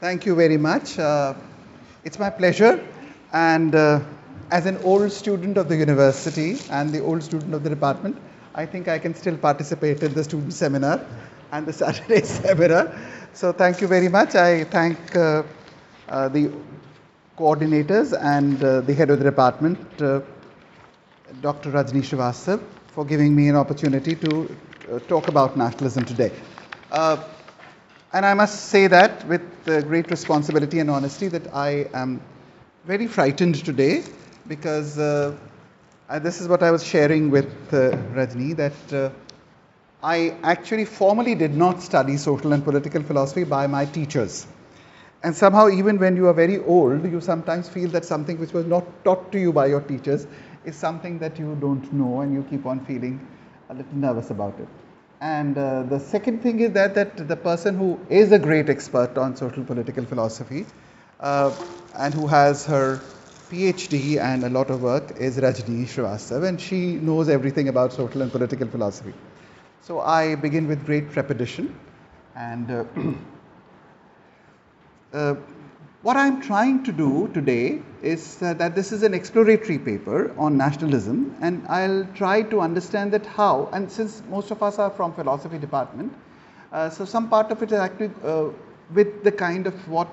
Thank you very much. It's my pleasure. And as an old student of the university and the old student of the department, I think I can still participate in the student seminar and the Saturday seminar. So thank you very much. I thank the coordinators and the head of the department, Dr. Rajni Srivastav, for giving me an opportunity to talk about nationalism today. And I must say that with great responsibility and honesty that I am very frightened today because this is what I was sharing with Rajni, that I actually formally did not study social and political philosophy by my teachers. And somehow even when you are very old, you sometimes feel that something which was not taught to you by your teachers is something that you don't know and you keep on feeling a little nervous about it. And the second thing is that the person who is a great expert on social political philosophy and who has her PhD and a lot of work is Rajni Srivastav, and she knows everything about social and political philosophy. So I begin with great trepidation, and what I'm trying to do today is that this is an exploratory paper on nationalism, and I'll try to understand that how, and since most of us are from philosophy department, so some part of it is actually with the kind of what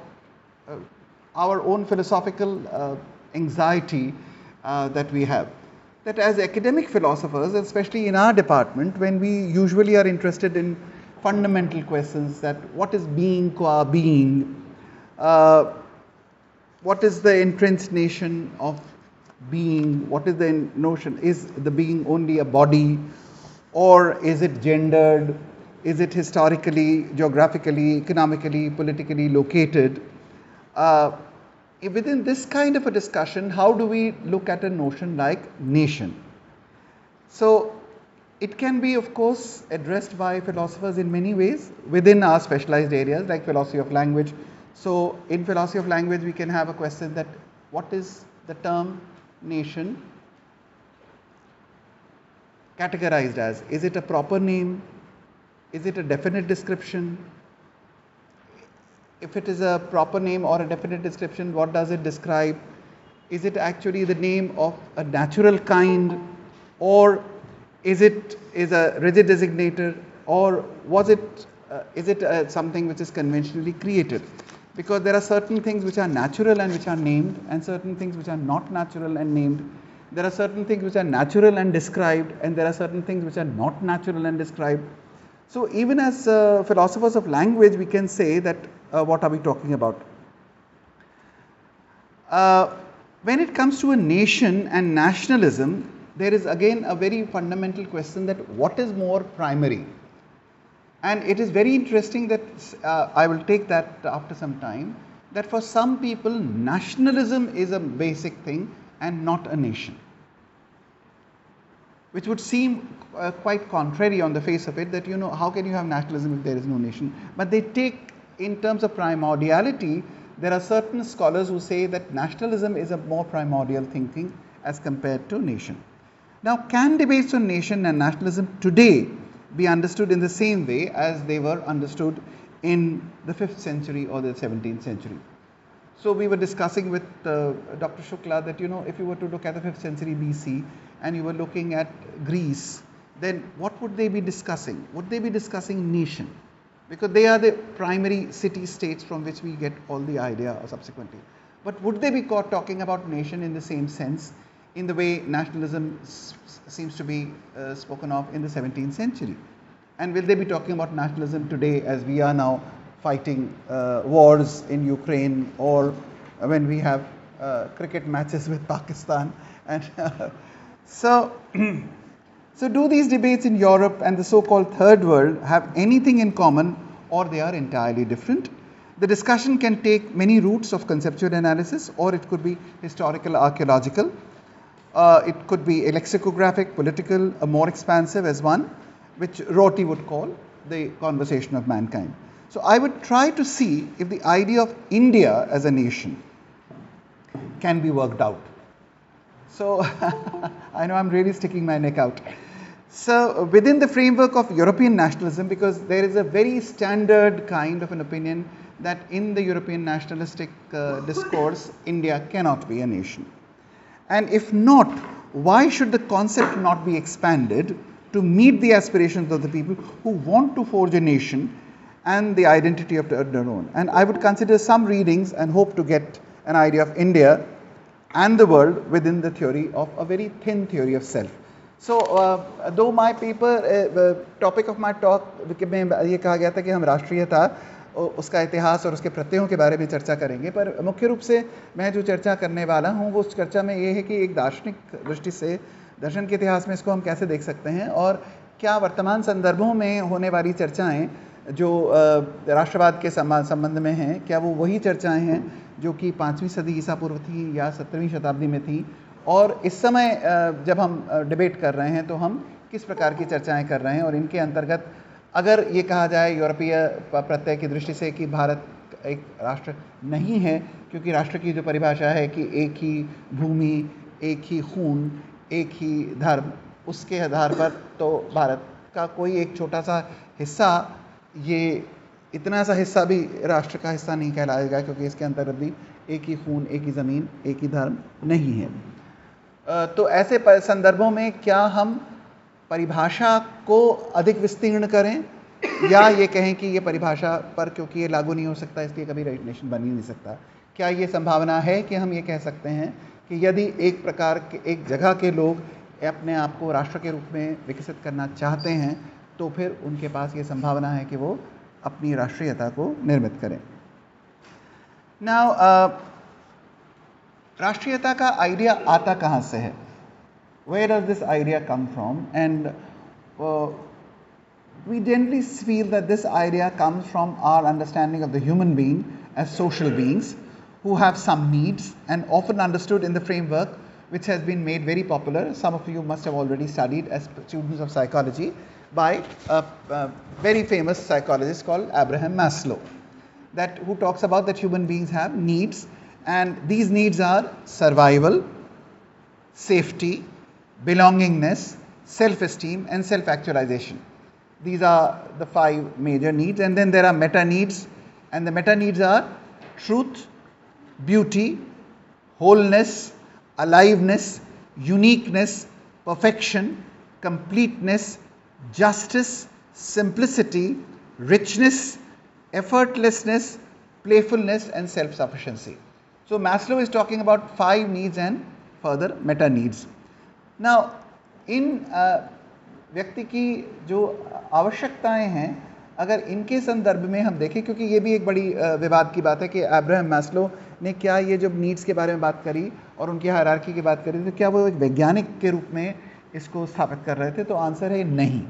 our own philosophical anxiety that we have. That as academic philosophers, especially in our department, when we usually are interested in fundamental questions, that what is being qua being, what is the entrenched nation of being, what is the notion, is the being only a body, or is it gendered, is it historically, geographically, economically, politically located? Within this kind of a discussion, how do we look at a notion like nation? So it can be, of course, addressed by philosophers in many ways within our specialized areas like philosophy of language. So in philosophy of language, we can have a question that what is the term nation categorized as? Is it a proper name? Is it a definite description? If it is a proper name or a definite description, what does it describe? Is it actually the name of a natural kind, or is it a rigid designator, or was it is it something which is conventionally created? Because there are certain things which are natural and which are named, and certain things which are not natural and named. There are certain things which are natural and described, and there are certain things which are not natural and described. So even as philosophers of language, we can say that what are we talking about? When it comes to a nation and nationalism, there is again a very fundamental question that what is more primary? And it is very interesting that I will take that after some time, that for some people nationalism is a basic thing and not a nation, which would seem quite contrary on the face of it, that how can you have nationalism if there is no nation? But they take, in terms of primordiality, there are certain scholars who say that nationalism is a more primordial thinking as compared to nation. Now, can debates on nation and nationalism today be understood in the same way as they were understood in the 5th century or the 17th century? So we were discussing with Dr. Shukla that if you were to look at the 5th century BC and you were looking at Greece, then what would they be discussing? Would they be discussing nation? Because they are the primary city-states from which we get all the idea subsequently. But would they be talking about nation in the same sense, in the way nationalism seems to be spoken of in the 17th century? And will they be talking about nationalism today as we are now fighting wars in Ukraine, or when we have cricket matches with Pakistan? And so do these debates in Europe and the so-called third world have anything in common, or they are entirely different? The discussion can take many routes of conceptual analysis, or it could be historical, archaeological. It could be lexicographic, political, more expansive as one, which Rorty would call the conversation of mankind. So I would try to see if the idea of India as a nation can be worked out. So I know I'm really sticking my neck out. So within the framework of European nationalism, because there is a very standard kind of an opinion that in the European nationalistic discourse, India cannot be a nation? And if not, why should the concept not be expanded to meet the aspirations of the people who want to forge a nation and the identity of their own? And I would consider some readings and hope to get an idea of India and the world within the theory of a very thin theory of self. So, though my paper, topic of my talk में ये कहा गया था कि हम राष्ट्रीयता, उसका इतिहास और उसके प्रत्ययों के बारे में चर्चा करेंगे, पर मुख्य रूप से मैं जो चर्चा करने वाला हूँ वो उस चर्चा में ये है कि एक दार्शनिक दृष्टि से दर्शन के इतिहास में इसको हम कैसे देख सकते हैं और क्या वर्तमान संदर्भों में होने वाली चर्चाएं जो राष्ट्रवाद के संबंध में हैं, क्या वो वही चर्चाएं हैं जो कि 5वीं सदी ईसा पूर्व थी या 17वीं शताब्दी में थी, और इस समय जब हम डिबेट कर रहे हैं तो हम किस प्रकार की चर्चाएं कर रहे हैं, और इनके अंतर्गत अगर ये कहा जाए यूरोपीय प्रत्यय की दृष्टि से कि भारत एक राष्ट्र नहीं है, क्योंकि राष्ट्र की जो परिभाषा है कि एक ही भूमि, एक ही खून, एक ही धर्म, उसके आधार पर तो भारत का कोई एक छोटा सा हिस्सा, ये इतना सा हिस्सा भी राष्ट्र का हिस्सा नहीं कहलाएगा, क्योंकि इसके अंतर्गत भी एक ही खून, एक ही ज़मीन, एक ही धर्म नहीं है। तो ऐसे संदर्भों में क्या हम परिभाषा को अधिक विस्तीर्ण करें या ये कहें कि ये परिभाषा पर क्योंकि ये लागू नहीं हो सकता इसलिए कभी नेशन बन ही नहीं सकता? क्या ये संभावना है कि हम ये कह सकते हैं कि यदि एक प्रकार के एक जगह के लोग अपने आप को राष्ट्र के रूप में विकसित करना चाहते हैं तो फिर उनके पास ये संभावना है कि वो अपनी राष्ट्रीयता को निर्मित करें? नाउ राष्ट्रीयता का आइडिया आता कहाँ से है? Where does this idea come from? And we generally feel that this idea comes from our understanding of the human being as social beings who have some needs and often understood in the framework which has been made very popular. Some of you must have already studied as students of psychology by a very famous psychologist called Abraham Maslow, that who talks about that human beings have needs, and these needs are survival, safety, belongingness, self-esteem and self-actualization. These are the 5 major needs, and then there are meta needs, and the meta needs are truth, beauty, wholeness, aliveness, uniqueness, perfection, completeness, justice, simplicity, richness, effortlessness, playfulness and self-sufficiency. So Maslow is talking about 5 needs and further meta needs. Now, इन व्यक्ति की जो आवश्यकताएं हैं, अगर इनके संदर्भ में हम देखें, क्योंकि ये भी एक बड़ी विवाद की बात है कि अब्राहम मैस्लो ने क्या ये जो नीड्स के बारे में बात करी और उनकी हायरार्की की बात करी, तो क्या वो एक वैज्ञानिक के रूप में इसको स्थापित कर रहे थे? तो आंसर है नहीं,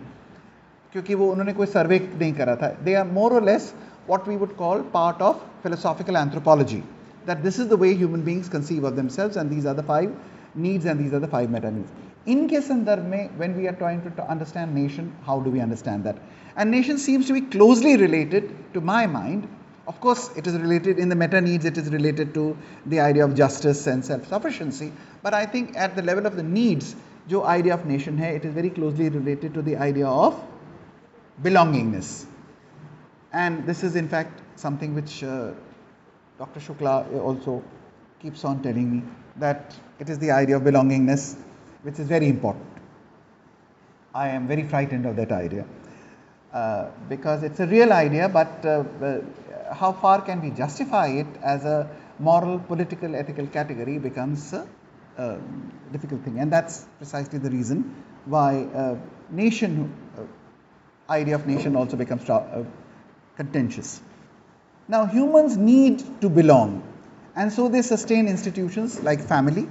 क्योंकि वो उन्होंने कोई सर्वे नहीं करा था. दे आर मोर और less what we would call part of philosophical anthropology, that this is the way human beings conceive of themselves and these are the 5 needs and these are the 5 meta needs. इनके संदर्भ में when we are trying to understand nation, how do we understand that? And nation seems to be closely related, to my mind. Of course, it is related in the meta needs, it is related to the idea of justice and self-sufficiency, but I think at the level of the needs, जो idea of nation है, it is very closely related to the idea of belongingness. And this is in fact something which Dr. Shukla also keeps on telling me, that it is the idea of belongingness which is very important. I am very frightened of that idea because it's a real idea, but how far can we justify it as a moral, political, ethical category becomes a difficult thing, and that's precisely the reason why nation, idea of nation also becomes contentious. Now, humans need to belong, and so they sustain institutions like family,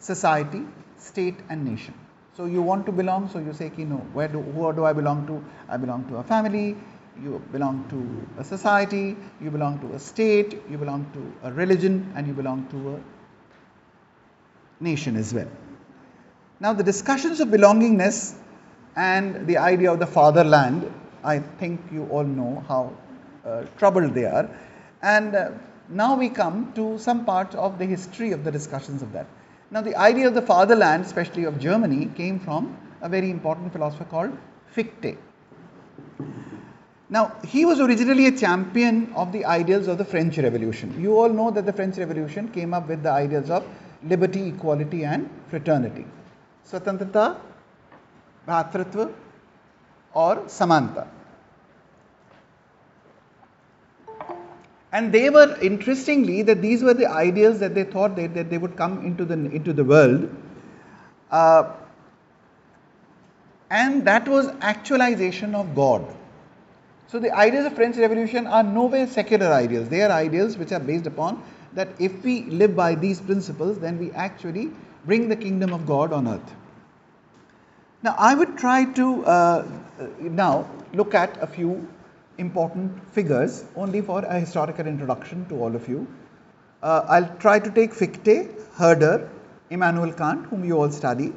society, state and nation. So you want to belong, so you say, no, who do I belong to? I belong to a family, you belong to a society, you belong to a state, you belong to a religion, and you belong to a nation as well. Now, the discussions of belongingness and the idea of the fatherland, I think you all know how troubled they are, and now we come to some parts of the history of the discussions of that. Now, the idea of the fatherland, especially of Germany, came from a very important philosopher called Fichte. Now, he was originally a champion of the ideals of the French Revolution. You all know that the French Revolution came up with the ideals of liberty, equality and fraternity. Swatantrata, Bhratritva or Samanta. And they were, interestingly, that these were the ideals that they thought that they would come into the world. And that was actualization of God. So the ideas of French Revolution are nowhere secular ideals. They are ideals which are based upon that if we live by these principles, then we actually bring the kingdom of God on earth. Now, I would try to now look at a few important figures only for a historical introduction to all of you. I'll try to take Fichte, Herder, Immanuel Kant, whom you all study,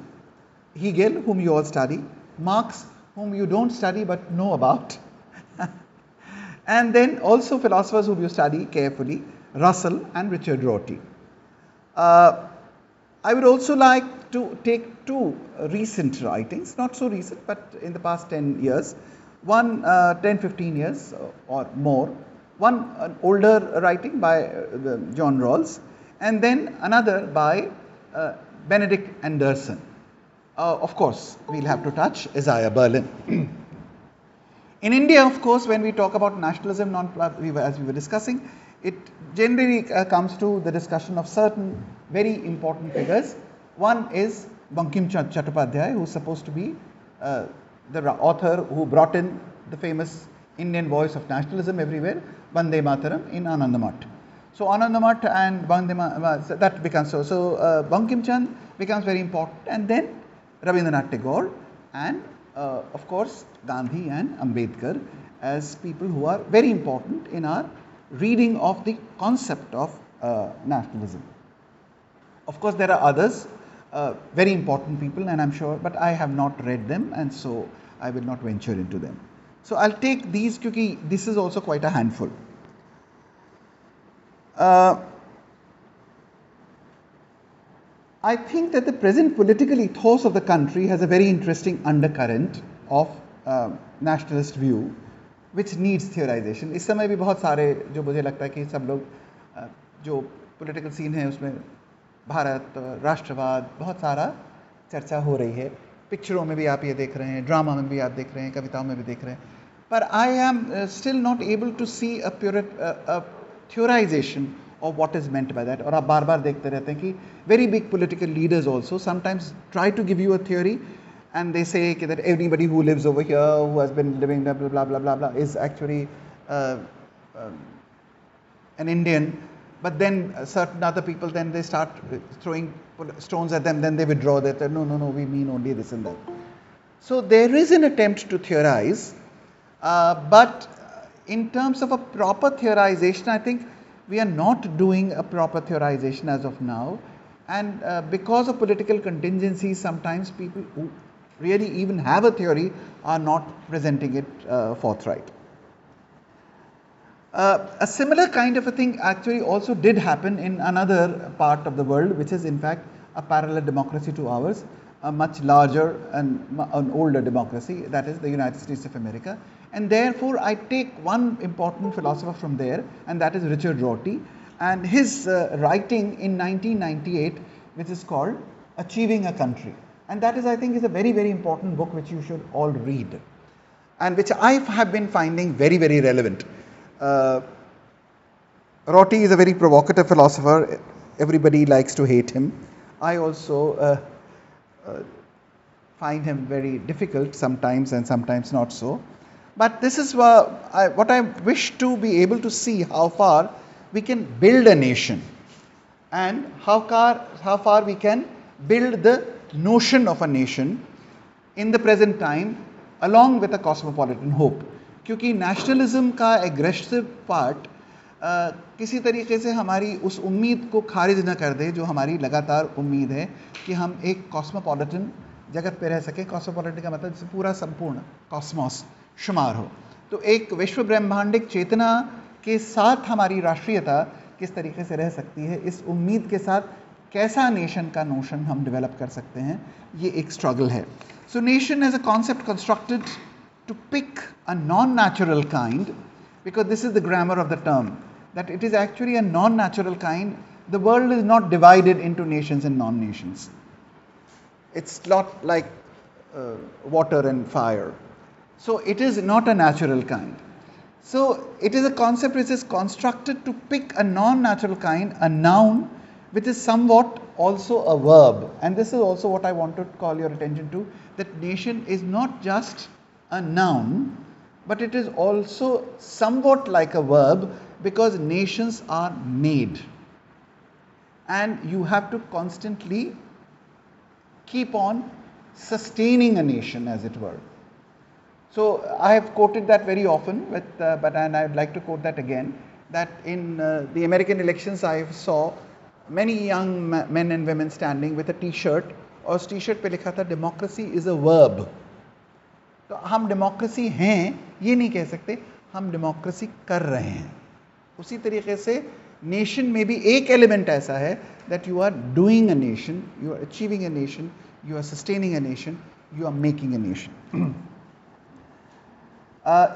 Hegel, whom you all study, Marx, whom you don't study but know about, and then also philosophers whom you study carefully, Russell and Richard Rorty. I would also like to take two recent writings, not so recent, but in the past 10 years, one 10-15 years or more, one an older writing by John Rawls, and then another by Benedict Anderson. Of course, we'll have to touch Isaiah Berlin. In India, of course, when we talk about nationalism, as we were discussing, it generally comes to the discussion of certain very important figures. One is Bankim Chattopadhyay, who is supposed to be the author who brought in the famous Indian voice of nationalism everywhere, Vande Mataram, in Anandamath. So Anandamath and Vande Mataram, that becomes so. So Bankim Chand becomes very important, and then Rabindranath Tagore, and of course Gandhi and Ambedkar as people who are very important in our reading of the concept of nationalism. Of course, there are others, very important people, and I'm sure, but I have not read them, and so I will not venture into them. So I'll take these because this is also quite a handful. I think that the present political ethos of the country has a very interesting undercurrent of nationalist view, which needs theorization. इस समय भी बहुत सारे जो मुझे लगता है कि सब लोग जो political scene है उसमें भारत, राष्ट्रवाद, बहुत सारा चर्चा हो रही है. पिक्चरों में भी आप ये देख रहे हैं, ड्रामा में भी आप देख रहे हैं, कविताओं में भी देख रहे हैं. But I am still not able to see a theorization of what is meant by that. और आप बार बार देखते रहते हैं कि very big political leaders also sometimes try to give you a theory, and they say that everybody who lives over here, who has been living blah blah blah blah blah, blah is actually an Indian. But then certain other people, then they start throwing stones at them, then they withdraw that, no, we mean only this and that. So there is an attempt to theorize, but in terms of a proper theorization, I think we are not doing a proper theorization as of now. And because of political contingencies, sometimes people who really even have a theory are not presenting it forthright. A similar kind of a thing actually also did happen in another part of the world, which is in fact a parallel democracy to ours, a much larger and an older democracy, that is the United States of America. And therefore, I take one important philosopher from there, and that is Richard Rorty, and his writing in 1998, which is called Achieving a Country. And that is, I think, is a very, very important book which you should all read, and which I have been finding very, very relevant. Rorty is a very provocative philosopher. Everybody likes to hate him. I also find him very difficult sometimes and sometimes not so. But this is what I wish to be able to see, how far we can build a nation, and how far we can build the notion of a nation in the present time along with a cosmopolitan hope. क्योंकि nationalism का aggressive part किसी तरीके से हमारी उस उम्मीद को खारिज न कर दे जो हमारी लगातार उम्मीद है कि हम एक cosmopolitan जगत पे रह सके. cosmopolitan का मतलब जिसमें पूरा संपूर्ण cosmos शुमार हो. तो एक विश्व ब्रह्मांडिक चेतना के साथ हमारी राष्ट्रीयता किस तरीके से रह सकती है, इस उम्मीद के साथ कैसा नेशन का नोशन हम डेवलप कर सकते हैं, ये एक स्ट्रगल है. So nation as a concept constructed to pick a non-natural kind, because this is the grammar of the term, that it is actually a non-natural kind. The world is not divided into nations and non-nations. It's not like water and fire. So it is not a natural kind. So it is a concept which is constructed to pick a non-natural kind, a noun, which is somewhat also a verb. And this is also what I want to call your attention to, that nation is not just a noun, but it is also somewhat like a verb, because nations are made. And you have to constantly keep on sustaining a nation, as it were. So I have quoted that very often, and I would like to quote that again, that in the American elections I saw many young men and women standing with a t-shirt, और उस t-shirt पे लिखा था democracy is a verb. तो हम democracy हैं ये नहीं कह सकते, हम democracy कर रहे हैं. उसी तरीके से nation में भी एक element ऐसा है that you are doing a nation, you are achieving a nation, you are sustaining a nation, you are making a nation.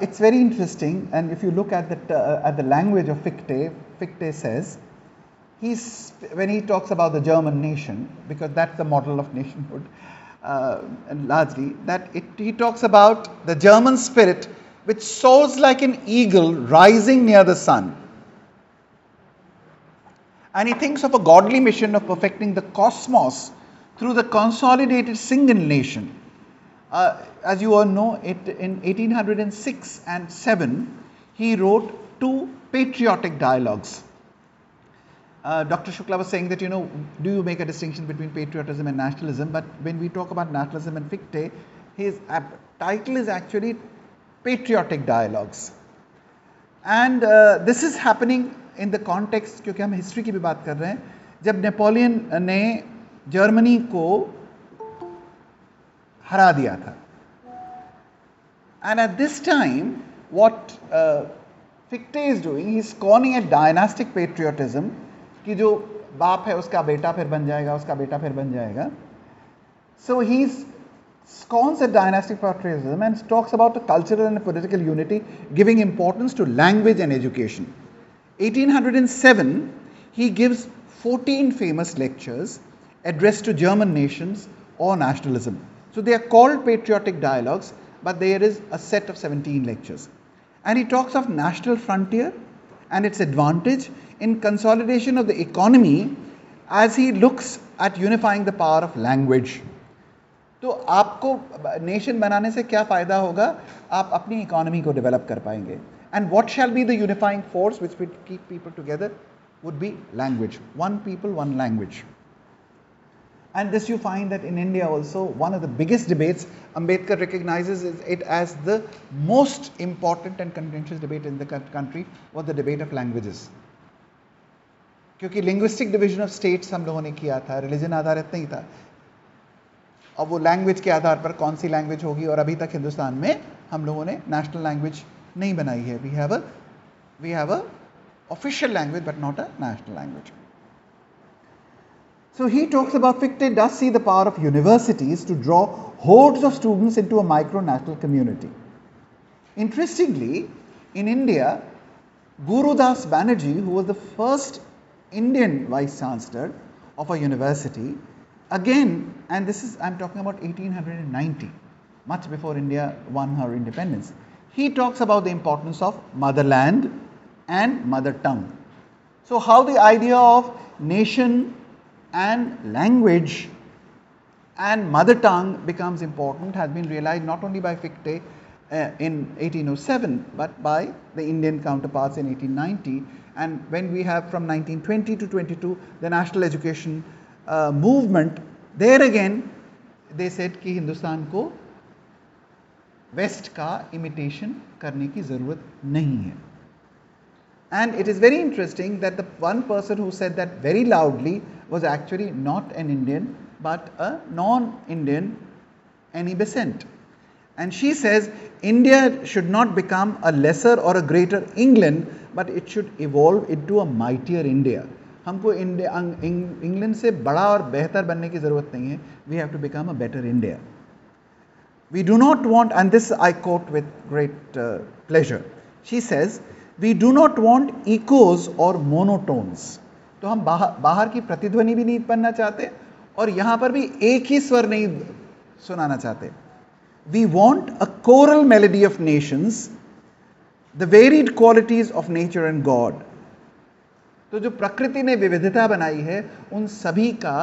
It's very interesting, and if you look at the language of Fichte says, when he talks about the German nation, because that's the model of nationhood, and largely, he talks about the German spirit which soars like an eagle rising near the sun. And he thinks of a godly mission of perfecting the cosmos through the consolidated single nation. As you all know, in 1806 and 7, he wrote 2 patriotic dialogues. Dr. Shukla was saying that, do you make a distinction between patriotism and nationalism? But when we talk about nationalism and Fichte, his title is actually Patriotic Dialogues. And this is happening in the context, क्योंकि हम history की भी बात कर रहे हैं, जब Napoleon ने जर्मनी को हरा दिया था. And at this time, what Fichte is doing, he is scorning at dynastic patriotism, कि जो बाप है उसका बेटा फिर बन जाएगा, उसका बेटा फिर बन जाएगा. So he scorns at dynastic patriotism and talks about a cultural and political unity, giving importance to language and education. 1807, he gives 14 famous lectures addressed to German nations or nationalism. So they are called patriotic dialogues, but there is a set of 17 lectures. And he talks of national frontier and its advantage in consolidation of the economy as he looks at unifying the power of language. तो आपको nation बनाने से क्या फ़ायदा होगा? आप अपनी economy को डेवलप कर पाएंगे. And what shall be the unifying force which will keep people together would be language. One people, one language. And this you find that in India also, one of the biggest debates, Ambedkar recognizes it as the most important and contentious debate in the country, was the debate of languages. क्योंकि linguistic division of states हम लोगों ने किया था, religion आधारित नहीं था. अब वो language के आधार पर कौन सी language होगी, और अभी तक हिंदुस्तान में हम लोगों ने national language नहीं बनाई है. We have a official language but not a national language. So he talks about, Fichte does see the power of universities to draw hordes of students into a micro-national community. Interestingly, in India, Guru Das Banerjee, who was the first Indian Vice Chancellor of a university, again, and this is, I'm talking about 1890, much before India won her independence, he talks about the importance of motherland and mother tongue. So how the idea of nation and language and mother tongue becomes important has been realized not only by Fichte in 1807 but by the Indian counterparts in 1890. And when we have from 1920 to 22 the national education movement, there again they said कि हिंदुस्तान को waste का imitation करने की ज़रूरत नहीं है. And it is very interesting that the one person who said that very loudly was actually not an Indian but a non-Indian, Annie Besant. And she says India should not become a lesser or a greater England, but it should evolve into a mightier India. हमको England से बड़ा और बेहतर बनने की ज़रूरत नहीं है. We have to become a better India. We do not want, and this I quote with great pleasure, she says, we do not want echoes or monotones. तो हम बाहर की प्रतिध्वनि भी नहीं बनना चाहते और यहाँ पर भी एक ही स्वर नहीं सुनाना चाहते. We want a choral melody of nations, the varied qualities of nature and God. तो जो प्रकृति ने विविधता बनाई है उन सभी का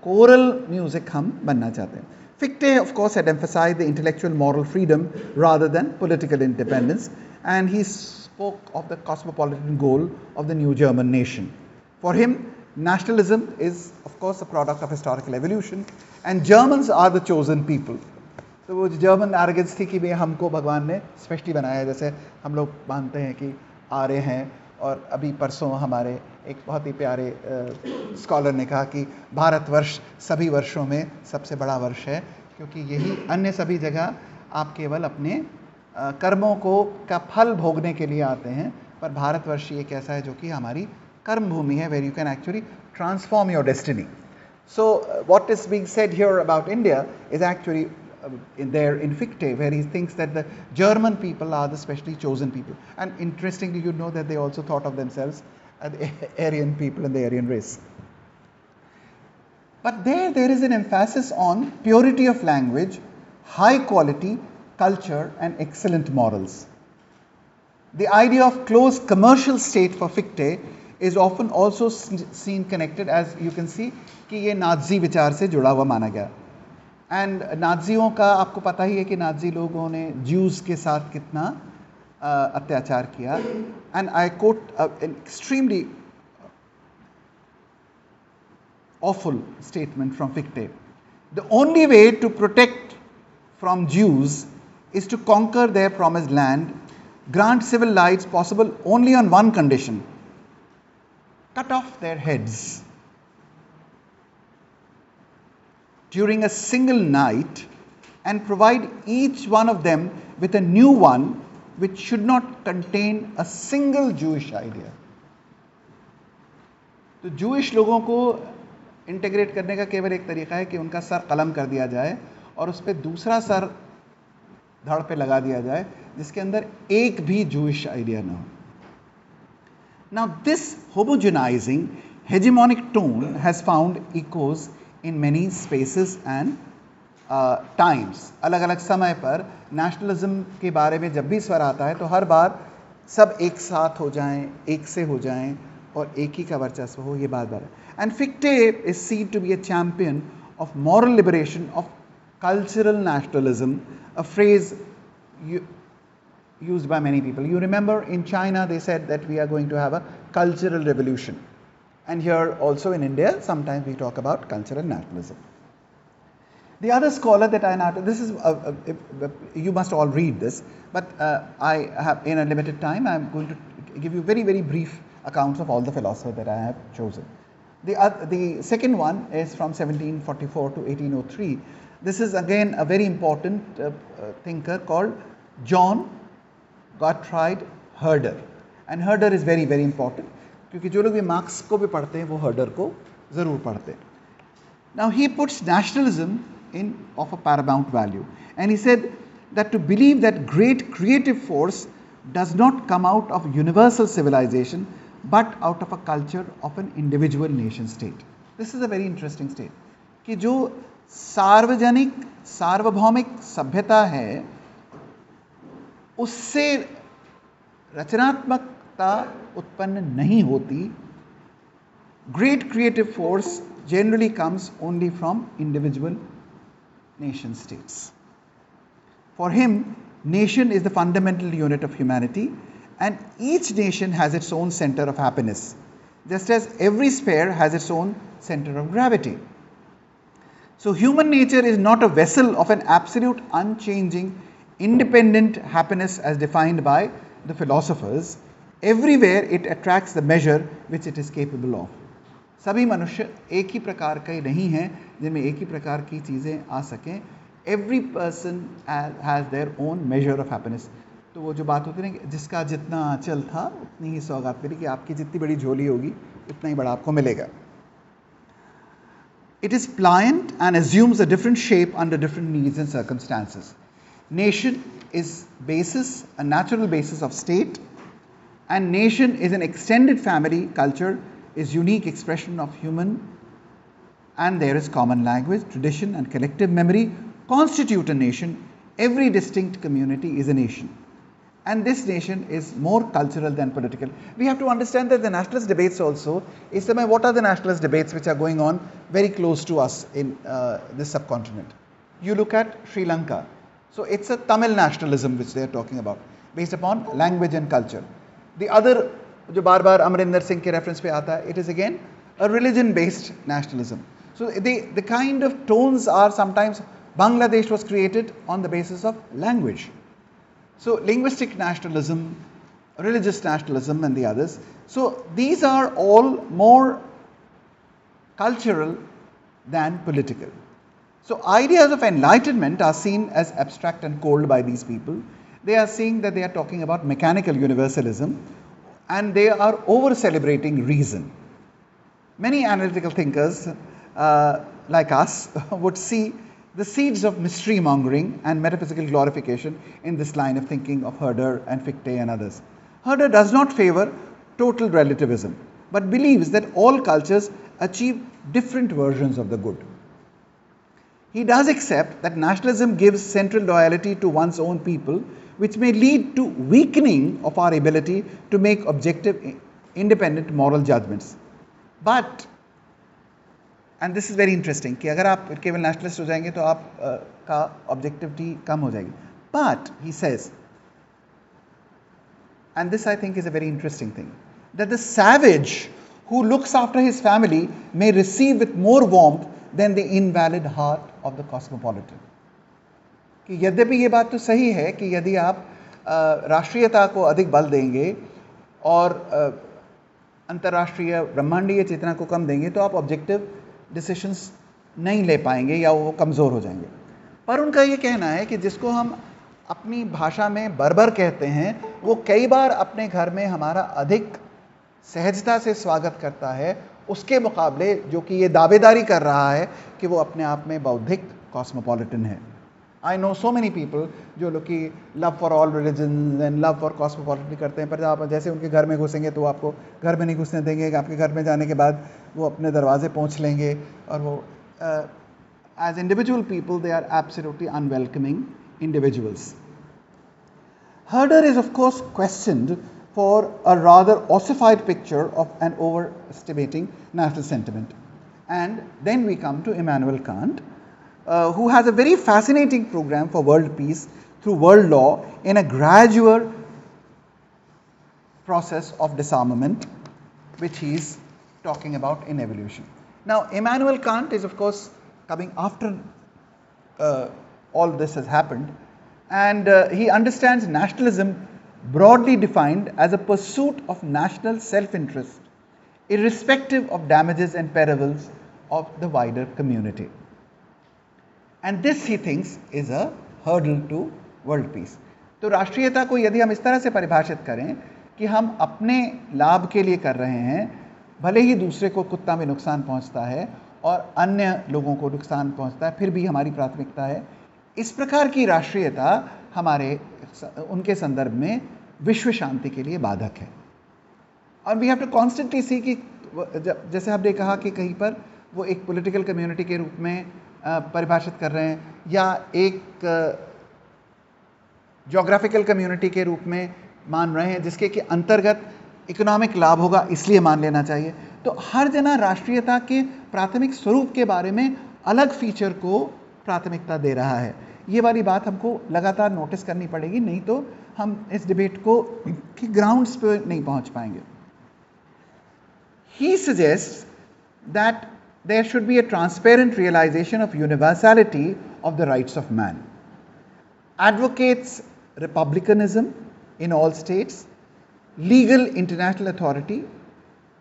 कोरल म्यूजिक हम बनना चाहते हैं. Fichte, of course, had emphasized the intellectual moral freedom rather than political independence, and he spoke of the cosmopolitan goal of the new German nation. For him, nationalism is, of course, a product of historical evolution, and Germans are the chosen people. तो वो German आर्गेंस थी कि भाई हमको भगवान ने specially बनाया है. जैसे हम लोग मानते हैं कि आर्य हैं, और अभी परसों हमारे एक बहुत ही प्यारे स्कॉलर ने कहा कि भारतवर्ष सभी वर्षों में सबसे बड़ा वर्ष है, क्योंकि यही अन्य सभी जगह आप केवल अपने कर्मों को का फल भोगने के लिए आते हैं, पर भारतवर्ष एक ऐसा है जो कि हमारी कर्म भूमि है, where you can actually transform your destiny. So what is being said here about India is actually there in Fichte, where he thinks that the German people are the specially chosen people. And interestingly, you know that they also thought of themselves as the Aryan people and the Aryan race. But there is an emphasis on purity of language, high quality culture and excellent morals. The idea of close commercial state for Fichte is often also seen connected, as you can see, कि ये Nazi विचार से जुड़ा हुआ माना गया. And नाज़ियों का आपको पता ही है कि नाज़ी लोगों ने ज्यूज़ के साथ कितना अत्याचार किया. And I quote an extremely awful statement from Fichte. The only way to protect from Jews is to conquer their promised land, grant civil rights possible only on one condition: cut off their heads during a single night and provide each one of them with a new one which should not contain a single Jewish idea. तो Jewish लोगों को integrate करने का केवल एक तरीका है कि उनका सर कलम कर दिया जाए और उस पर दूसरा सर धड़ पे लगा दिया जाए जिसके अंदर एक भी Jewish आइडिया ना हो. Now this homogenizing hegemonic tone has found echoes in many spaces and times. अलग अलग समय पर नेशनलिज्म के बारे में जब भी स्वर आता है तो हर बार सब एक साथ हो जाएं, एक से हो जाएं और एक ही का वर्चस्व हो, ये बात बार. And Fichte is seen to be a champion of moral liberation, of cultural nationalism, a phrase used by many people. You remember in China they said that we are going to have a cultural revolution. And here also in India, sometimes we talk about cultural nationalism. The other scholar that I noticed, this is, you must all read this, but I have, in a limited time, I am going to give you very, very brief accounts of all the philosophers that I have chosen. The second one is from 1744 to 1803. This is again a very important thinker called John Gottfried Herder. And Herder is very, very important. क्योंकि जो लोग भी marks को भी पढ़ते हैं वो हर्डर को ज़रूर पढ़ते हैं. Now he puts nationalism in of a paramount value, and he said that to believe that great creative force does not come out of universal civilization but out of a culture of an individual nation state. This is a very interesting state कि जो सार्वजनिक सार्वभौमिक सभ्यता है उससे रचनात्मक उत्पन्न नहीं होती. Great creative force generally comes only from individual nation states. For him, nation is the fundamental unit of humanity, and each nation has its own center of happiness, just as every sphere has its own center of gravity. So human nature is not a vessel of an absolute, unchanging, independent happiness as defined by the philosophers. Everywhere it attracts the measure which it is capable of. सभी मनुष्य एक ही प्रकार के नहीं हैं जिनमें एक ही प्रकार की चीज़ें आ सकें. Every person has their own measure of happiness. तो वो जो बात होती है ना, जिसका जितना आंचल था उतनी ही सौगात मिली, कि आपकी जितनी बड़ी झोली होगी उतना ही बड़ा आपको मिलेगा. It is pliant and assumes a different shape under different needs and circumstances. Nation is basis, a natural basis of state, and nation is an extended family. Culture is unique expression of human, and there is common language, tradition, and collective memory constitute a nation. Every distinct community is a nation, and this nation is more cultural than political. We have to understand that the nationalist debates also is what are the nationalist debates which are going on very close to us in this subcontinent. You look at Sri Lanka. So it's a Tamil nationalism which they are talking about, based upon language and culture. The other, जो बार बार अमरिंदर सिंह के reference पे आता है, it is again a religion-based nationalism. So the kind of tones are sometimes, Bangladesh was created on the basis of language. So linguistic nationalism, religious nationalism, and the others. So these are all more cultural than political. So ideas of enlightenment are seen as abstract and cold by these people. They are saying that they are talking about mechanical universalism, and they are over celebrating reason. Many analytical thinkers like us would see the seeds of mystery mongering and metaphysical glorification in this line of thinking of Herder and Fichte and others. Herder does not favor total relativism, but believes that all cultures achieve different versions of the good. He does accept that nationalism gives central loyalty to one's own people, which may lead to weakening of our ability to make objective, independent moral judgments. But, and this is very interesting, कि अगर आप केवल nationalist हो जाएंगे तो आप का objectivity कम हो जाएगी. But, he says, and this I think is a very interesting thing, that the savage who looks after his family may receive with more warmth than the invalid heart of the cosmopolitan. कि यद्यपि ये बात तो सही है कि यदि आप राष्ट्रीयता को अधिक बल देंगे और अंतर्राष्ट्रीय ब्रह्मांडीय चेतना को कम देंगे तो आप ऑब्जेक्टिव डिसीजंस नहीं ले पाएंगे या वो कमज़ोर हो जाएंगे. पर उनका ये कहना है कि जिसको हम अपनी भाषा में बर्बर कहते हैं, वो कई बार अपने घर में हमारा अधिक सहजता से स्वागत करता है उसके मुकाबले जो कि ये दावेदारी कर रहा है कि वो अपने आप में बौद्धिक कॉस्मोपॉलिटन है. I know so many people जो लोग की love for all religion and love for cosmopolitan करते हैं, पर आप जैसे उनके घर में घुसेंगे तो आपको घर में नहीं घुसने देंगे. आपके घर में जाने के बाद वो अपने दरवाजे पहुंच लेंगे और वो as individual people they are absolutely unwelcoming individuals. Herder is of course questioned for a rather ossified picture of an overestimating national sentiment. And then we come to Immanuel Kant, who has a very fascinating program for world peace through world law in a gradual process of disarmament, which he is talking about in evolution. Now, Immanuel Kant is of course coming after all this has happened, and he understands nationalism broadly defined as a pursuit of national self-interest, irrespective of damages and perils of the wider community. And this he thinks is a hurdle to world peace. तो राष्ट्रीयता को यदि हम इस तरह से परिभाषित करें कि हम अपने लाभ के लिए कर रहे हैं, भले ही दूसरे को कुत्ता में नुकसान पहुंचता है और अन्य लोगों को नुकसान पहुंचता है, फिर भी हमारी प्राथमिकता है, इस प्रकार की राष्ट्रीयता हमारे उनके संदर्भ में विश्व शांति के लिए बाधक है. और वी हैव टू कॉन्स्टेंटली सी कि जैसे आपने कहा कि कहीं पर वो एक पॉलिटिकल कम्युनिटी के रूप में परिभाषित कर रहे हैं या एक ज्योग्राफिकल कम्युनिटी के रूप में मान रहे हैं जिसके कि अंतर्गत इकोनॉमिक लाभ होगा इसलिए मान लेना चाहिए. तो हर जना राष्ट्रीयता के प्राथमिक स्वरूप के बारे में अलग फीचर को प्राथमिकता दे रहा है. ये वाली बात हमको लगातार नोटिस करनी पड़ेगी, नहीं तो हम इस डिबेट को की ग्राउंड्स पे नहीं पहुंच पाएंगे. He suggests that there should be a transparent realization of universality of the rights of man. Advocates republicanism in all states, legal international authority,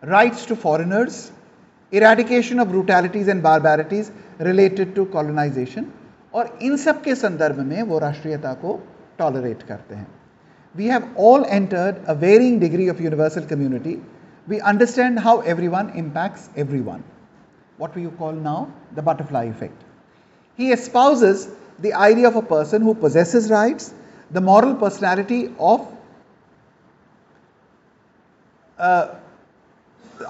rights to foreigners, eradication of brutalities and barbarities related to colonization, और इन सब के संदर्भ में वो राष्ट्रीयता को tolerate करते हैं. We have all entered a varying degree of universal community. We understand how everyone impacts everyone. What we call now the butterfly effect. He espouses the idea of a person who possesses rights, the moral personality of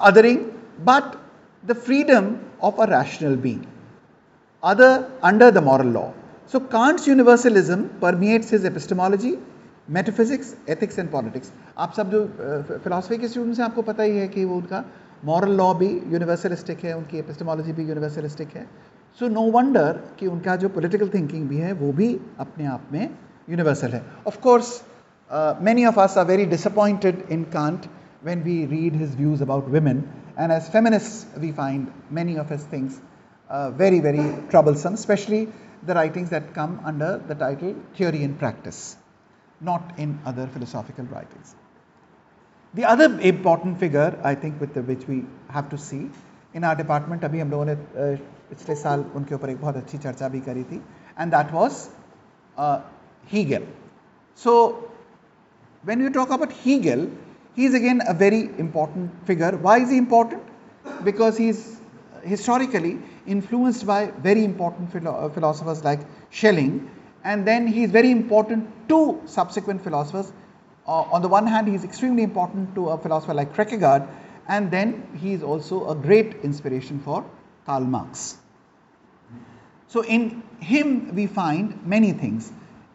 othering, but the freedom of a rational being, under the moral law. So Kant's universalism permeates his epistemology, metaphysics, ethics and politics. आप सब जो philosophy के students हैं आपको पता ही है कि वो उनका मॉरल लॉ भी यूनिवर्सलिस्टिक है, उनकी एपिस्टेमोलॉजी भी यूनिवर्सलिस्टिक है. सो नो वंडर कि उनका जो पॉलिटिकल थिंकिंग भी है वो भी अपने आप में यूनिवर्सल है. Of course many of us are very disappointed in Kant when we read his views about women, and as feminists we find many of his things very, very troublesome, especially the writings that come under the title Theory and Practice, not in other philosophical writings. The other important figure I think with which we have to see in our department, अभी हम लोगों ने पिछले साल उनके ऊपर एक बहुत अच्छी चर्चा भी करी थी, and that was Hegel. So when you talk about Hegel, he is again a very important figure. Why is he important? Because he is historically influenced by very important philosophers like Schelling, and then he is very important to subsequent philosophers. On the one hand, he is extremely important to a philosopher like Kierkegaard, and then he is also a great inspiration for Karl Marx. So in him we find many things.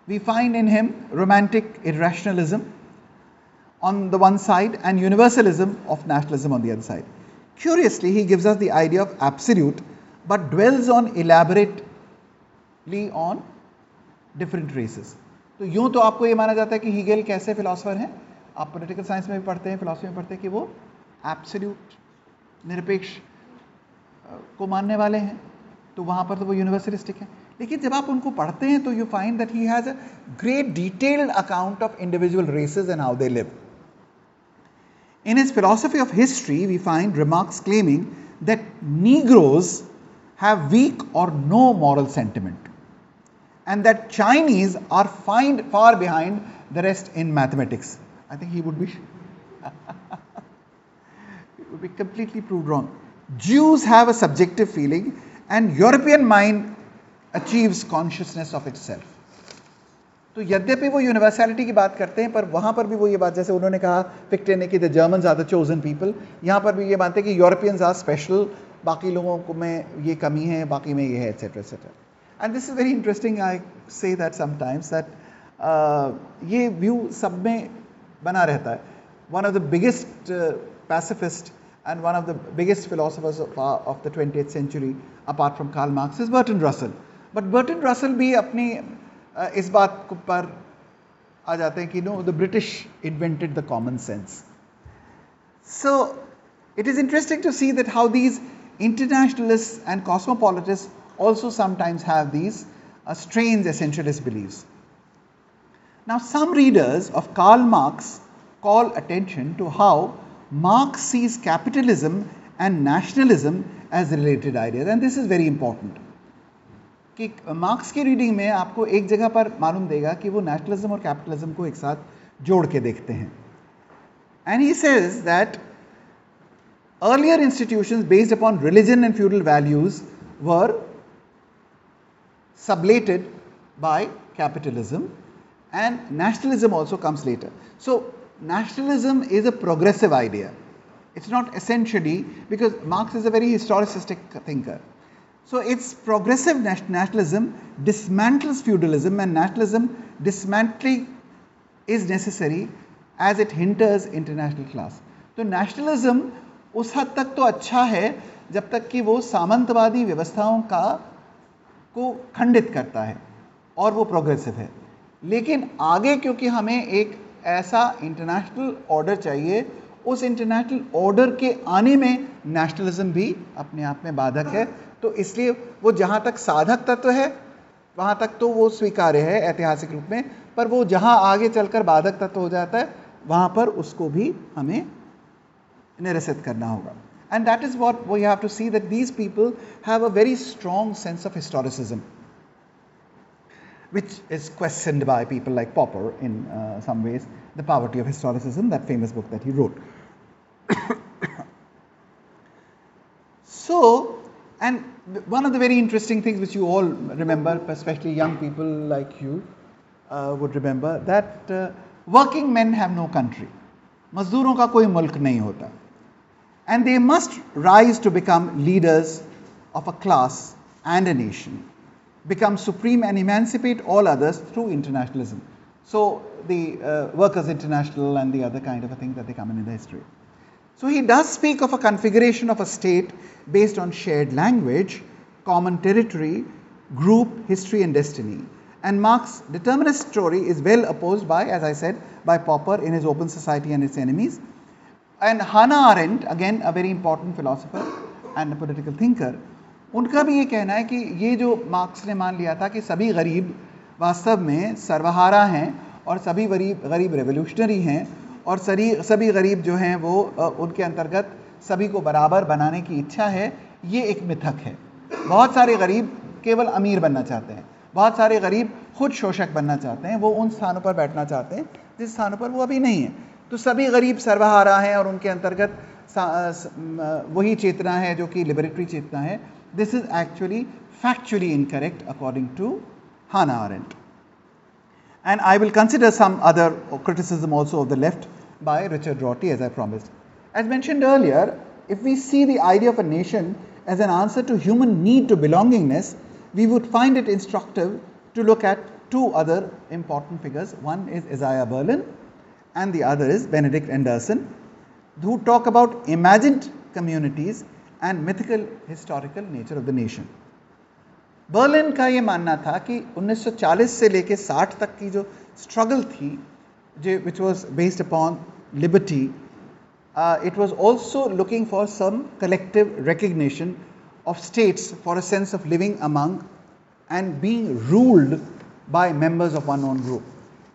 We find in him romantic irrationalism on the one side and universalism of nationalism on the other side. Curiously, he gives us the idea of absolute, but dwells on elaborately on different races. तो यूं तो आपको ये माना जाता है कि Hegel कैसे फिलोसोफर हैं, आप पॉलिटिकल साइंस में भी पढ़ते हैं, फिलोसफी में पढ़ते हैं कि वो एब्सोल्यूट निरपेक्ष को मानने वाले हैं, तो वहाँ पर तो वो यूनिवर्सलिस्टिक है. लेकिन जब आप उनको पढ़ते हैं तो you find that he has a great detailed account of individual races and how they live. In his philosophy of history, we find remarks claiming that Negroes have weak or no moral sentiment, and that Chinese are far behind the rest in mathematics. I think he would be completely proved wrong. Jews have a subjective feeling, and European mind achieves consciousness of itself. तो यद्यपि वो universality की बात करते हैं, पर वहाँ पर भी वो ये बात, जैसे उन्होंने कहा फिक्टे ने कि the Germans are the chosen people, यहाँ पर भी ये मानते हैं कि यूरोपियंस आर स्पेशल, बाकी लोगों को में ये कमी है, बाकी में ये है, etcetera etcetera. And this is very interesting. I say that sometimes that ये व्यू सब में बना रहता है. One of the biggest pacifist and one of the biggest philosophers of the 20th century apart from Karl Marx is Bertrand Russell. But Bertrand Russell भी अपनी इस बात पर आ जाते हैं कि the British invented the common sense. So it is interesting to see that how these internationalists and cosmopolitists also sometimes have these strange essentialist beliefs. Now some readers of Karl Marx call attention to how Marx sees capitalism and nationalism as related ideas, and this is very important. कि marks की reading में आपको एक जगह पर मालूम देगा कि वो नेशनलिज्म और कैपिटलिज्म को एक साथ जोड़ के देखते हैं. And he says that earlier institutions based upon religion and feudal values were sublated by capitalism, and nationalism also comes later. So nationalism is a progressive idea. It's not essentially, because Marx is a very historicistic thinker. So it's progressive nationalism dismantles feudalism, and nationalism dismantling is necessary as it hinders international class. तो nationalism उस हद तक तो अच्छा है जब तक कि वो सामंतवादी व्यवस्थाओं को खंडित करता है और वो प्रोग्रेसिव है. लेकिन आगे क्योंकि हमें एक ऐसा इंटरनेशनल ऑर्डर चाहिए, उस इंटरनेशनल ऑर्डर के आने में नेशनलिज्म भी अपने आप में बाधक है. तो इसलिए वो जहाँ तक साधक तत्व है वहाँ तक तो वो स्वीकार्य है ऐतिहासिक रूप में, पर वो जहाँ आगे चलकर बाधक तत्व हो जाता है वहाँ पर उसको भी हमें निरसित करना होगा. And that is what we have to see, that these people have a very strong sense of historicism, which is questioned by people like Popper in some ways, The Poverty of Historicism, that famous book that he wrote. So, and one of the very interesting things which you all remember, especially young people like you would remember, that working men have no country. मजदूरों का कोई मुल्क नहीं होता. And they must rise to become leaders of a class and a nation, become supreme and emancipate all others through internationalism. So the Workers' International and the other kind of a thing that they come in the history. So he does speak of a configuration of a state based on shared language, common territory, group, history and destiny. And Marx's determinist story is well opposed by, as I said, by Popper in his Open Society and Its Enemies. And Hannah Arendt, again a very important philosopher and a political thinker, उनका भी ये कहना है कि ये जो marks ने मान लिया था कि सभी गरीब वास्तव में सर्वहारा हैं और सभी गरीब रेवोल्यूशनरी हैं और सभी गरीब जो हैं वो उनके अंतर्गत सभी को बराबर बनाने की इच्छा है, ये एक मिथक है. बहुत सारे गरीब केवल अमीर बनना चाहते हैं, बहुत सारे गरीब खुद शोषक बनना चाहते हैं, वो उन स्थानों पर बैठना चाहते हैं जिस स्थानों पर वो अभी नहीं है. तो सभी गरीब सर्वहारा हैं और उनके अंतर्गत वही चेतना है जो कि लिबरेटरी चेतना है. This is actually factually incorrect according to Hannah Arendt. And I will consider some other criticism also of the left by Richard Rorty, as I promised. As mentioned earlier, if we see the idea of a nation as an answer to human need to belongingness, we would find it instructive to look at two other important figures. One is Isaiah Berlin and the other is Benedict Anderson, who talk about imagined communities and mythical historical nature of the nation. Berlin का ये मानना था कि 1940 से लेके 60 तक की जो स्ट्रगल थी, which was based upon liberty, it was also looking for some collective recognition of states for a sense of living among and being ruled by members of one own group.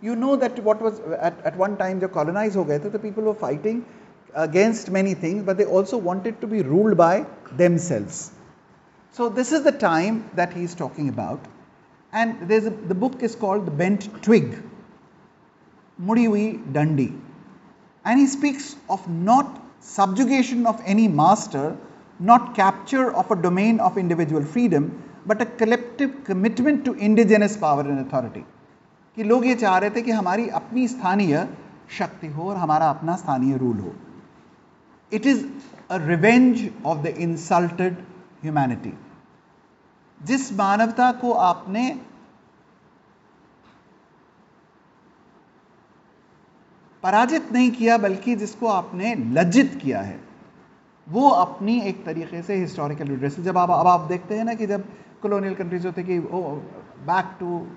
You know that what was at one time जब colonized हो गए थे, the people were fighting against many things, but they also wanted to be ruled by themselves. So this is the time that he is talking about, and the book is called The Bent Twig, Mudi Hui Dandi, and he speaks of not subjugation of any master, not capture of a domain of individual freedom, but a collective commitment to indigenous power and authority. कि लोग ये चाह रहे थे कि हमारी अपनी स्थानीय शक्ति हो और हमारा अपना स्थानीय रूल हो. It is a revenge of the insulted humanity. जिस मानवता को आपने पराजित नहीं किया बल्कि जिसको आपने लज्जित किया है, वो अपनी एक तरीके से हिस्टोरिकल रिड्रेसल. जब आप देखते हैं ना कि जब कॉलोनियल कंट्रीज होते कि वो बैक टू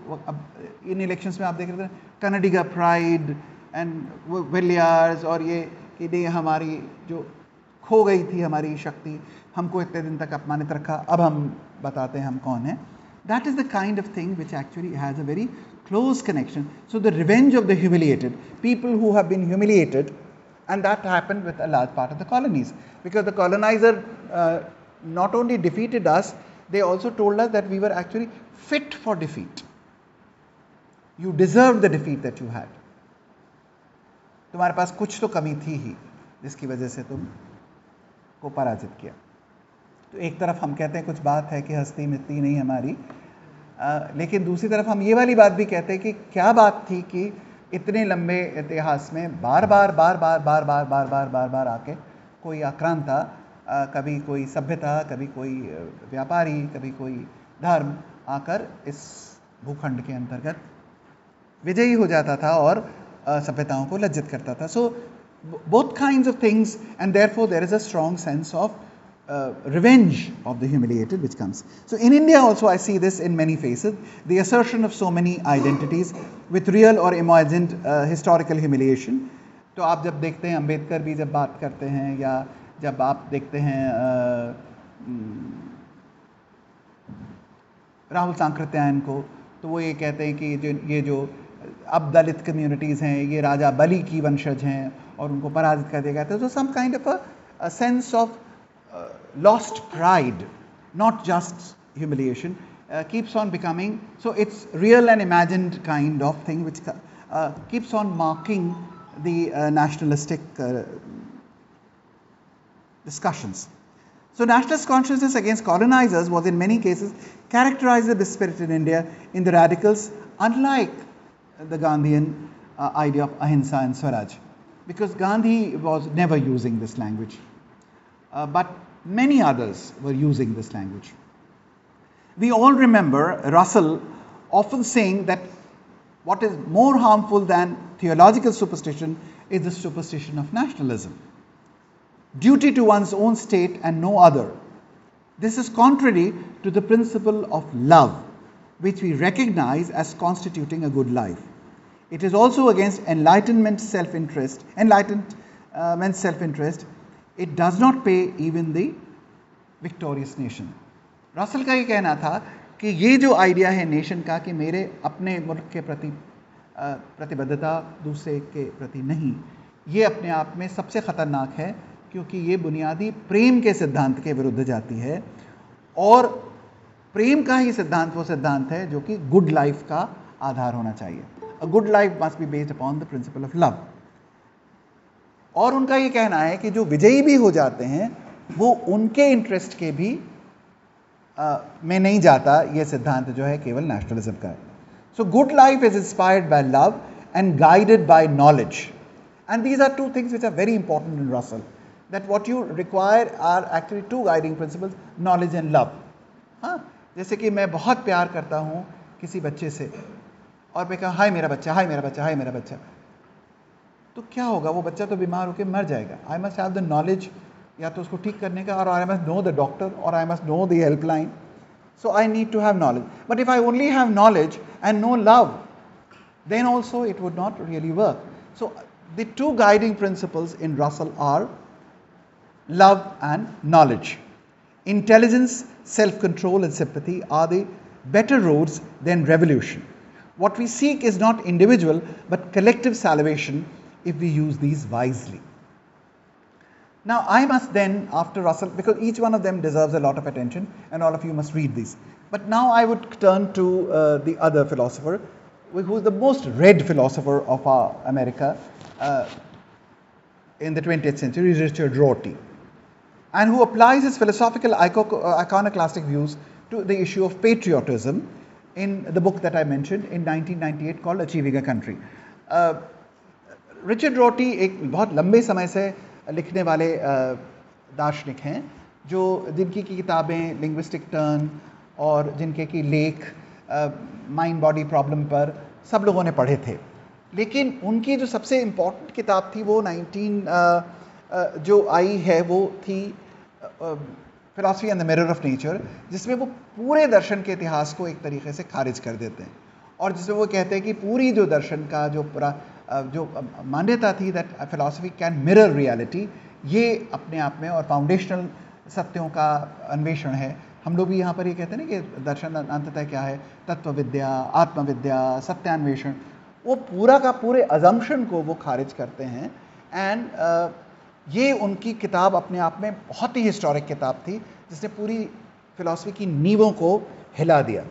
इन इलेक्शंस में आप देख रहे थे कनाडिगा प्राइड एंड विलियर्स और ये कि नहीं हमारी जो खो गई थी हमारी शक्ति, हमको इतने दिन तक अपमानित रखा, अब हम बताते हैं हम कौन हैं. That is the kind of thing which actually has a very close connection. So the revenge of the humiliated, people who have been humiliated, and that happened with a large part of the colonies, because the colonizer not only defeated us, they also told us that we were actually fit for defeat. You deserved the defeat that you had. तुम्हारे पास कुछ तो कमी थी ही जिसकी वजह से तुम को पराजित किया. तो एक तरफ हम कहते हैं कुछ बात है कि हस्ती मिटती नहीं हमारी, लेकिन दूसरी तरफ हम ये वाली बात भी कहते हैं कि क्या बात थी कि इतने लंबे इतिहास में बार बार आके कोई आक्रांता, कभी कोई सभ्यता, कभी कोई व्यापारी, कभी कोई धर्म आकर इस भूखंड के अंतर्गत विजयी हो जाता था और सभ्यताओं को लज्जित करता था. सो both kinds of things, and therefore there is a strong sense of revenge of the humiliated which comes. So in India also I see this in many faces, the assertion of so many identities with real or imagined historical humiliation. तो आप जब देखते हैं अम्बेडकर भी जब बात करते हैं, या जब आप देखते हैं राहुल सांकृत्यायन को, तो वो ये कहते हैं कि ये जो अब दलित कम्युनिटीज़ हैं ये राजा बलि की वंशज हैं और उनको पराजित कर दिया गया था. तो some kind of a sense of lost pride, not just humiliation, keeps on becoming. So it's real and imagined kind of thing which keeps on marking the nationalistic discussions. So nationalist consciousness against colonizers was in many cases characterized the spirit in India in the radicals, unlike the Gandhian idea of ahimsa and Swaraj, because Gandhi was never using this language, but many others were using this language. We all remember Russell often saying that what is more harmful than theological superstition is the superstition of nationalism. Duty to one's own state and no other. This is contrary to the principle of love, which we recognize as constituting a good life. It is also against enlightenment self-interest. It does not pay even the victorious nation. Russell का ये कहना था कि ये जो idea है nation का कि मेरे अपने मुल्क के प्रति प्रतिबद्धता दूसरे के प्रति नहीं, ये अपने आप में सबसे ख़तरनाक है, क्योंकि ये बुनियादी प्रेम के सिद्धांत के विरुद्ध जाती है, और प्रेम का ही सिद्धांत वो सिद्धांत है जो कि गुड लाइफ का आधार होना चाहिए. A good life must be based upon the principle of love. और उनका ये कहना है कि जो विजयी भी हो जाते हैं वो उनके इंटरेस्ट के भी में नहीं जाता, ये सिद्धांत जो है केवल नेशनलिज्म का है. So good life is inspired by love and guided by knowledge, and these are two things which are very important in Russell, that what you require are actually two guiding principles, knowledge and love. हाँ, जैसे कि मैं बहुत प्यार करता हूँ किसी बच्चे से और मैं कहा हाय मेरा बच्चा, हाय मेरा बच्चा, हाय मेरा बच्चा, तो क्या होगा, वो बच्चा तो बीमार होकर मर जाएगा. I must have the knowledge या तो उसको ठीक करने का, और I must know the doctor, और I must know the helpline. So I need to have knowledge. But if I only have knowledge and no love, then also it would not really work. So the two guiding principles in Russell are love and knowledge. Intelligence, self-control and sympathy are the better roads than revolution. What we seek is not individual but collective salvation if we use these wisely. Now I must then, after Russell, because each one of them deserves a lot of attention and all of you must read these, but now I would turn to the other philosopher, who is the most read philosopher of America in the 20th century, Richard Rorty, and who applies his philosophical iconoclastic views to the issue of patriotism in the book that I mentioned in 1998 called Achieving a Country. Richard Rorty एक बहुत लंबे समय से लिखने वाले दार्शनिक हैं, जिनकी की किताबें लिंग्विस्टिक टर्न और जिनके की लेख माइंड बॉडी प्रॉब्लम पर सब लोगों ने पढ़े थे. लेकिन उनकी जो सबसे इम्पॉर्टेंट किताब थी वो 19 जो आई है वो थी philosophy and the mirror of nature, जिसमें वो पूरे दर्शन के इतिहास को एक तरीके से खारिज कर देते हैं, और जिसमें वो कहते हैं कि पूरी जो दर्शन का जो मान्यता थी that philosophy can mirror reality, ये अपने आप में और फाउंडेशनल सत्यों का अन्वेषण है. हम लोग भी यहाँ पर ये कहते हैं ना कि दर्शन अंततः क्या है, तत्व विद्या, आत्मविद्या, सत्यान्वेषण. वो पूरा का पूरे अजम्पशन को वो खारिज करते हैं. एंड ये उनकी किताब अपने आप में बहुत ही हिस्टोरिक किताब थी, जिसने पूरी फिलॉसफी की नींवों को हिला दिया.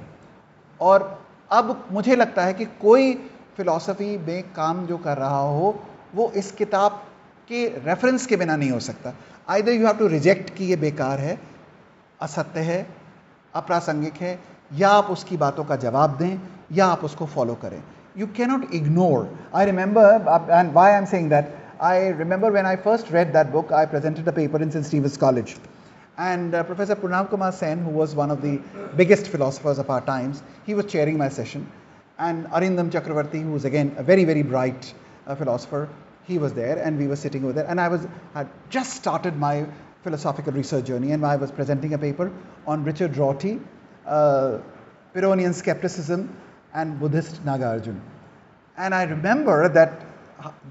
और अब मुझे लगता है कि कोई फिलॉसफी में काम जो कर रहा हो वो इस किताब के रेफरेंस के बिना नहीं हो सकता. Either you have to reject कि ये बेकार है, असत्य है, अप्रासंगिक है, या आप उसकी बातों का जवाब दें या आप उसको फॉलो करें. You cannot ignore. I remember, and why I'm saying that, I remember when I first read that book, I presented a paper in St. Stephen's College. And Professor Purnam Kumar Sen, who was one of the biggest philosophers of our times, he was chairing my session. And Arindam Chakravarti, who was again a very, very bright philosopher, he was there, and we were sitting over there. And I had just started my philosophical research journey, and I was presenting a paper on Richard Rorty, Pyrrhonian skepticism, and Buddhist Nagarjuna. And I remember that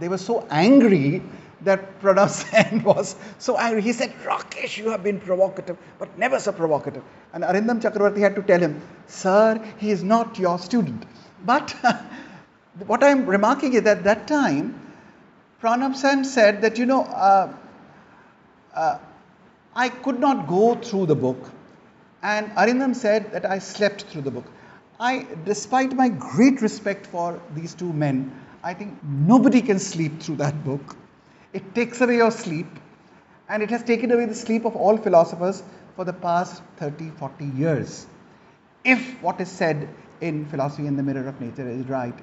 they were so angry that Pranav Sen was so angry. He said, Rakesh, you have been provocative, but never so provocative. And Arindam Chakravarti had to tell him, sir, he is not your student. But what I'm remarking is that at that time, Pranav Sen said that, I could not go through the book. And Arindam said that I slept through the book. Despite my great respect for these two men, I think nobody can sleep through that book. It takes away your sleep. and it has taken away the sleep of all philosophers for the past 30-40 years. If what is said in Philosophy and the Mirror of Nature is right,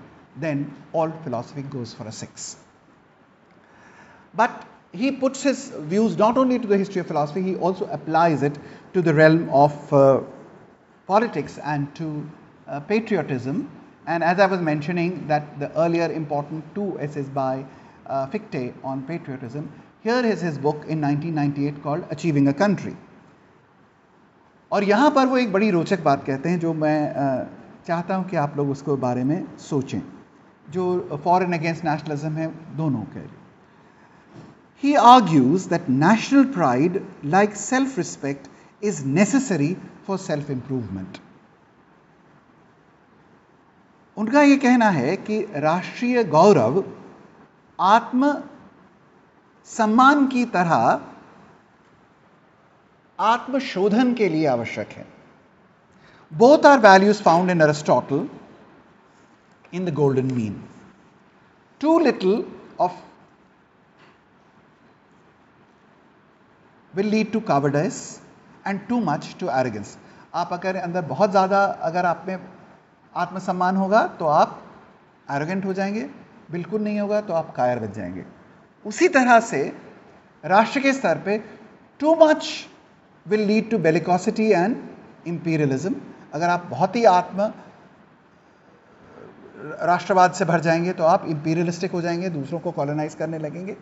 then all philosophy goes for a 6. But he puts his views not only to the history of philosophy, he also applies it to the realm of politics and to patriotism. And as I was mentioning that the earlier important 2 essays by Fichte on patriotism, here is his book in 1998 called Achieving a Country. और यहाँ पर वो एक बड़ी रोचक बात कहते हैं जो मैं चाहता हूँ कि आप लोग उसको बारे में सोचें, जो फॉर एंड अगेंस्ट नेशनलिज्म है दोनों के लिए. He argues that national pride, like self-respect, is necessary for self-improvement. उनका ये कहना है कि राष्ट्रीय गौरव आत्म सम्मान की तरह आत्मशोधन के लिए आवश्यक है. Both are values found in Aristotle in the Golden Mean. Too little of will lead to cowardice and too much to arrogance. आप अगर अंदर बहुत ज़्यादा अगर आप में आत्मसम्मान होगा तो आप एरोगेंट हो जाएंगे, बिल्कुल नहीं होगा तो आप कायर बन जाएंगे. उसी तरह से राष्ट्र के स्तर पे too much will lead to bellicosity and imperialism. अगर आप बहुत ही राष्ट्रवाद से भर जाएंगे तो आप इंपीरियलिस्टिक हो जाएंगे, दूसरों को कॉलोनाइज करने लगेंगे.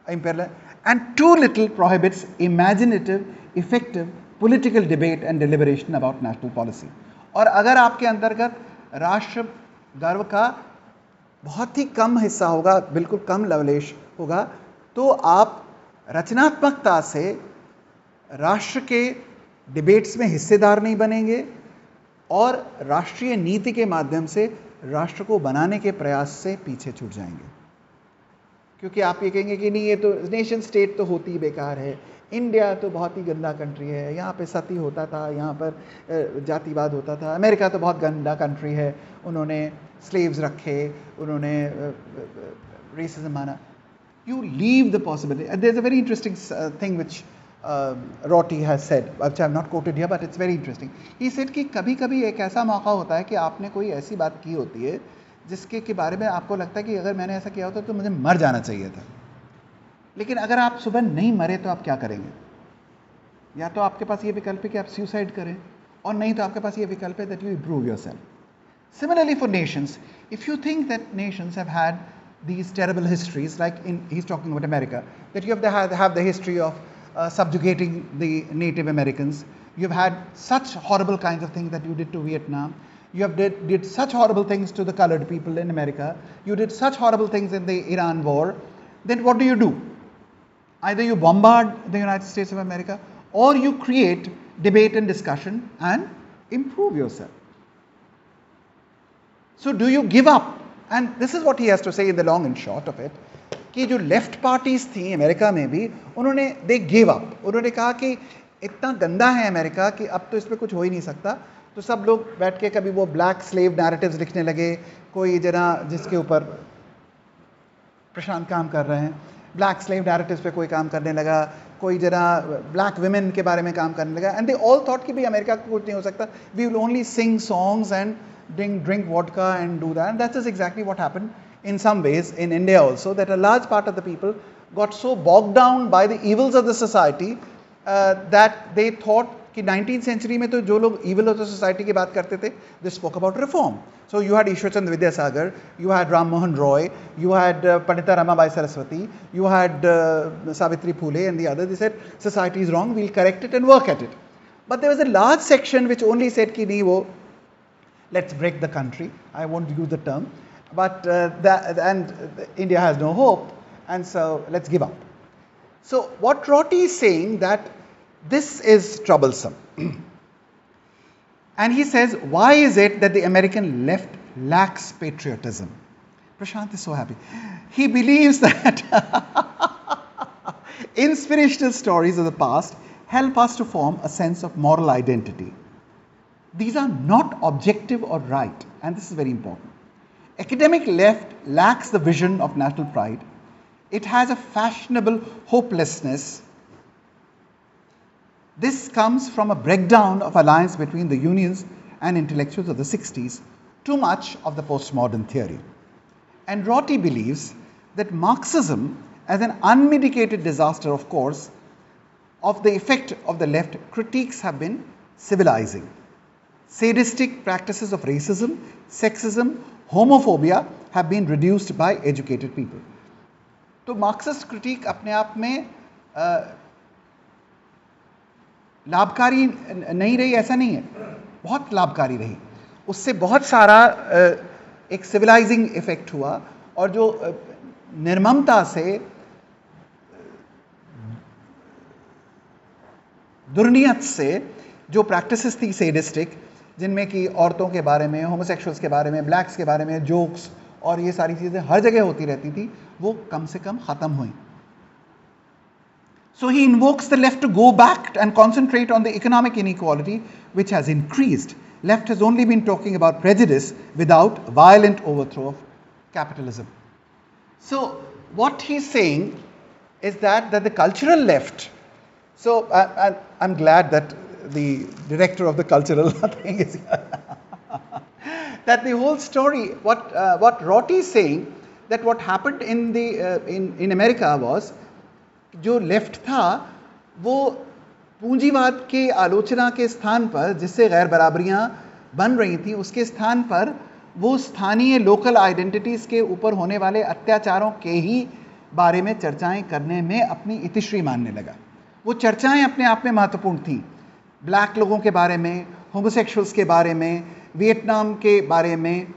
And too little prohibits imaginative, effective political debate and deliberation about national policy. और अगर आपके अंतर्गत राष्ट्र गर्व का बहुत ही कम हिस्सा होगा, बिल्कुल कम लवलेश होगा, तो आप रचनात्मकता से राष्ट्र के डिबेट्स में हिस्सेदार नहीं बनेंगे और राष्ट्रीय नीति के माध्यम से राष्ट्र को बनाने के प्रयास से पीछे छूट जाएंगे. क्योंकि आप ये कहेंगे कि नहीं, ये तो नेशन स्टेट तो होती ही बेकार है, इंडिया तो बहुत ही गंदा कंट्री है, यहाँ पे सती होता था, यहाँ पर जातिवाद होता था, अमेरिका तो बहुत गंदा कंट्री है, उन्होंने स्लेव्स रखे, उन्होंने रेसिज्म माना. You leave the possibility. There is a very interesting thing which Rorty has said, which I have not quoted here, but it's very interesting. He said कि कभी कभी एक ऐसा मौका होता है कि आपने कोई ऐसी बात की होती है जिसके के बारे में आपको लगता है कि अगर मैंने ऐसा किया होता तो मुझे मर जाना चाहिए था. लेकिन अगर आप सुबह नहीं मरे तो आप क्या करेंगे? या तो आपके पास ये विकल्प है कि आप सुसाइड करें, और नहीं तो आपके पास ये विकल्प है that you improve yourself. Similarly for nations, if you think that nations have had these terrible histories, like he's talking about America, that you have the history of subjugating the Native Americans, you've had such horrible kinds of things that you did to Vietnam, you have did such horrible things to the colored people in America, you did such horrible things in the Iran war, then what do? Either you bombard the United States of America or you create debate and discussion and improve yourself. So do you give up? And this is what he has to say in the long and short of it, कि जो left parties थी America में भी, उन्होंने they give up. उन्होंने कहा कि इतना गंदा है अमेरिका कि अब तो इस पर कुछ हो ही नहीं सकता. तो सब लोग बैठ के कभी वो ब्लैक स्लेव नैरेटिव्स लिखने लगे, कोई जना जिसके ऊपर प्रशांत काम कर रहे हैं, ब्लैक स्लेव नैरेटिव्स पे कोई काम करने लगा, कोई जना ब्लैक वुमेन के बारे में काम करने लगा. एंड दे ऑल थॉट कि भाई अमेरिका को कुछ नहीं हो सकता, we will only sing songs and drink vodka and do that. And that is exactly what happened in some ways in India also, that a large part of the people got so bogged down by the evils of the society that they thought कि 19th century में तो जो लोग evil of the society की बात करते थे, they spoke about reform. So you had Ishwar Chandra Vidyasagar, you had Ram Mohan Roy, you had Pandita Ramabai Saraswati, you had Savitri Phule and the others. They said society is wrong, we'll correct it and work at it. But there was a large section which only said कि नहीं, वो let's break the country. I won't use the term, but India has no hope, and so let's give up. So what Rorty is saying that this is troublesome, and he says, why is it that the American left lacks patriotism? Prashant is so happy. He believes that inspirational stories of the past help us to form a sense of moral identity. These are not objective or right, and this is very important. Academic left lacks the vision of national pride. It has a fashionable hopelessness This comes from a breakdown of alliance between the unions and intellectuals of the 60s, too much of the postmodern theory. And Rorty believes that Marxism, as an unmitigated disaster, of course, of the effect of the left, critiques have been civilizing. Sadistic practices of racism, sexism, homophobia have been reduced by educated people. तो Marxist critic अपने आप में लाभकारी नहीं रही, ऐसा नहीं है, बहुत लाभकारी रही. उससे बहुत सारा एक सिविलाइजिंग इफेक्ट हुआ और जो निर्ममता से, दुर्नियत से जो प्रैक्टिसेस थी सेडिस्टिक, जिनमें कि औरतों के बारे में, होमोसेक्सुअल्स के बारे में, ब्लैक्स के बारे में जोक्स और ये सारी चीज़ें हर जगह होती रहती थी, वो कम से कम ख़त्म हुई. So he invokes the left to go back and concentrate on the economic inequality which has increased. Left has only been talking about prejudice without violent overthrow of capitalism. So what he's saying is that the cultural left, so I'm glad that the director of the cultural thing is here. That the whole story, what Rorty is saying, that what happened in America was, जो left था वो पूंजीवाद के आलोचना के स्थान पर, जिससे गैर बराबरियां बन रही थी, उसके स्थान पर वो स्थानीय लोकल आइडेंटिटीज़ के ऊपर होने वाले अत्याचारों के ही बारे में चर्चाएं करने में अपनी इतिश्री मानने लगा. वो चर्चाएं अपने आप में महत्वपूर्ण थी. ब्लैक लोगों के बारे में, होमोसेक्सुअल्स के बारे में, वियतनाम के बारे में,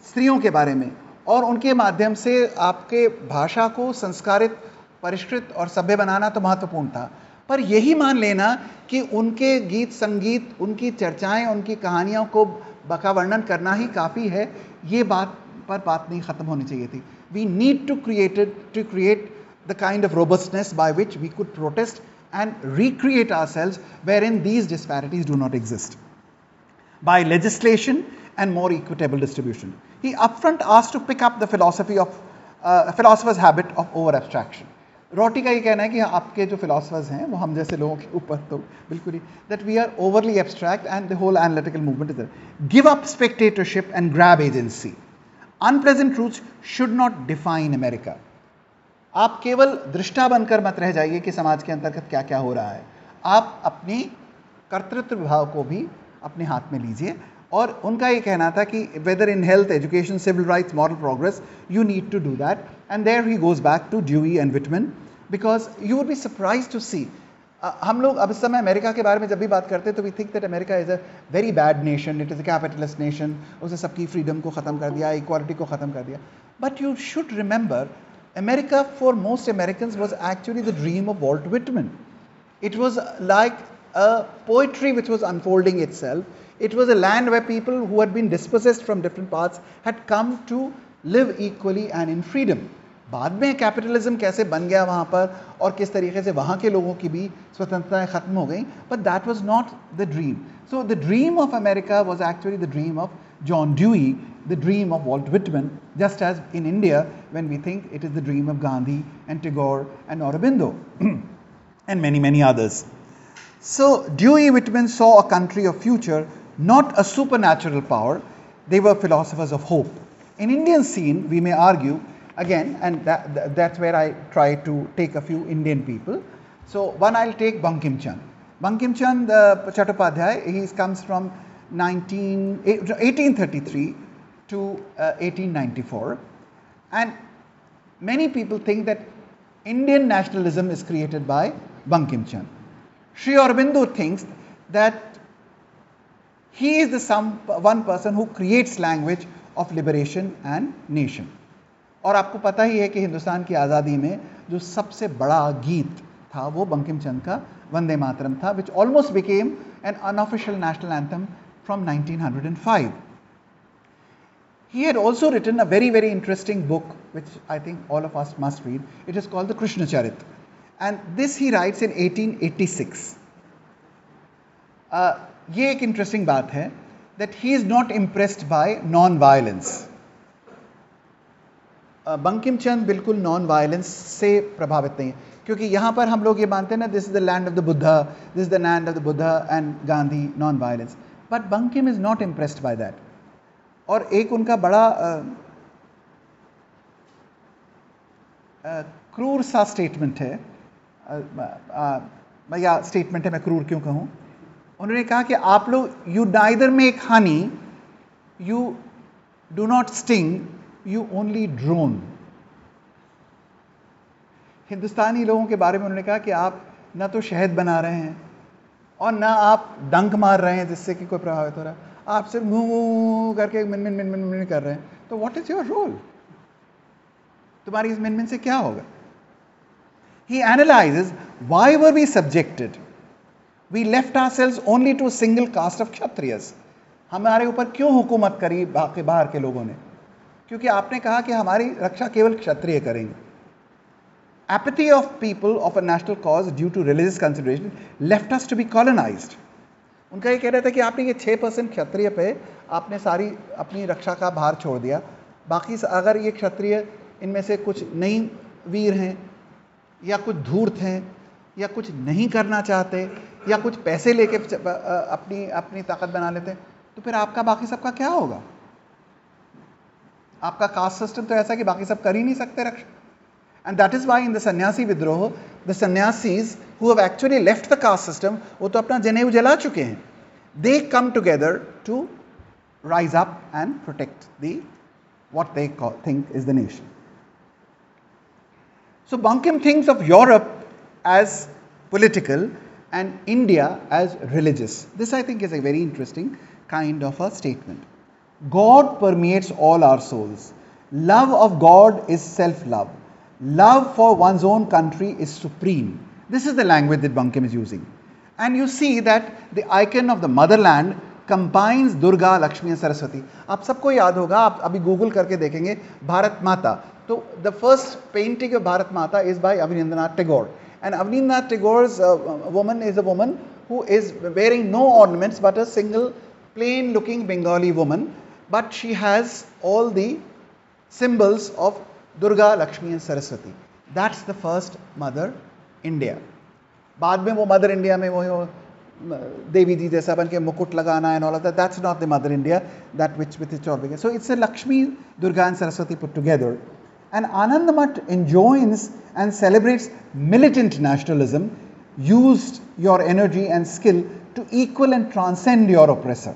स्त्रियों के बारे में, और उनके माध्यम से आपके भाषा को संस्कारित, परिष्कृत और सभ्य बनाना तो महत्वपूर्ण था. पर यही मान लेना कि उनके गीत संगीत, उनकी चर्चाएं, उनकी कहानियों को बका वर्णन करना ही काफ़ी है, ये बात नहीं ख़त्म होनी चाहिए थी. We need to create the kind of robustness by which we could protest and recreate ourselves wherein these disparities do not exist, by legislation and more equitable distribution. He upfront asked to pick up the philosopher's habit of over abstraction. Rorty का ये कहना है कि आपके जो philosophers हैं वो हम जैसे लोगों के ऊपर तो बिल्कुल ही, that we are overly abstract and the whole analytical movement is there. Give up spectatorship and grab agency. Unpleasant truths should not define America. आप केवल दृष्टा बनकर मत रह जाइए कि समाज के अंतर्गत क्या क्या हो रहा है. आप अपनी कर्तृत्व भाव को भी अपने हाथ में लीजिए. और उनका ये कहना था कि whether in health, education, civil rights, moral progress, you need to do that. And there he goes back to Dewey and Whitman, because you would be surprise to see. हम लोग अब इस समय अमेरिका के बारे में जब भी बात करते हैं तो we think that America is a very bad nation, it is a capitalist nation, उसने सबकी फ्रीडम को ख़त्म कर दिया, इक्वालिटी को ख़त्म कर दिया. But you should remember, America for most Americans was actually the dream of Walt Whitman. It was like a poetry which was unfolding itself. It was a land where people who had been dispossessed from different parts had come to live equally and in freedom. बाद में capitalism कैसे बन गया वहाँ पर और किस तरीके से वहाँ के लोगों की भी स्वतंत्रताएं ख़त्म हो गई, but that was not the dream. So the dream of America was actually the dream of John Dewey, the dream of Walt Whitman, just as in India when we think it is the dream of Gandhi and Tagore and Aurobindo and many, many others. So Dewey Whitman saw a country of future, not a supernatural power. They were philosophers of hope. In Indian scene, we may argue, again, and that's where I try to take a few Indian people. So one, I'll take Bankim Chand. Bankim Chand Chattopadhyay, he comes from 1833 to 1894, and many people think that Indian nationalism is created by Bankim Chand. Sri Aurobindo thinks that he is the one person who creates language of liberation and nation. और आपको पता ही है कि हिंदुस्तान की आज़ादी में जो सबसे बड़ा गीत था वो बंकिम चंद का वंदे मातरम था, which almost became an unofficial national anthem from 1905. He had also written a very, very interesting book, which I think all of us must read. It is called the Krishna Charit. And this he writes in 1886. ये एक interesting बात है that he is not impressed by non-violence. Bankim Chandra बिल्कुल non violence से प्रभावित नहीं है, क्योंकि यहाँ पर हम लोग ये मानते हैं ना, this is the land of the Buddha, this is the land of the Buddha and Gandhi, non violence. But Bankim is not impressed by that. और एक उनका बड़ा क्रूर सा स्टेटमेंट है, या स्टेटमेंट है, मैं क्रूर क्यों कहूँ. उन्होंने कहा कि आप लोग, you neither make honey, you do not sting, you only drone. Hindustani लोगों के बारे में उन्होंने कहा कि आप ना तो शहद बना रहे हैं और ना आप डंक मार रहे हैं जिससे कि कोई प्रभावित हो रहा है, आप सिर्फ मुंह करके मिन मिन मिन मिन मिन कर रहे हैं. तो व्हाट इज योर रोल? तुम्हारी इस मिन मिन से क्या होगा? He analyzes why were we subjected? We left ourselves only to a single caste of Kshatriyas. हमारे ऊपर क्यों हुकूमत करी बाहर के लोगों ने? क्योंकि आपने कहा कि हमारी रक्षा केवल क्षत्रिय करेंगे. Apathy of people of a national cause due to religious consideration left us to be colonized. उनका ये कह रहा था कि आपने ये 6% क्षत्रिय पे आपने सारी अपनी रक्षा का भार छोड़ दिया. बाकी अगर ये क्षत्रिय इनमें से कुछ नहीं वीर हैं, या कुछ धूर्त हैं, या कुछ नहीं करना चाहते, या कुछ पैसे लेके अपनी अपनी ताकत बना लेते हैं, तो फिर आपका बाकी सबका क्या होगा? आपका कास्ट सिस्टम तो ऐसा कि बाकी सब कर ही नहीं सकते रक्षा. And that is why in the sannyasi विद्रोह, the sannyasis who have actually left the caste system, वो तो अपना जनेऊ जला चुके हैं. They come together to rise up and protect the what they think is the nation. So Bankim thinks of Europe as political and India as religious. This I think is a very interesting kind of a statement. God permeates all our souls. Love of God is self-love. Love for one's own country is supreme. This is the language that Bankim is using. And you see that the icon of the motherland combines Durga, Lakshmi and Saraswati. आप सबको याद होगा, आप अभी Google करके देखेंगे भारत माता. So the first painting of Bharat Mata is by Avindranath Tagore, and Avindranath Tagore's woman is a woman who is wearing no ornaments but a single plain looking Bengali woman, but she has all the symbols of Durga, Lakshmi and Saraswati. That's the first Mother India. बाद में वो Mother India में वो देवी जी जैसा बन के मुकुट लगाना and all of that, that's not the Mother India, that which with its organ. So it's a Lakshmi, Durga and Saraswati put together. And Anandamath enjoins and celebrates militant nationalism. Used your energy and skill to equal and transcend your oppressor.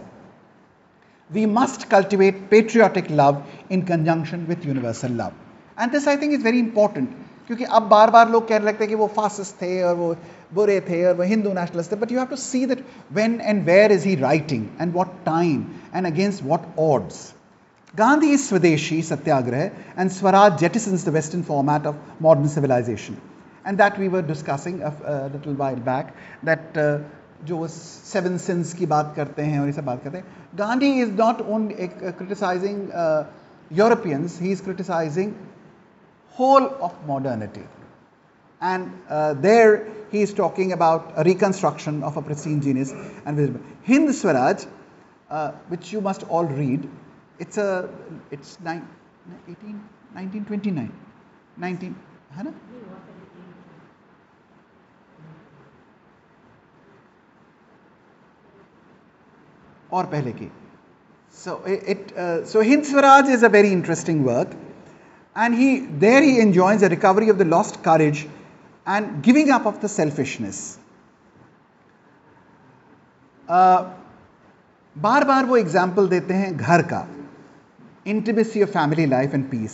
We must cultivate patriotic love in conjunction with universal love. And this I think is very important, क्योंकि अब बार बार लोग कहने लगते हैं कि वो fascist थे और वो बुरे थे और वो हिंदू नेशनलिस्ट थे. But you have to see that when and where is he writing and what time and against what odds. Gandhi is Swadeshi, Satyagrah, and Swaraj jettisons the Western format of modern civilization. And that we were discussing a little while back, that जो 7 sins की बात करते हैं और ये सब बात करते हैं. Gandhi is not only criticizing Europeans, he is criticizing whole of modernity. And there he is talking about a reconstruction of a pristine genius and wisdom. Hind Swaraj, which you must all read, it's 1929 19 है ना. और पहले की. So Hind Swaraj is a very interesting work, and he enjoins the recovery of the lost courage and giving up of the selfishness. बार बार वो example देते हैं घर का, intimacy of family life and peace,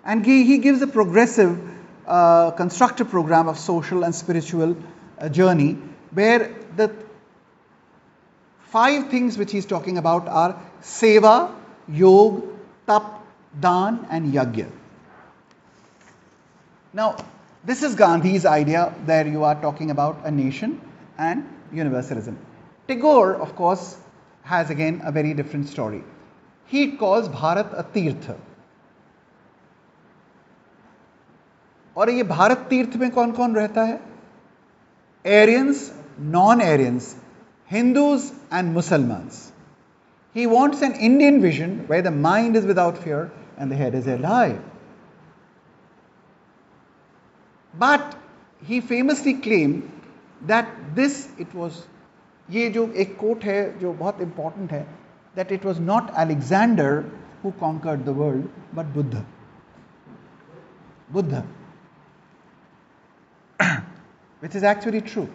and he gives a progressive constructive program of social and spiritual journey, where the 5 things which he is talking about are seva, yog, tap, dan and yagya. Now this is Gandhi's idea. There you are talking about a nation and universalism. Tagore of course has again a very different story. He calls Bharat a तीर्थ. और ये भारत तीर्थ में कौन कौन रहता है? Aryans, non-Aryans, Hindus and Muslims. He wants an Indian vision where the mind is without fear and the head is alive. But he famously claimed that it was, ये जो एक quote है जो बहुत important है, that it was not Alexander who conquered the world but Buddha. Buddha. Which is actually true.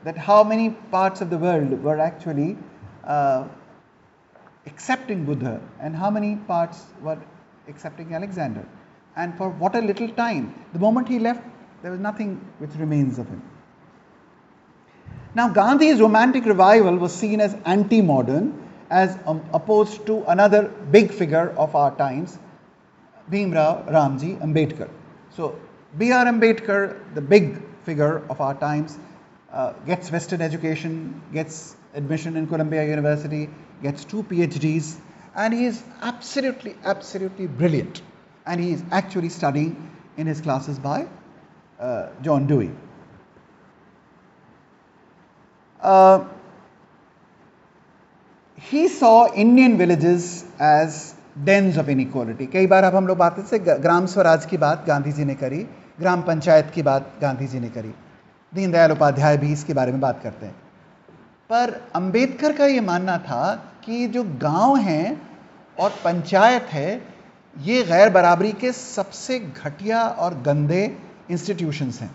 That how many parts of the world were actually accepting Buddha and how many parts were accepting Alexander. And for what a little time. The moment he left, there was nothing which remains of him. Now, Gandhi's romantic revival was seen as anti-modern, as opposed to another big figure of our times, Bhimrao Ramji Ambedkar. So, B.R. Ambedkar, the big figure of our times, gets Western education, gets admission in Columbia University, gets 2 PhDs, and he is absolutely, absolutely brilliant. And he is actually studying in his classes by John Dewey. He saw Indian villages as dens of inequality. कई बार अब हम लोग बात करते हैं ग्राम स्वराज की बात गांधी जी ने करी, ग्राम पंचायत की बात गांधी जी ने करी, दीनदयाल उपाध्याय भी इसके बारे में बात करते हैं. पर अंबेडकर का ये मानना था कि जो गांव हैं और पंचायत है, ये गैर बराबरी के सबसे घटिया और गंदे इंस्टीट्यूशंस हैं.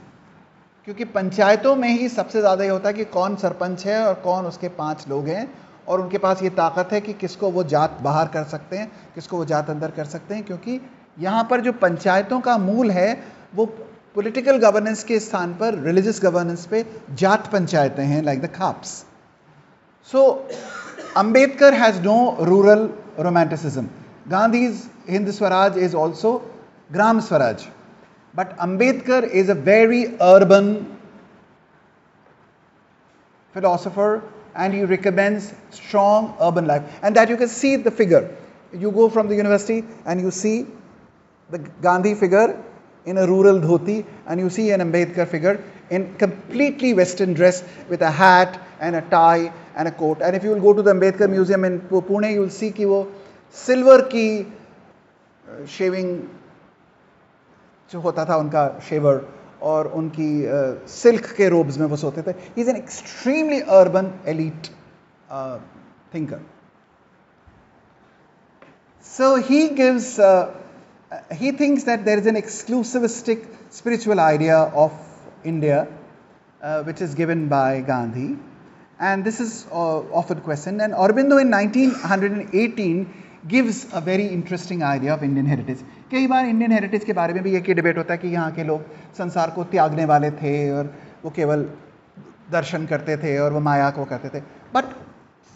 क्योंकि पंचायतों में ही सबसे ज़्यादा ये होता है कि कौन सरपंच है और कौन उसके 5 लोग हैं, और उनके पास ये ताकत है कि किसको वो जात बाहर कर सकते हैं, किसको वो जात अंदर कर सकते हैं. क्योंकि यहाँ पर जो पंचायतों का मूल है वो पॉलिटिकल गवर्नेंस के स्थान पर रिलीजियस गवर्नेंस पे जात पंचायतें हैं, like the khaps. So Ambedkar has no rural romanticism. Gandhi's Hind Swaraj is also Gram Swaraj. But Ambedkar is a very urban philosopher, and he recommends strong urban life. And that you can see the figure. You go from the university and you see the Gandhi figure in a rural dhoti, and you see an Ambedkar figure in completely Western dress with a hat and a tie and a coat. And if you will go to the Ambedkar Museum in Pune, you will see कि वो silver की shaving जो होता था उनका shaver, और उनकी silk के robes में वो सोते थे. He is an extremely urban elite thinker. So he gives, he thinks that there is an exclusivistic spiritual idea of India, which is given by Gandhi. And this is often questioned. And Aurobindo in 1918 gives a very interesting idea of Indian heritage. कई बार Indian heritage के बारे में भी एक ही debate होता है कि यहाँ के लोग संसार को त्यागने वाले थे और वो केवल दर्शन करते थे और वो माया को करते थे. But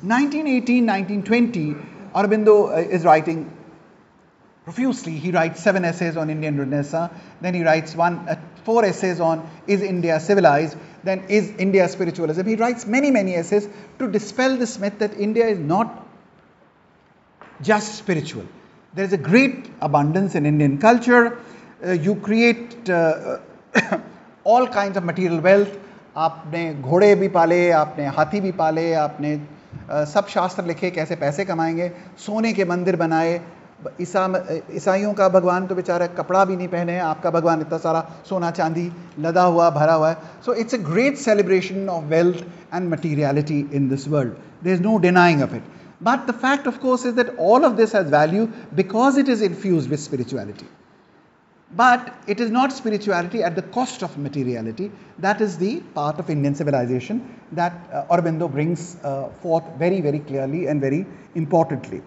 1918-1920 Aurobindo is writing profusely. He writes 7 essays on Indian Renaissance, then he writes 4 essays on is India civilized, then is India spiritualism. He writes many, many essays to dispel this myth that India is not just spiritual. There is a great abundance in Indian culture. You create all kinds of material wealth. आपने घोड़े भी पाले, आपने हाथी भी पाले, आपने सब शास्त्र लिखे कैसे पैसे कमाएंगे, सोने के मंदिर बनाए. ईसाइयों का भगवान तो बेचारा कपड़ा भी नहीं पहने, आपका भगवान इतना सारा सोना चांदी लदा हुआ भरा हुआ है. So it's a great celebration of wealth and materiality in this world. There is no denying of it. But the fact, of course, is that all of this has value because it is infused with spirituality. But it is not spirituality at the cost of materiality. That is the part of Indian civilization that Aurobindo brings forth very, very clearly and very importantly.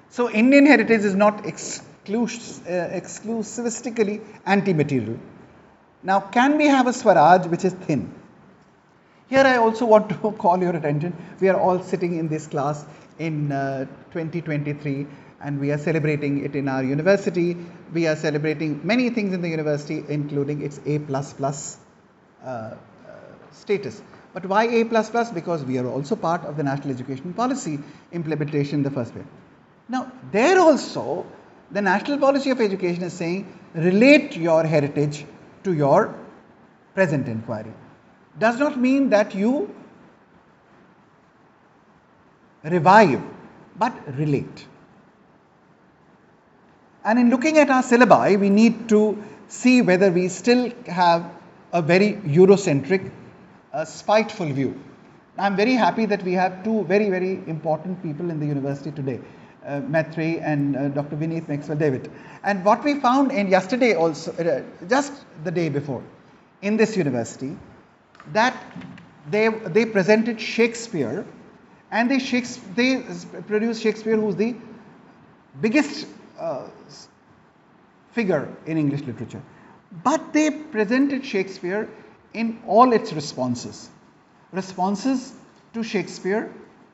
So Indian heritage is not exclusivistically anti-material. Now, can we have a Swaraj which is thin? Here I also want to call your attention. We are all sitting in this class in 2023, and we are celebrating it in our university. We are celebrating many things in the university, including its A++ status. But why A++? Because we are also part of the national education policy implementation in the first way. Now, there also, the national policy of education is saying, relate your heritage to your present inquiry. Does not mean that you revive, but relate. And in looking at our syllabi, we need to see whether we still have a very Eurocentric, spiteful view. I'm very happy that we have two very, very important people in the university today, Maitrey and Dr. Vineet Maxwell David. And what we found in yesterday also, just the day before, in this university, that they presented Shakespeare, and they produced Shakespeare, who's the biggest figure in English literature. But they presented Shakespeare in all its responses to Shakespeare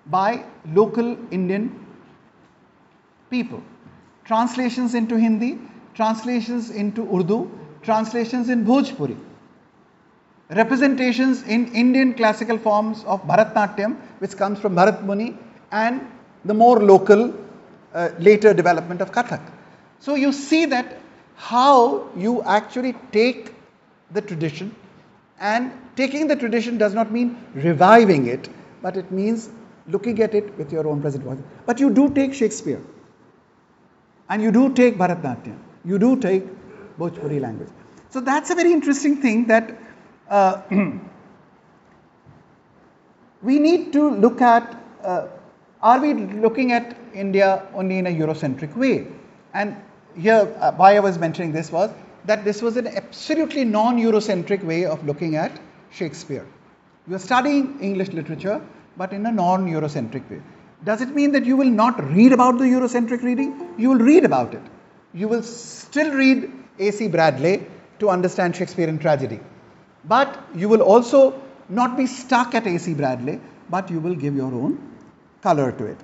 by local Indian people. Translations into Hindi, translations into Urdu, translations in Bhojpuri, representations in Indian classical forms of Bharatnatyam, which comes from Bharat Muni, and the more local later development of Kathak. So you see that how you actually take the tradition, and taking the tradition does not mean reviving it, but it means looking at it with your own present voice. But you do take Shakespeare, and you do take Bharatnatyam, you do take Bhojpuri language. So that's a very interesting thing, that we need to look at, are we looking at India only in a Eurocentric way? And here, why I was mentioning this was that this was an absolutely non-Eurocentric way of looking at Shakespeare. You are studying English literature, but in a non-Eurocentric way. Does it mean that you will not read about the Eurocentric reading? You will read about it. You will still read A.C. Bradley to understand Shakespearean tragedy. But you will also not be stuck at A.C. Bradley, but you will give your own color to it.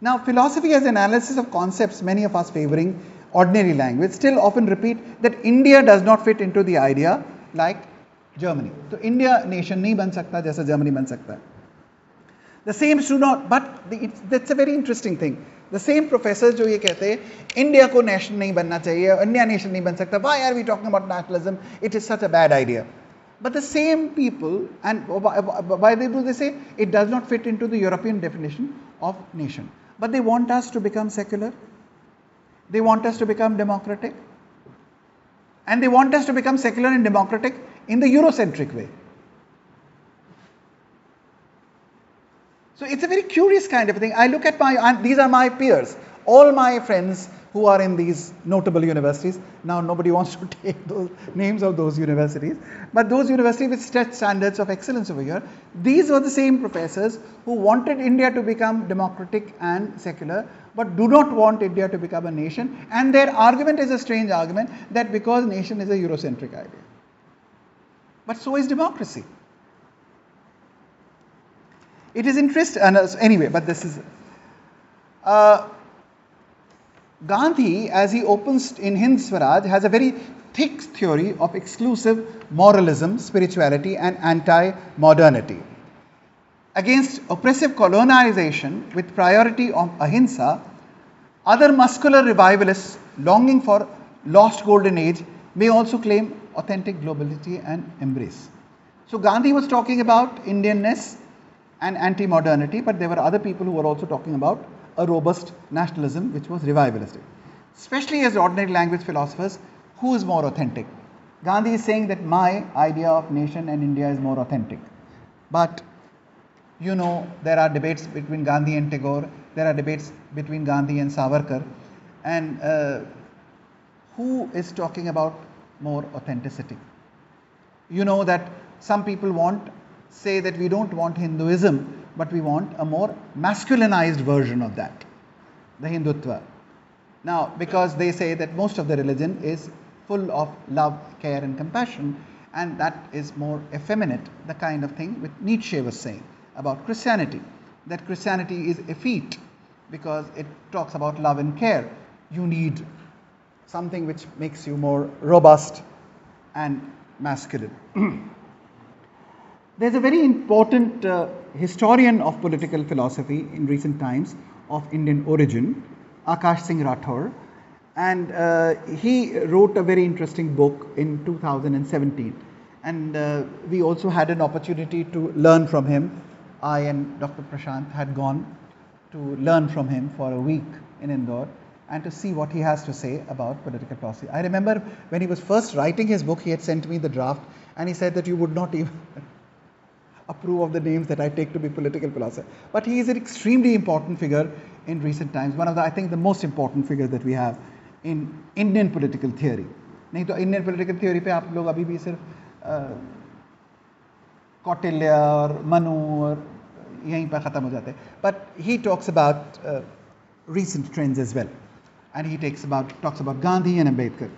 Now, philosophy as analysis of concepts, many of us favoring ordinary language, still often repeat that India does not fit into the idea like Germany. So India nation nahi ban sakta jaisa Germany ban sakta. The same is true not, but that's a very interesting thing. The same professors जो ये कहते हैं India को nation नहीं बनना चाहिए, India nation नहीं बन सकता. Why are we talking about nationalism? It is such a bad idea. But the same people, and why do they say it does not fit into the European definition of nation? But they want us to become secular. They want us to become democratic. And they want us to become secular and democratic in the Eurocentric way. So it's a very curious kind of thing. I look at these are my peers, all my friends who are in these notable universities. Now nobody wants to take those names of those universities, but those universities with stretched standards of excellence over here, these were the same professors who wanted India to become democratic and secular, but do not want India to become a nation. And their argument is a strange argument, that because nation is a Eurocentric idea. But so is democracy. It is interesting, anyway, but this is... Gandhi, as he opens in Hind Swaraj, has a very thick theory of exclusive moralism, spirituality, and anti-modernity. Against oppressive colonization with priority on ahimsa, other muscular revivalists longing for lost golden age may also claim authentic globality and embrace. So Gandhi was talking about Indianness and anti-modernity, but there were other people who were also talking about a robust nationalism which was revivalistic. Especially as ordinary language philosophers, who is more authentic? Gandhi is saying that my idea of nation and India is more authentic. But you know, there are debates between Gandhi and Tagore, there are debates between Gandhi and Savarkar, and who is talking about more authenticity? You know that some people say that we don't want Hinduism, but we want a more masculinized version of that, the Hindutva. Now, because they say that most of the religion is full of love, care and compassion, and that is more effeminate, the kind of thing which Nietzsche was saying about Christianity, that Christianity is effete because it talks about love and care. You need something which makes you more robust and masculine. There's a very important historian of political philosophy in recent times of Indian origin, Akash Singh Rathore, and he wrote a very interesting book in 2017, and we also had an opportunity to learn from him. I and Dr. Prashant had gone to learn from him for a week in Indore, and to see what he has to say about political philosophy. I remember when he was first writing his book, he had sent me the draft, and he said that you would not even approve of the names that I take to be political philosopher. But he is an extremely important figure in recent times, one of the, I think, the most important figures that we have in Indian political theory. नहीं तो Indian political theory पे आप लोग अभी भी सिर्फ कौटिल्य और मनु और यहीं पर ख़त्म हो जाते हैं. But he talks about recent trends as well, and he talks about Gandhi and Ambedkar.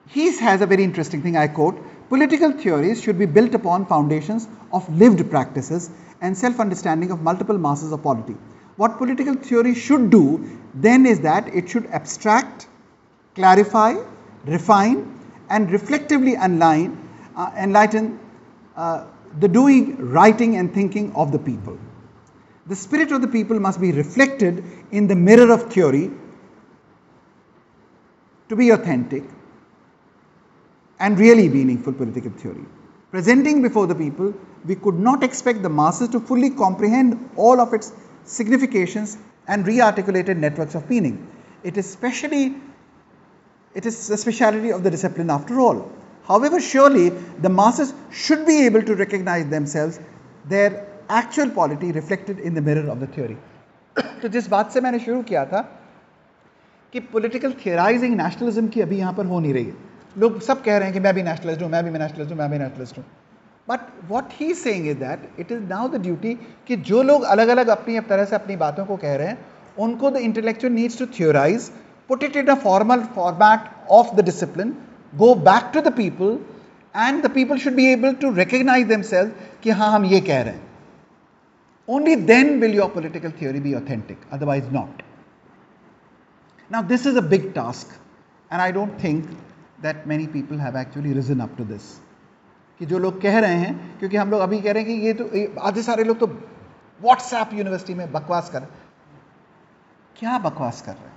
He has a very interesting thing, I quote: political theories should be built upon foundations of lived practices and self-understanding of multiple masses of polity. What political theory should do then is that it should abstract, clarify, refine, and reflectively enlighten the doing, writing, and thinking of the people. The spirit of the people must be reflected in the mirror of theory to be authentic and really meaningful political theory. Presenting before the people, we could not expect the masses to fully comprehend all of its significations and re-articulated networks of meaning. It is the speciality of the discipline after all. However, surely the masses should be able to recognize themselves, their actual polity reflected in the mirror of the theory. तो जिस बात से मैंने शुरू किया था कि political थियराइजिंग nationalism की अभी यहाँ पर हो नहीं रही है. लोग सब कह रहे हैं कि मैं भी नेशनलिस्ट हूँ, मैं भी नेशनलिस्ट हूँ, मैं भी नेशनलिस्ट हूँ. But what he is saying is that it is now the duty कि जो लोग अलग अलग अपनी तरह से अपनी बातों को कह रहे हैं, उनको the intellectual needs to theorise, put it in a formal format of the discipline, go back to the people, and the people should be able to recognize themselves कि हाँ हम ये कह रहे हैं. Only then will your political theory be authentic, otherwise not. Now this is a big task, and I don't think that many people have actually risen up to this. कि जो लोग कह रहे हैं, क्योंकि हम लोग अभी कह रहे हैं कि ये तो आधे सारे लोग तो व्हाट्सएप यूनिवर्सिटी में बकवास कर रहे हैं. क्या बकवास कर रहे हैं?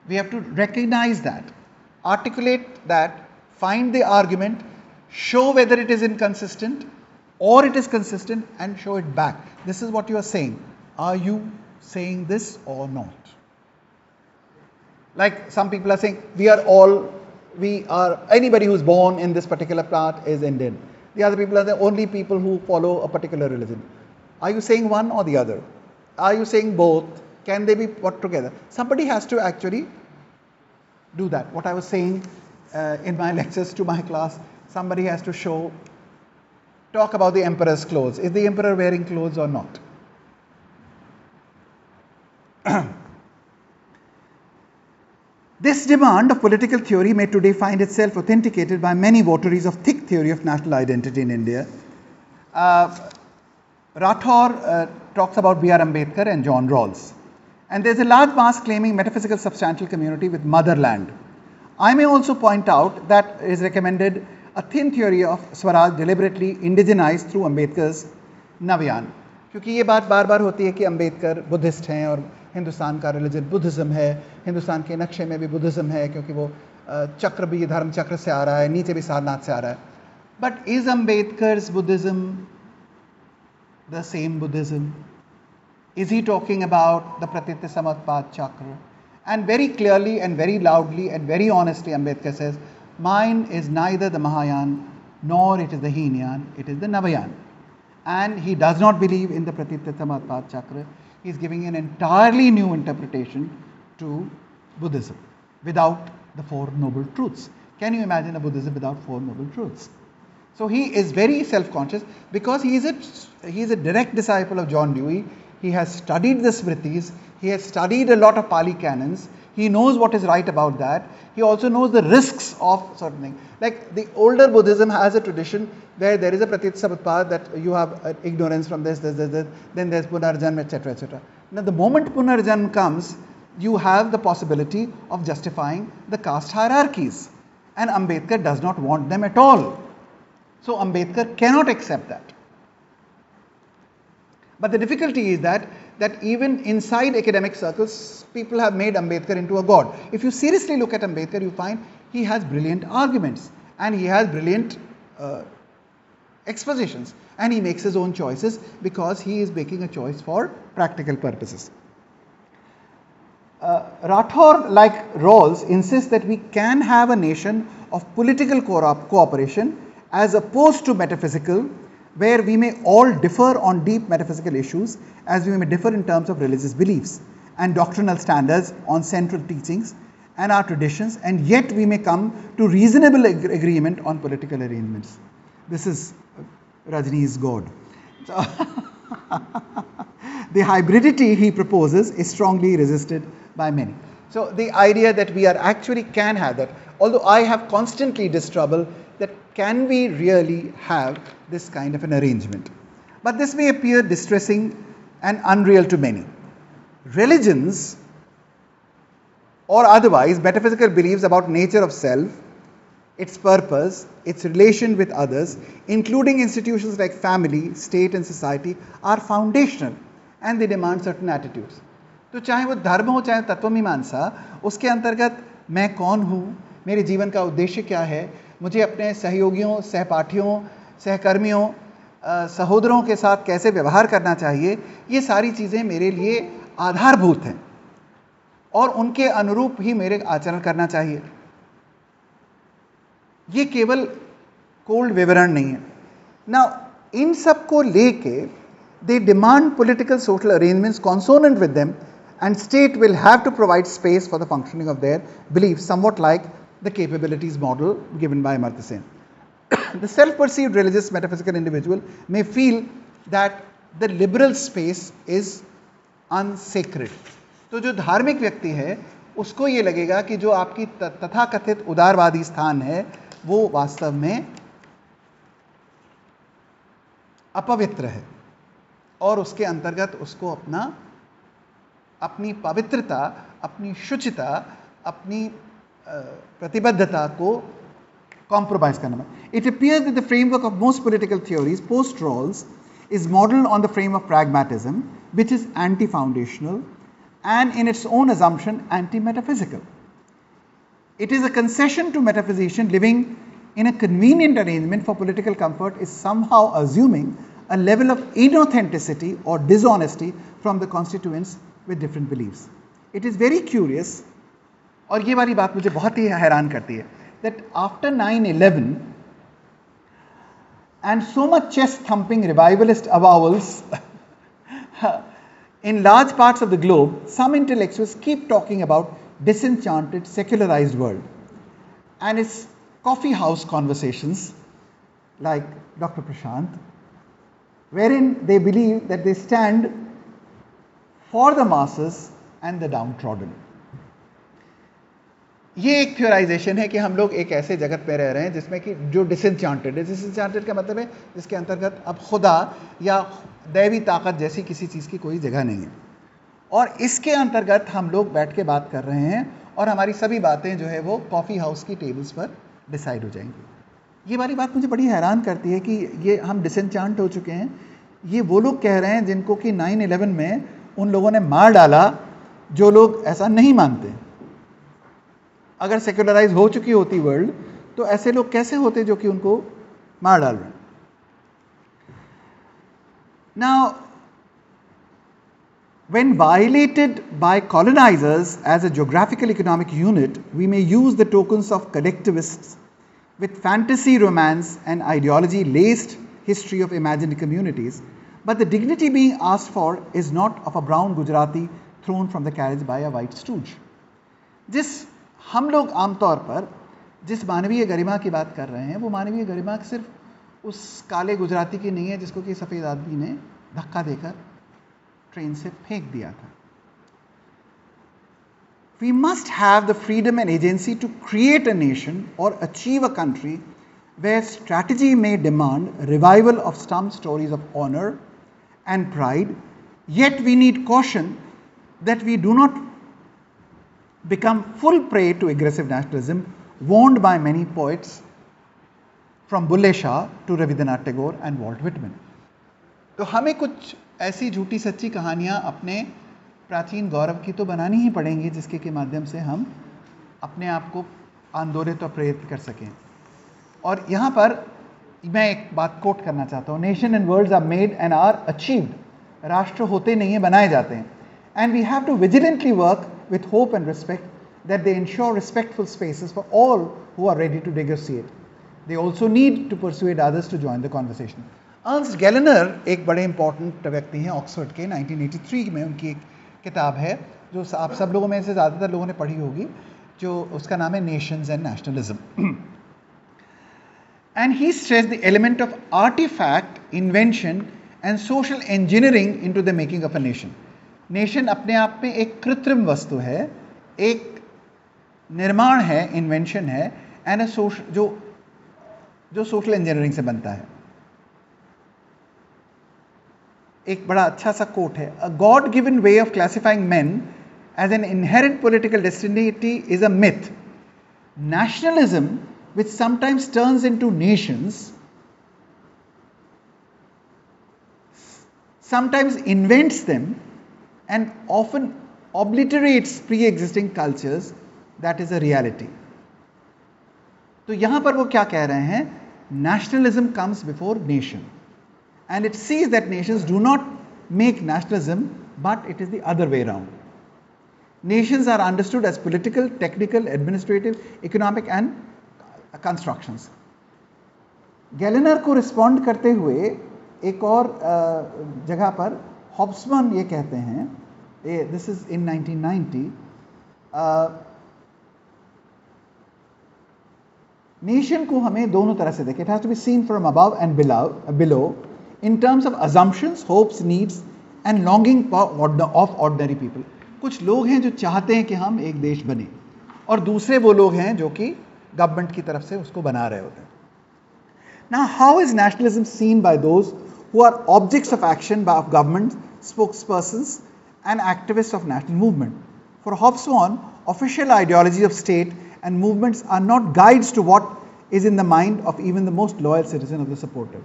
We have to recognize that, articulate that, find the argument, show whether it is inconsistent or it is consistent, and show it back. This is what you are saying. Are you saying this or not? Like some people are saying, anybody who's born in this particular part is Indian. The other people are the only people who follow a particular religion. Are you saying one or the other? Are you saying both? Can they be put together? Somebody has to actually do that. What I was saying in my lectures to my class, somebody has to talk about the emperor's clothes. Is the emperor wearing clothes or not? This demand of political theory may today find itself authenticated by many votaries of thick theory of national identity in India. Rathore talks about B.R. Ambedkar and John Rawls. And there is a large mass claiming metaphysical substantial community with motherland. I may also point out that it is recommended a thin theory of Swaraj deliberately indigenized through Ambedkar's Navayan. क्योंकि ये बात बार बार होती है कि Ambedkar Buddhist हैं और हिंदुस्तान का religion Buddhism है, हिंदुस्तान के नक्शे में भी बुद्धिज़्म है क्योंकि वो चक्र भी धर्म चक्र से आ रहा है, नीचे भी सारनाथ से आ रहा है. But is Ambedkar's Buddhism the same Buddhism? Is he talking about the Pratitya Samutpad Chakra? And very clearly and very loudly and very honestly Ambedkar says, mine is neither the Mahayana nor it is the Heenyan, it is the Navayan. And he does not believe in the Pratitya Samutpad Chakra. He is giving an entirely new interpretation to Buddhism without the Four Noble Truths. Can you imagine a Buddhism without Four Noble Truths? So he is very self-conscious because he is a direct disciple of John Dewey. He has studied the Smritis. He has studied a lot of Pali canons. He knows what is right about that. He also knows the risks of certain things. Like the older Buddhism has a tradition where there is a Pratitya Samutpad, that you have ignorance from this, then there's Punarjanm, etc., etc. Now the moment Punarjanm comes, you have the possibility of justifying the caste hierarchies. And Ambedkar does not want them at all. So Ambedkar cannot accept that. But the difficulty is that even inside academic circles, people have made Ambedkar into a god. If you seriously look at Ambedkar, you find he has brilliant arguments and he has brilliant expositions, and he makes his own choices because he is making a choice for practical purposes. Rathore-like Rawls insists that we can have a nation of political cooperation as opposed to metaphysical, where we may all differ on deep metaphysical issues as we may differ in terms of religious beliefs and doctrinal standards on central teachings and our traditions, and yet we may come to reasonable agreement on political arrangements. This is Rajni's God. So the hybridity he proposes is strongly resisted by many. So the idea that we are actually can have that, although I have constantly this trouble that can we really have this kind of an arrangement? But this may appear distressing and unreal to many. Religions or otherwise metaphysical beliefs about nature of self, its purpose, its relation with others, including institutions like family, state and society, are foundational and they demand certain attitudes. तो चाहे वो धर्म हो चाहे तत्वमीमांसा, उसके अंतर्गत मैं कौन हूँ, मेरे जीवन का उद्देश्य क्या है, मुझे अपने सहयोगियों, सहपाठियों, सहकर्मियों, सहोदरों के साथ कैसे व्यवहार करना चाहिए, ये सारी चीज़ें मेरे लिए आधारभूत हैं और उनके अनुरूप ही मेरे आचरण करना चाहिए. ये केवल कोल्ड विवरण नहीं है. नाउ इन सब को लेके they demand political social arrangements consonant with them, and state will have to provide space for the functioning of their beliefs, somewhat like the capabilities model given by Amartya Sen. The self-perceived religious metaphysical individual may feel that the liberal space is unsacred. तो जो धार्मिक व्यक्ति है उसको ये लगेगा कि जो आपकी तथाकथित उदारवादी स्थान है वो वास्तव में अपवित्र है और उसके अंतर्गत उसको अपनी पवित्रता, अपनी शुचिता, अपनी प्रतिबद्धता को compromise करना है. It appears that the framework of most political theories post Rawls is modeled on the frame of pragmatism, which is anti-foundational and in its own assumption anti-metaphysical. It is a concession to metaphysician living in a convenient arrangement for political comfort is somehow assuming a level of inauthenticity or dishonesty from the constituents with different beliefs. It is very curious, और ये वाली बात मुझे बहुत ही हैरान करती है, that after 9/11 and so much chest thumping revivalist avowals in large parts of the globe, some intellectuals keep talking about disenchanted, secularized world, and it's coffee house conversations like Dr. Prashant, wherein they believe that they stand for the masses and the downtrodden. ये एक थ्योराइजेशन है कि हम लोग एक ऐसे जगत में रह रहे हैं जिसमें कि जो डिसेंचांटेड है. डिसेंचांटेड का मतलब है जिसके अंतर्गत अब खुदा या दैवी ताकत जैसी किसी चीज़ की कोई जगह नहीं है, और इसके अंतर्गत हम लोग बैठ के बात कर रहे हैं और हमारी सभी बातें जो है वो कॉफ़ी हाउस की टेबल्स पर डिसाइड हो जाएंगी. ये वाली बात मुझे बड़ी हैरान करती है कि ये हम डिसेंचांट हो चुके हैं. ये वो लोग कह रहे हैं जिनको कि 9/11 में उन लोगों ने मार डाला जो लोग ऐसा नहीं मानते. अगर सेक्युलराइज हो चुकी होती वर्ल्ड तो ऐसे लोग कैसे होते जो कि उनको मार डाल रहे हैं. Now, when violated by colonizers as a geographical economic unit, we may use the tokens of collectivists with fantasy, romance and ideology laced history of imagined communities, but the dignity being asked for is not of a brown Gujarati thrown from the carriage by a white stooge. जिस हम लोग आमतौर पर जिस मानवीय गरिमा की बात कर रहे हैं वो मानवीय गरिमा सिर्फ उस काले गुजराती की नहीं है जिसको कि सफ़ेद आदमी ने धक्का देकर ट्रेन से फेंक दिया था. We must have the freedom and agency to create a nation or achieve a country where strategy may demand revival of some stories of honor and pride, yet we need caution that we do not become full prey to aggressive nationalism, warned by many poets from Bulle Shah to Rabindranath Tagore and Walt Whitman. तो हमें कुछ ऐसी झूठी सच्ची कहानियाँ अपने प्राचीन गौरव की तो बनानी ही पड़ेंगी जिसके के माध्यम से हम अपने आप को आंदोलित और प्रेरित कर सकें. और यहाँ पर मैं एक बात कोट करना चाहता हूँ. Nation and worlds are made and are achieved. राष्ट्र होते नहीं हैं, बनाए जाते हैं. And we have to vigilantly work with hope and respect, that they ensure respectful spaces for all who are ready to negotiate. They also need to persuade others to join the conversation. Ernst Gellner एक बड़े important व्यक्ति हैं Oxford के, 1983 में उनकी एक किताब है जो आप सब लोगों में से ज़्यादातर लोगों ने पढ़ी होगी, जो उसका नाम है Nations and nationalism. And he stressed the element of artifact, invention and social engineering into the making of a nation. Nation अपने आप में एक कृत्रिम वस्तु है, एक निर्माण है, इन्वेंशन है, एंड जो सोशल इंजीनियरिंग से बनता है. एक बड़ा अच्छा सा कोट है, a god given way of classifying man as an inherent political destiny is a myth. Nationalism which sometimes turns into nations, sometimes invents them and often obliterates pre-existing cultures, that is a reality. तो यहाँ पर वो क्या कह रहे हैं? Nationalism comes before nation, and it sees that nations do not make nationalism, but it is the other way around. Nations are understood as political, technical, administrative, economic and constructions. Gellner को respond करते हुए एक और जगह पर हॉब्समैन ये कहते हैं, दिस इज इन 1990, नेशन को हमें दोनों तरह से देखें. It has to be seen from above and below in terms of assumptions, hopes, needs and longing of ordinary people. कुछ लोग हैं जो चाहते हैं कि हम एक देश बने, और दूसरे वो लोग हैं जो कि गवर्नमेंट की तरफ से उसको बना रहे होते हैं. Now, how is nationalism seen by those who are objects of action by government, spokespersons and activists of national movement? For Hobsbawm, official ideology of state and movements are not guides to what is in the mind of even the most loyal citizen of the supporter.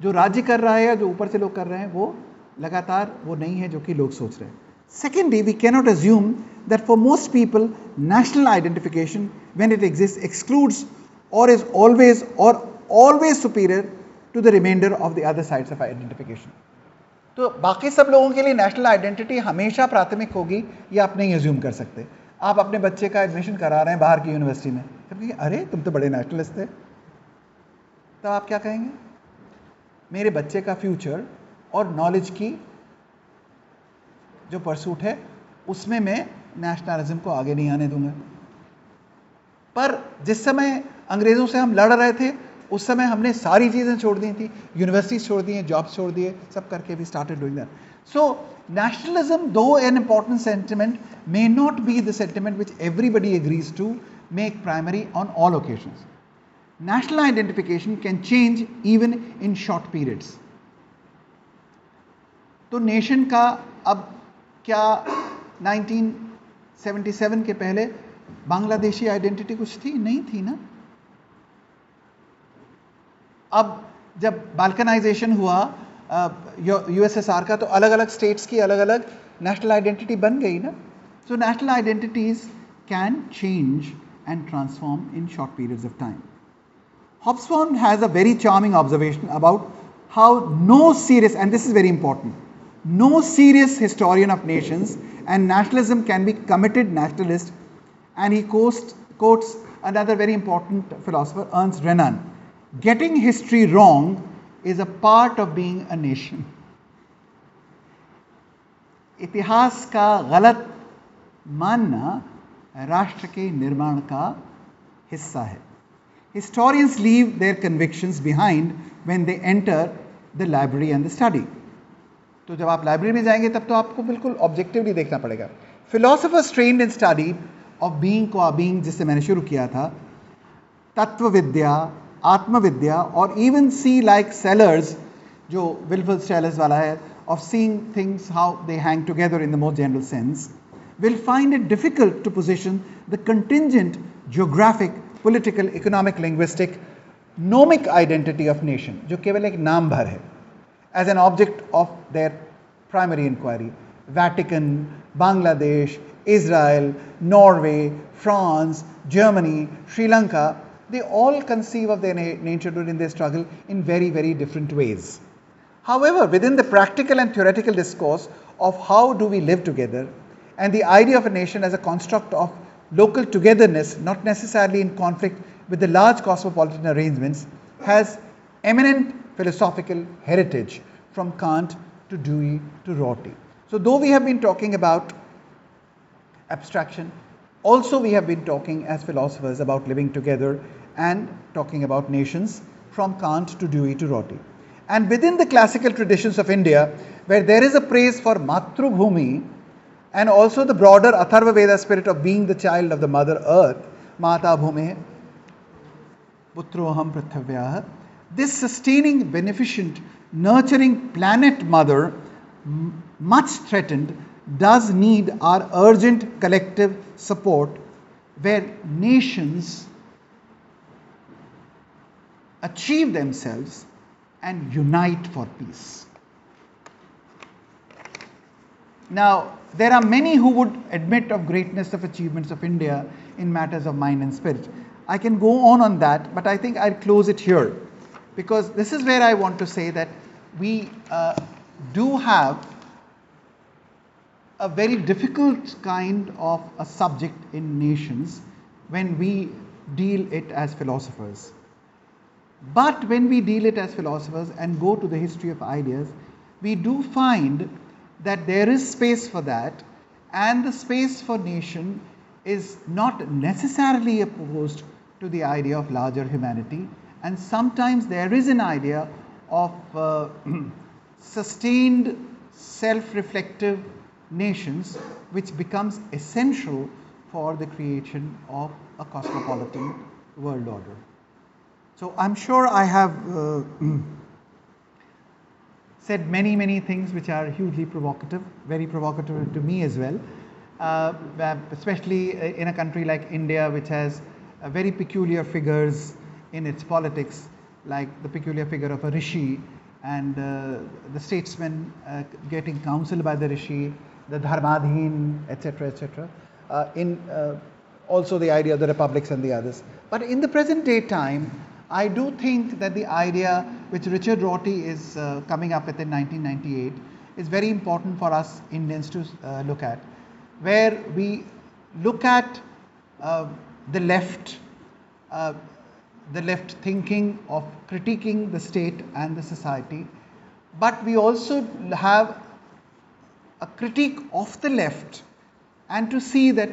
जो राज्य कर रहा है या जो ऊपर से लोग कर रहे हैं वो लगातार वो नहीं है जो कि लोग सोच रहे हैं. Secondly, we cannot assume that for most people, national identification, when it exists, excludes or is always superior to the remainder of the other sides of identification. तो बाकी सब लोगों के लिए नेशनल आइडेंटिटी हमेशा प्राथमिक होगी, ये आप नहीं एज्यूम कर सकते. आप अपने बच्चे का एडमिशन करा रहे हैं बाहर की यूनिवर्सिटी में, कहेंगे अरे तुम तो बड़े नेशनलिस्ट थे, तो आप क्या कहेंगे? मेरे बच्चे का फ्यूचर और नॉलेज की जो परसूट है उसमें मैं नेशनलिज्म को आगे नहीं आने दूंगा. पर जिस समय अंग्रेज़ों से हम लड़ रहे थे उस समय हमने सारी चीज़ें छोड़ दी थी, यूनिवर्सिटीज छोड़ दी, जॉब्स छोड़ दिए, सब करके we started doing that. So nationalism, though an important sentiment, may not be the sentiment which everybody agrees to make primary on all occasions. National identification can change even in short periods. तो nation का अब क्या 1977 के पहले Bangladeshi identity कुछ थी? नहीं थी ना. अब जब बाल्कनाइजेशन हुआ यूएसएसआर का, तो अलग अलग स्टेट्स की अलग अलग नेशनल आइडेंटिटी बन गई ना. So national identities can change and transform in short periods of time. Hobsbawm has a very charming observation about how no serious, and this is very important, no serious historian of nations and nationalism can be committed nationalist, and he quotes another very important philosopher, Ernst Renan. Getting history wrong is a part of being a nation. इतिहास का गलत मानना राष्ट्र के निर्माण का हिस्सा है. Historians leave their convictions behind when they enter the library and the study. तो जब आप लाइब्रेरी में जाएंगे तब तो आपको बिल्कुल ऑब्जेक्टिवली देखना पड़ेगा. Philosophers trained in study of being को being, जिससे मैंने शुरू किया था, तत्व विद्या, आत्मविद्या, और even see like Sellers, जो Wilfred Sellers वाला है, of seeing things how they hang together in the more general sense, will find it difficult to position the contingent geographic, political, economic, linguistic, nomic identity of nation, जो केवल एक नाम भर है, as an object of their primary inquiry. Vatican, Bangladesh, Israel, Norway, France, Germany, Sri Lanka, they all conceive of their nationhood in their struggle in very, very different ways. However, within the practical and theoretical discourse of how do we live together, and the idea of a nation as a construct of local togetherness, not necessarily in conflict with the large cosmopolitan arrangements, has eminent philosophical heritage from Kant to Dewey to Rorty. So though we have been talking about abstraction, also we have been talking as philosophers about living together and talking about nations from Kant to Dewey to Rorty. And within the classical traditions of India, where there is a praise for Matrubhumi and also the broader Atharva Veda spirit of being the child of the Mother Earth, Mata Bhume, Putroham Prithavyah, this sustaining, beneficent, nurturing planet mother, much threatened, does need our urgent collective support, where nations achieve themselves and unite for peace. Now, there are many who would admit of greatness of achievements of India in matters of mind and spirit. I can go on that, but I think I'll close it here, because this is where I want to say that we do have a very difficult kind of a subject in nations when we deal it as philosophers. But when we deal it as philosophers and go to the history of ideas, we do find that there is space for that, and the space for nation is not necessarily opposed to the idea of larger humanity, and sometimes there is an idea of sustained self-reflective nations which becomes essential for the creation of a cosmopolitan world order. So I'm sure I have said many things which are hugely provocative, very provocative to me as well, especially in a country like India, which has very peculiar figures in its politics, like the peculiar figure of a rishi, and the statesman getting counsel by the rishi, the dharmadhin, etc. Also the idea of the republics and the others. But in the present day time, I do think that the idea which Richard Rorty is coming up with in 1998 is very important for us Indians to look at, where we look at the left thinking of critiquing the state and the society, but we also have a critique of the left, and to see that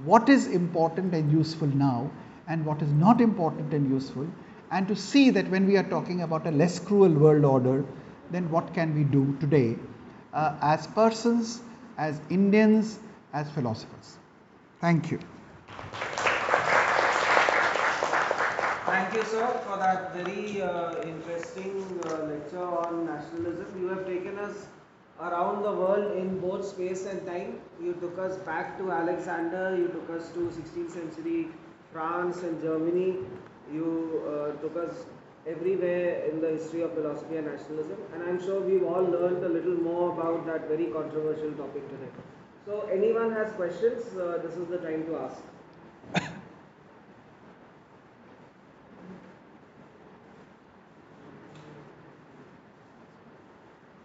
what is important and useful now and what is not important and useful, and to see that when we are talking about a less cruel world order, then what can we do today as persons, as Indians, as philosophers. Thank you. Thank you, sir, for that very interesting lecture on nationalism. You have taken us around the world in both space and time. You took us back to Alexander, you took us to 16th century France and Germany, you took us everywhere in the history of philosophy and nationalism, and I'm sure we've all learned a little more about that very controversial topic today. So anyone has questions, this is the time to ask.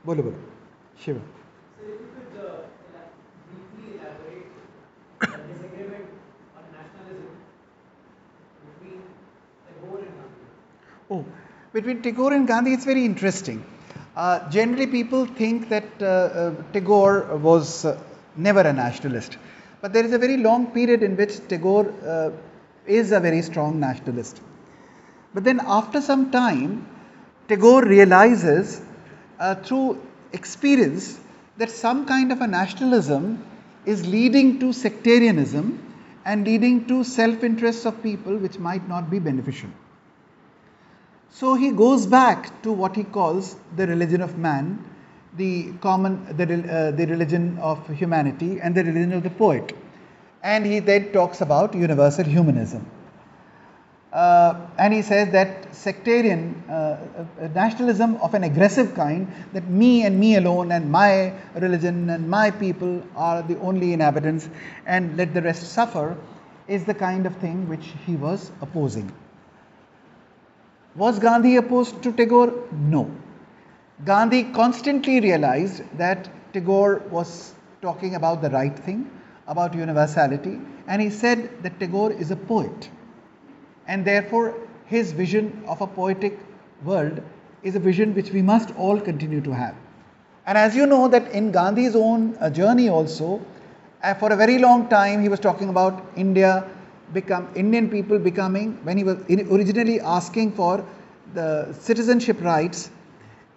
Bolo. Shiva. So if you could briefly elaborate the disagreement on nationalism between Tagore and Gandhi. Oh, between Tagore and Gandhi, it's very interesting. Generally, people think that Tagore was never a nationalist, but there is a very long period in which Tagore is a very strong nationalist. But then, after some time, Tagore realizes through experience that some kind of a nationalism is leading to sectarianism and leading to self-interests of people which might not be beneficial. So he goes back to what he calls the religion of man, the religion of humanity, and the religion of the poet. And he then talks about universal humanism. And he says that sectarian nationalism of an aggressive kind, that me and me alone and my religion and my people are the only inhabitants and let the rest suffer, is the kind of thing which he was opposing. Was Gandhi opposed to Tagore? No. Gandhi constantly realized that Tagore was talking about the right thing, about universality, and he said that Tagore is a poet, and therefore his vision of a poetic world is a vision which we must all continue to have. And as you know, that in Gandhi's own journey also, for a very long time he was talking about Indian people becoming, when he was originally asking for the citizenship rights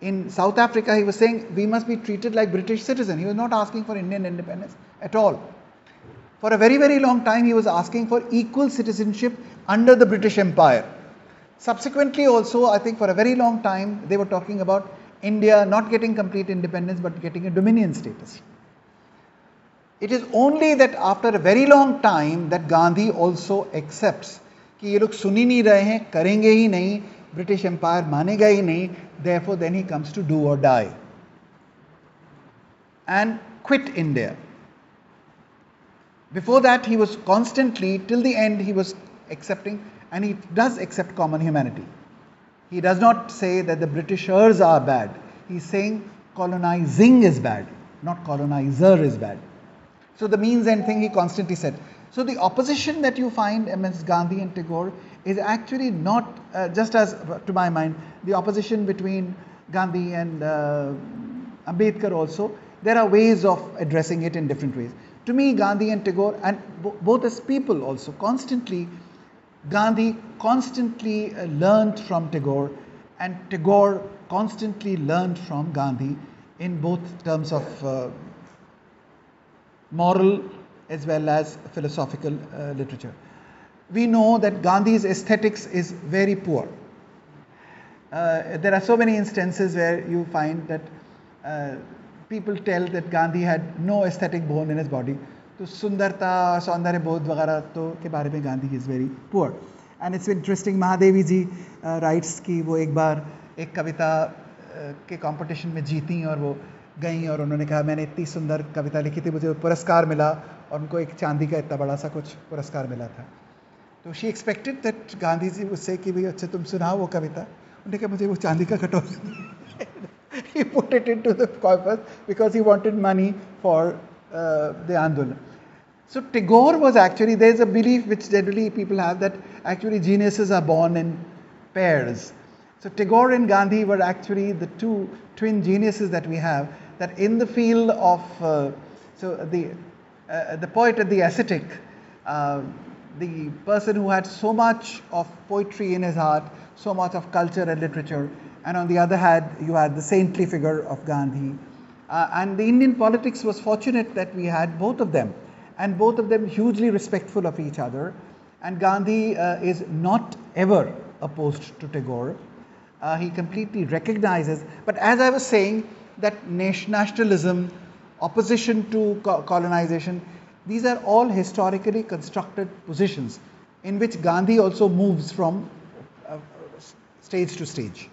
in South Africa, he was saying we must be treated like British citizens. He was not asking for Indian independence at all. For a very, very long time, he was asking for equal citizenship under the British Empire. Subsequently, also, I think for a very long time, they were talking about India not getting complete independence but getting a dominion status. It is only that after a very long time that Gandhi also accepts कि ये लोग सुन ही नहीं रहे हैं, करेंगे ही नहीं, British Empire मानेगा ही नहीं, therefore then he comes to do or die and quit India. Before that, he was constantly, till the end, he was accepting, and he does accept common humanity. He does not say that the Britishers are bad. He's saying colonizing is bad, not colonizer is bad. So the means end thing he constantly said. So the opposition that you find amongst Gandhi and Tagore is actually not, just as to my mind, the opposition between Gandhi and Ambedkar also. There are ways of addressing it in different ways. To me, Gandhi and Tagore, and both as people also, Gandhi constantly learned from Tagore, and Tagore constantly learned from Gandhi in both terms of moral as well as philosophical literature. We know that Gandhi's aesthetics is very poor. There are so many instances where you find that people tell that Gandhi had no aesthetic bone in his body. तो सुंदरता और सौंदर्य बोध वगैरह तो के बारे में Gandhi is very poor. And it's interesting, Mahadevi ji writes की वो एक बार एक कविता के कंपटीशन में जीती और वो गई और उन्होंने कहा मैंने इतनी सुंदर कविता लिखी थी, मुझे पुरस्कार मिला और उनको एक चांदी का इतना बड़ा सा कुछ पुरस्कार मिला था. तो she expected that Gandhi ji उससे कि भाई अच्छा तुम सुनाओ वो कविता. उन्होंने कहा मुझे वो चांदी का कटोरा. He put it into the corpus because he wanted money for the Andolan. So Tagore was actually, there is a belief which generally people have that actually geniuses are born in pairs. So Tagore and Gandhi were actually the two twin geniuses that we have, that in the field of, the poet and the ascetic, the person who had so much of poetry in his heart, so much of culture and literature, and on the other hand, you had the saintly figure of Gandhi. And the Indian politics was fortunate that we had both of them, and both of them hugely respectful of each other. And Gandhi is not ever opposed to Tagore. He completely recognizes, but as I was saying, that nationalism, opposition to colonization, these are all historically constructed positions in which Gandhi also moves from stage to stage.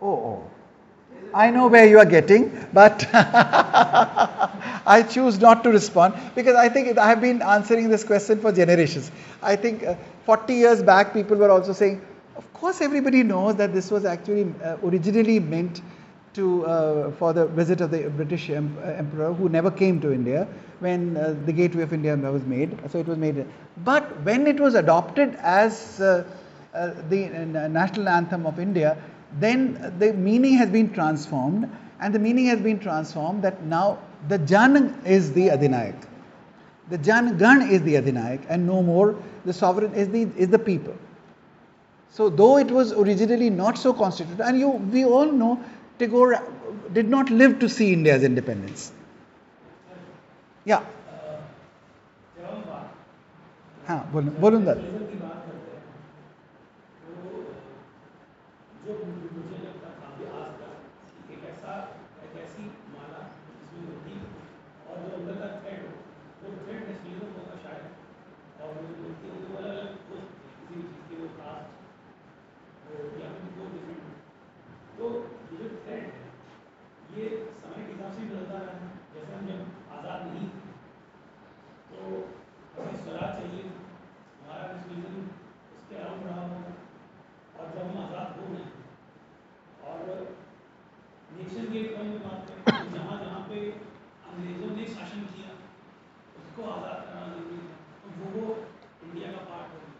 Oh, I know where you are getting, but I choose not to respond because I think I have been answering this question for generations. I think 40 years back, people were also saying, of course, everybody knows that this was actually originally meant to for the visit of the British emperor who never came to India when the Gateway of India was made. So it was made. But when it was adopted as the national anthem of India, then the meaning has been transformed, and the meaning has been transformed that now the Jan is the Adhinayak. The Jan Gan is the Adhinayak, and no more the sovereign is the people. So though it was originally not so constituted, and we all know Tagore did not live to see India's independence. Yeah. हाँ बोलूँ दादा. जो मुझे लगता था कि आज तक एक ऐसी माला जिसमें होती और जो अंदर का थ्रेड वो थ्रेड नेशनलिज्म होगा शायद, और वो व्यक्ति वो अलग अलग किसी भी चीज़ के वो कास्ट या फिर वो डिफरेंट, तो ये जो थ्रेड है ये समय के हिसाब से बदलता रहा है. जैसे हम जब आज़ाद नहीं थे तो हमें स्वराज चाहिए, हमारा नेशनलिज्म उसके अराउंड रहा होगा, और जब हम आज़ाद हो गए नेशनलिज्म की एक पॉइंट में बात करें तो जहाँ जहाँ पे अंग्रेजों ने शासन किया उसको आज़ाद कराना जरूरी था, तो वो इंडिया का पार्ट हो गया।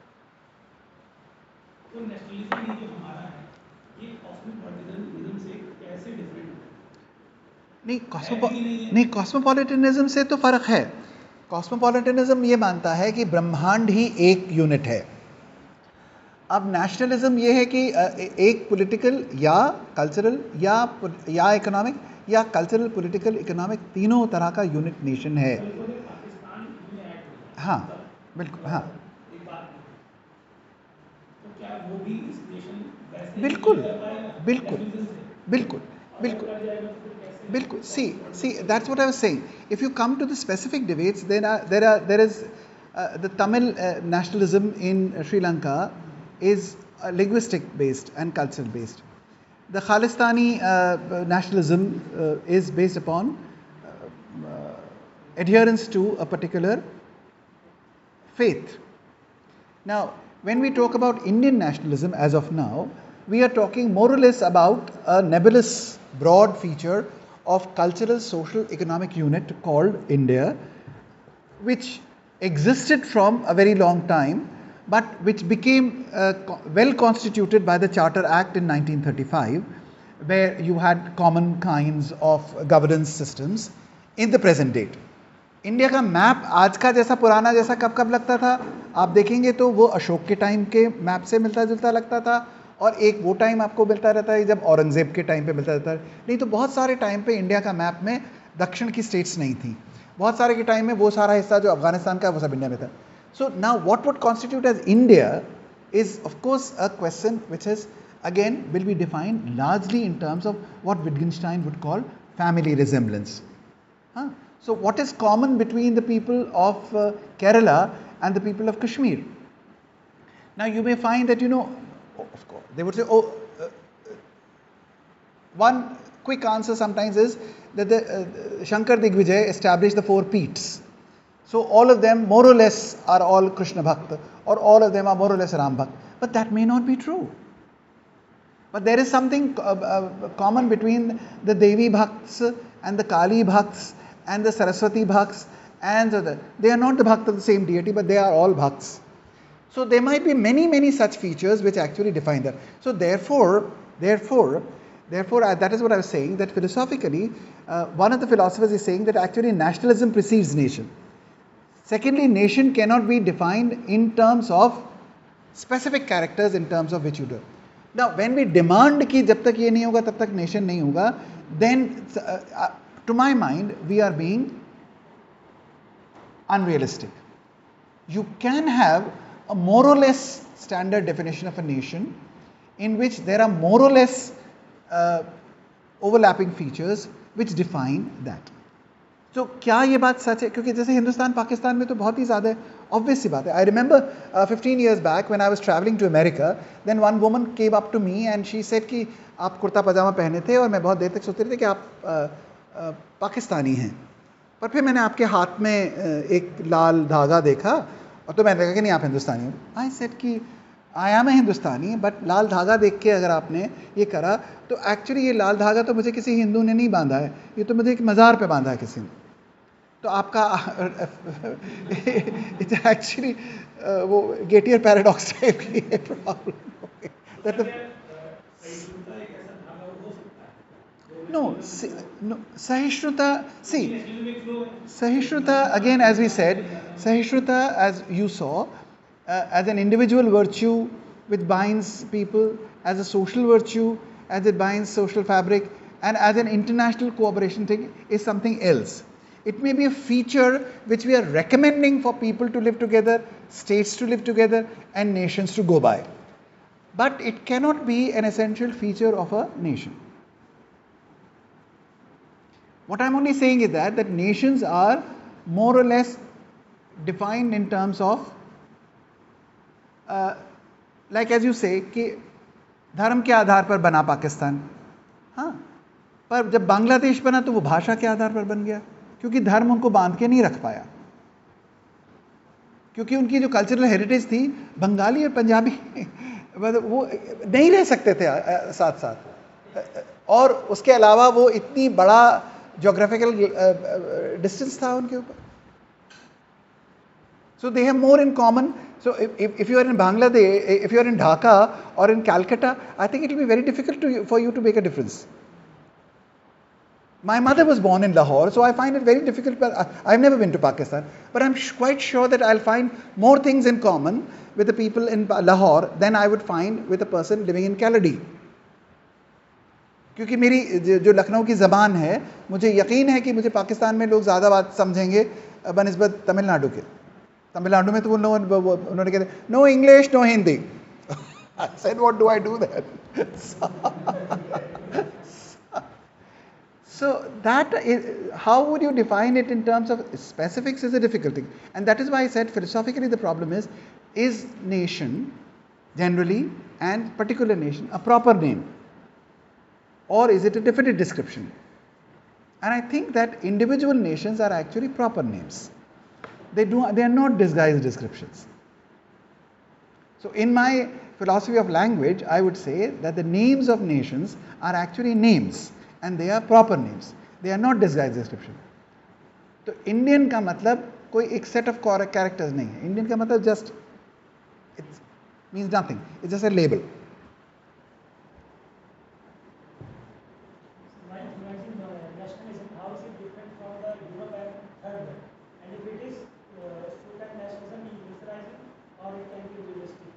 तो नेशनलिज्म ये जो हमारा है ये कॉस्मोपॉलिटनिज्म से कैसे डिफरेंट है? नहीं, कॉस्मोपॉलिटनिज्म से तो फर्क है। कॉस्मोपॉलिटनिज्म ये मानता है कि ब्रह्मांड ही एक यूनिट है। अब नेशनलिज्म ये है कि एक पॉलिटिकल या कल्चरल या इकोनॉमिक या कल्चरल, पॉलिटिकल, इकोनॉमिक तीनों तरह का यूनिट नेशन है। पाकिस्तान में ऐड हो गया। हाँ, बिल्कुल, हाँ, एक बात नहीं। तो क्या वो भी इस नेशन वैसे बिल्कुल, कर पाएगा बिल्कुल, नेशनलिज्म से? बिल्कुल, और बिल्कुल, कर जाएगा तो फिर कैसे? बिल्कुल. See, that's what I was saying. If you come to the specific debates, there is the Tamil nationalism in Sri Lanka is linguistic based and cultural based. The Khalistani nationalism is based upon adherence to a particular faith. Now, when we talk about Indian nationalism as of now, we are talking more or less about a nebulous, broad feature of cultural, social, economic unit called India, which existed from a very long time, but which became well constituted by the Charter Act in 1935, where you had common kinds of governance systems in the present date. India का map आज का जैसा पुराना जैसा कब कब लगता था, आप देखेंगे तो वो अशोक के टाइम के मैप से मिलता जुलता लगता था, और एक वो टाइम आपको मिलता रहता है जब औरंगजेब के टाइम पे मिलता रहता है। नहीं तो बहुत सारे टाइम पे इंडिया का मैप में दक्षिण की स्टेट्स नहीं थी, बहुत सारे के टाइम में वो सारा हिस्सा जो अफगानिस्तान का वो सब इंडिया में था। So now what would constitute as India is of course a question which is again will be defined largely in terms of what Wittgenstein would call family resemblance. So what is common between the people of Kerala and the people of Kashmir? Now you may find that, of course, they would say, one quick answer sometimes is that the Shankar Digvijay established the 4 Peeths. So all of them more or less are all Krishna Bhakt, or all of them are more or less Ram Bhakt. But that may not be true. But there is something common between the Devi Bhakts and the Kali Bhakts and the Saraswati Bhakts, and they are not the Bhakt of the same deity, but they are all Bhakts. So there might be many such features which actually define that. So therefore, that is what I was saying, that philosophically, one of the philosophers is saying that actually nationalism precedes nation. Secondly, nation cannot be defined in terms of specific characters in terms of which you do. Now, when we demand कि जब तक ये नहीं होगा तब तक nation नहीं होगा, then to my mind we are being unrealistic. You can have a more or less standard definition of a nation in which there are more or less overlapping features which define that. तो क्या ये बात सच है? क्योंकि जैसे हिंदुस्तान पाकिस्तान में तो बहुत ही ज़्यादा ऑब्वियस सी बात है. I remember 15 years back when I was traveling to America, then one woman came up to me and she said कि आप कुर्ता पजामा पहने थे और मैं बहुत देर तक सोचते रहे कि आप पाकिस्तानी हैं, पर फिर मैंने आपके हाथ में एक लाल धागा देखा और तो मैंने कहा कि नहीं आप हिंदुस्तानी हो. आई सेड कि I M A Hindustani, but लाल धागा देख के अगर आपने ये करा तो एक्चुअली ये लाल धागा तो मुझे किसी हिंदू ने नहीं बांधा है, ये तो मुझे एक मज़ार पे बांधा है किसी ने. तो आपका इट्स एक्चुअली वो गेटियर पैराडॉक्स टाइप की है problem. No, Sahishnuta, Sahishnuta, again as we said, Sahishnuta as you saw, as an individual virtue which binds people, as a social virtue, as it binds social fabric, and as an international cooperation thing is something else. It may be a feature which we are recommending for people to live together, states to live together, and nations to go by. But it cannot be an essential feature of a nation. What I'm only saying is that nations are more or less defined in terms of, like as you say, कि धर्म के आधार पर बना पाकिस्तान, हाँ, पर जब बांग्लादेश बना तो वो भाषा के आधार पर बन गया, क्योंकि धर्म उनको बांध के नहीं रख पाया, क्योंकि उनकी जो कल्चरल हेरिटेज थी, बंगाली और पंजाबी वो नहीं रह सकते थे साथ साथ. और उसके अलावा वो इतनी बड़ा जोग्राफिकल डिस्टेंस था उनके ऊपर. So they have more in common. So if you are in Bangladesh, if you are in Dhaka or in Calcutta, I think it will be very difficult for you to make a difference. My mother was born in Lahore, so I find it very difficult. But I've never been to Pakistan, but I'm quite sure that I'll find more things in common with the people in Lahore than I would find with a person living in Kaladi. क्योंकि मेरी जो लखनऊ की ज़बान है, मुझे यकीन है कि मुझे पाकिस्तान में लोग ज़्यादा बात समझेंगे बनिस्बत तमिलनाडु के. तमिलनाडु में तो उन्होंने कहते no English no Hindi. I said, what do I do then? So that is, how would you define it in terms of specifics is a difficult thing. And that is why I said philosophically the problem is nation generally and particular nation a proper name? Or is it a definite description? And I think that individual nations are actually proper names. They are not disguised descriptions. So in my philosophy of language, I would say that the names of nations are actually names and they are proper names. They are not disguised description. So Indian का मतलब कोई एक set of characters नहीं है. Indian का मतलब just it means nothing. It's just a label. Nationalism, how is it different from the European third world? And if it is student nationalism, militarism, or it can be realistic?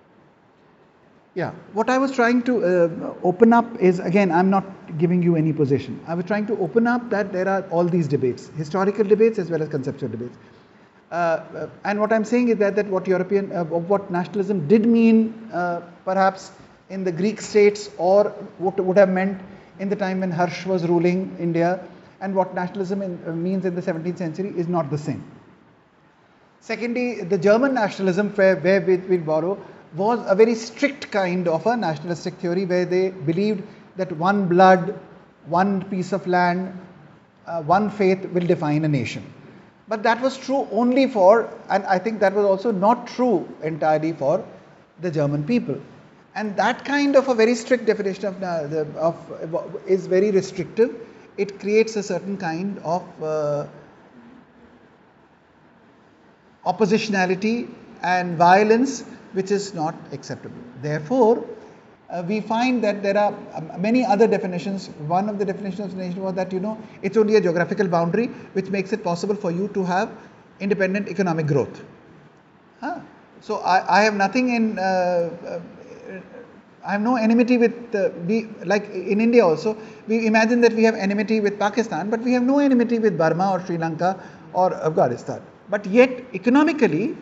Yeah, what I was trying to open up is, again, I'm not giving you any position. I was trying to open up that there are all these debates, historical debates as well as conceptual debates. And what I'm saying is that what nationalism did mean perhaps in the Greek states, or what would have meant in the time when Harsh was ruling India, and what nationalism means in the 17th century is not the same. Secondly, the German nationalism where we borrow was a very strict kind of a nationalistic theory where they believed that one blood, one piece of land, one faith will define a nation. But that was true only for, and I think that was also not true entirely for the German people. And that kind of a very strict definition is very restrictive. It creates a certain kind of oppositionality and violence which is not acceptable. Therefore, we find that there are many other definitions. One of the definitions of nation was that it's only a geographical boundary which makes it possible for you to have independent economic growth. So I have nothing in I have no enmity with like in India also, we imagine that we have enmity with Pakistan, but we have no enmity with Burma or Sri Lanka or Afghanistan. But yet economically,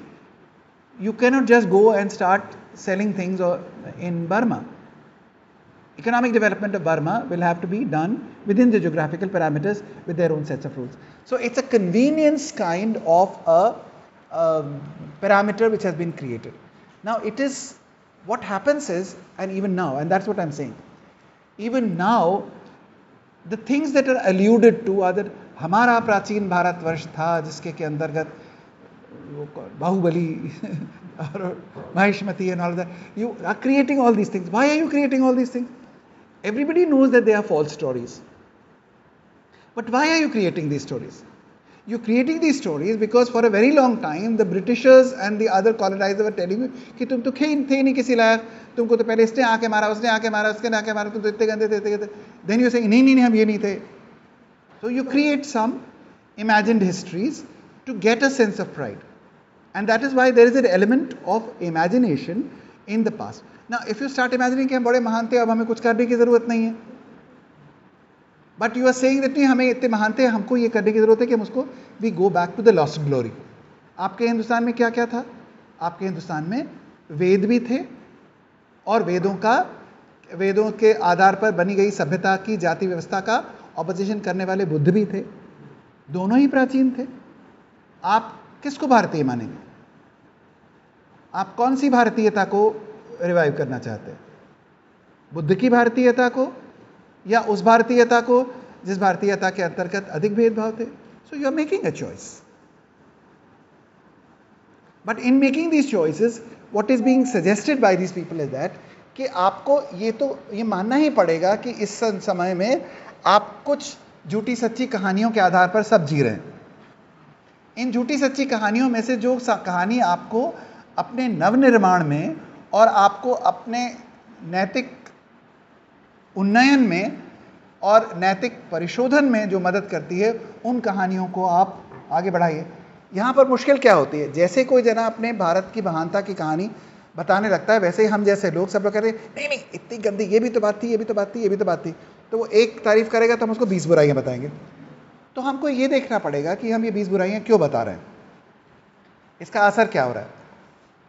you cannot just go and start selling things in Burma. Economic development of Burma will have to be done within the geographical parameters with their own sets of rules. So it's a convenience kind of a parameter which has been created. Now it is, what happens is, and even now, and that's what I'm saying, even now, the things that are alluded to are that हमारा प्राचीन भारतवर्ष था जिसके के अंतर्गत Baahubali or Mahishmati and all that. You are creating all these things. Why are you creating all these things? Everybody knows that they are false stories. But why are you creating these stories? You're creating these stories because for a very long time the Britishers and the other colonizers were telling you कि तुम तो थे नहीं किसी लायक, तुमको तो पहले इसने आके मारा, उसने आके मारा, उसने आके मारा, तुम तो इतने गंदे थे, इतने गंदे. Then you say नहीं हम ये नहीं थे. So you create some imagined histories to get a sense of pride. And that is why there is an element of imagination in the past. Now, if you start imagining कि हम बड़े महान थे, अब हमें कुछ करने की ज़रूरत नहीं है. But you are saying that नहीं हमें इतने महान थे, हमको ये करने की ज़रूरत है कि हम उसको we go back to the lost glory. आपके हिंदुस्तान में क्या क्या था? आपके हिंदुस्तान में वेद भी थे और वेदों के आधार पर बनी गई सभ्यता की जाति व्यवस्था का ऑपोजिशन करने वाले बुद्ध भी थे. दोनों ही प्राचीन थे. आप किसको भारतीय मानेंगे? आप कौन सी भारतीयता को रिवाइव करना चाहते हैं? बुद्ध की भारतीयता को या उस भारतीयता को जिस भारतीयता के अंतर्गत अधिक भेदभाव थे? So you are making a choice. But in making these choices, what is being suggested by these people is that कि आपको ये मानना ही पड़ेगा कि इस समय में आप कुछ झूठी सच्ची कहानियों के आधार पर सब जी रहे हैं। इन झूठी सच्ची कहानियों में से जो कहानी आपको अपने नवनिर्माण में और आपको अपने नैतिक उन्नयन में और नैतिक परिशोधन में जो मदद करती है, उन कहानियों को आप आगे बढ़ाइए। यहाँ पर मुश्किल क्या होती है, जैसे कोई जना अपने भारत की महानता की कहानी बताने लगता है, वैसे ही हम जैसे लोग सब लोग कहते हैं नहीं नहीं इतनी गंदी, ये भी तो बात थी, ये भी तो बात थी, ये भी तो बात थी। तो वो एक तारीफ करेगा तो हम उसको 20 बुराइयां बताएंगे। तो हमको ये देखना पड़ेगा कि हम ये 20 बुराइयां क्यों बता रहे हैं, इसका असर क्या हो रहा है।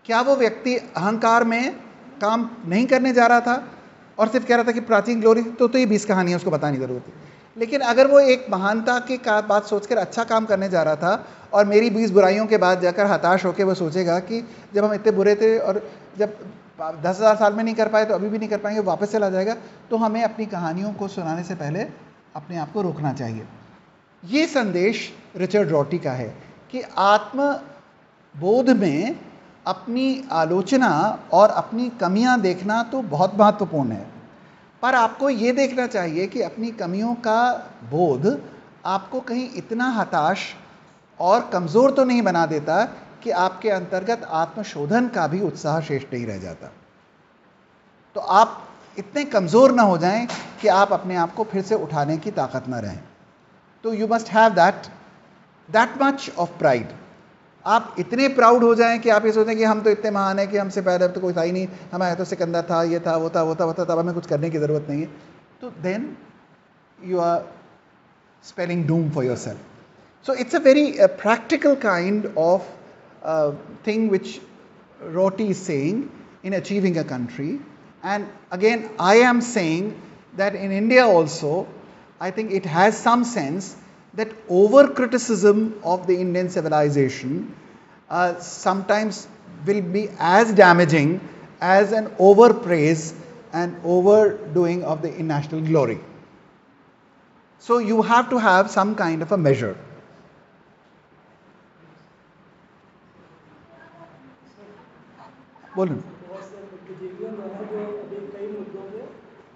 क्या वो व्यक्ति अहंकार में काम नहीं करने जा रहा था और सिर्फ कह रहा था कि प्राचीन ग्लोरी, तो ये 20 कहानियां उसको बताने की जरूरत थी। लेकिन अगर वो एक महानता की बात सोचकर अच्छा काम करने जा रहा था और मेरी 20 बुराइयों के बाद जाकर हताश होकर वो सोचेगा कि जब हम इतने बुरे थे और जब 10,000 साल में नहीं कर पाए तो अभी भी नहीं कर पाएंगे, वापस चला जाएगा। तो हमें अपनी कहानियों को सुनाने से पहले अपने आप को रोकना चाहिए। ये संदेश रिचर्ड रॉटी का है कि आत्मबोध में अपनी आलोचना और अपनी कमियां देखना तो बहुत महत्वपूर्ण है, पर आपको ये देखना चाहिए कि अपनी कमियों का बोध आपको कहीं इतना हताश और कमज़ोर तो नहीं बना देता कि आपके अंतर्गत आत्मशोधन का भी उत्साह शेष नहीं रह जाता। तो आप इतने कमज़ोर ना हो जाएं कि आप अपने आप को फिर से उठाने की ताकत ना रहें। तो you must have that much of pride. आप इतने प्राउड हो जाएं कि आप ये सोचें कि हम तो इतने महान हैं कि हमसे पहले तो कोई था ही नहीं, हमारा तो सिकंदर था, ये था, वो था, वो था, वो था, तब हमें कुछ करने की ज़रूरत नहीं है। तो then you are spelling doom for yourself. So it's a very practical kind of thing which Roti is saying in achieving a country. And again, I am saying that in India also, I think it has some sense that over criticism of the Indian civilization sometimes will be as damaging as an over praise and overdoing of the national glory. So you have to have some kind of a measure. बोलो।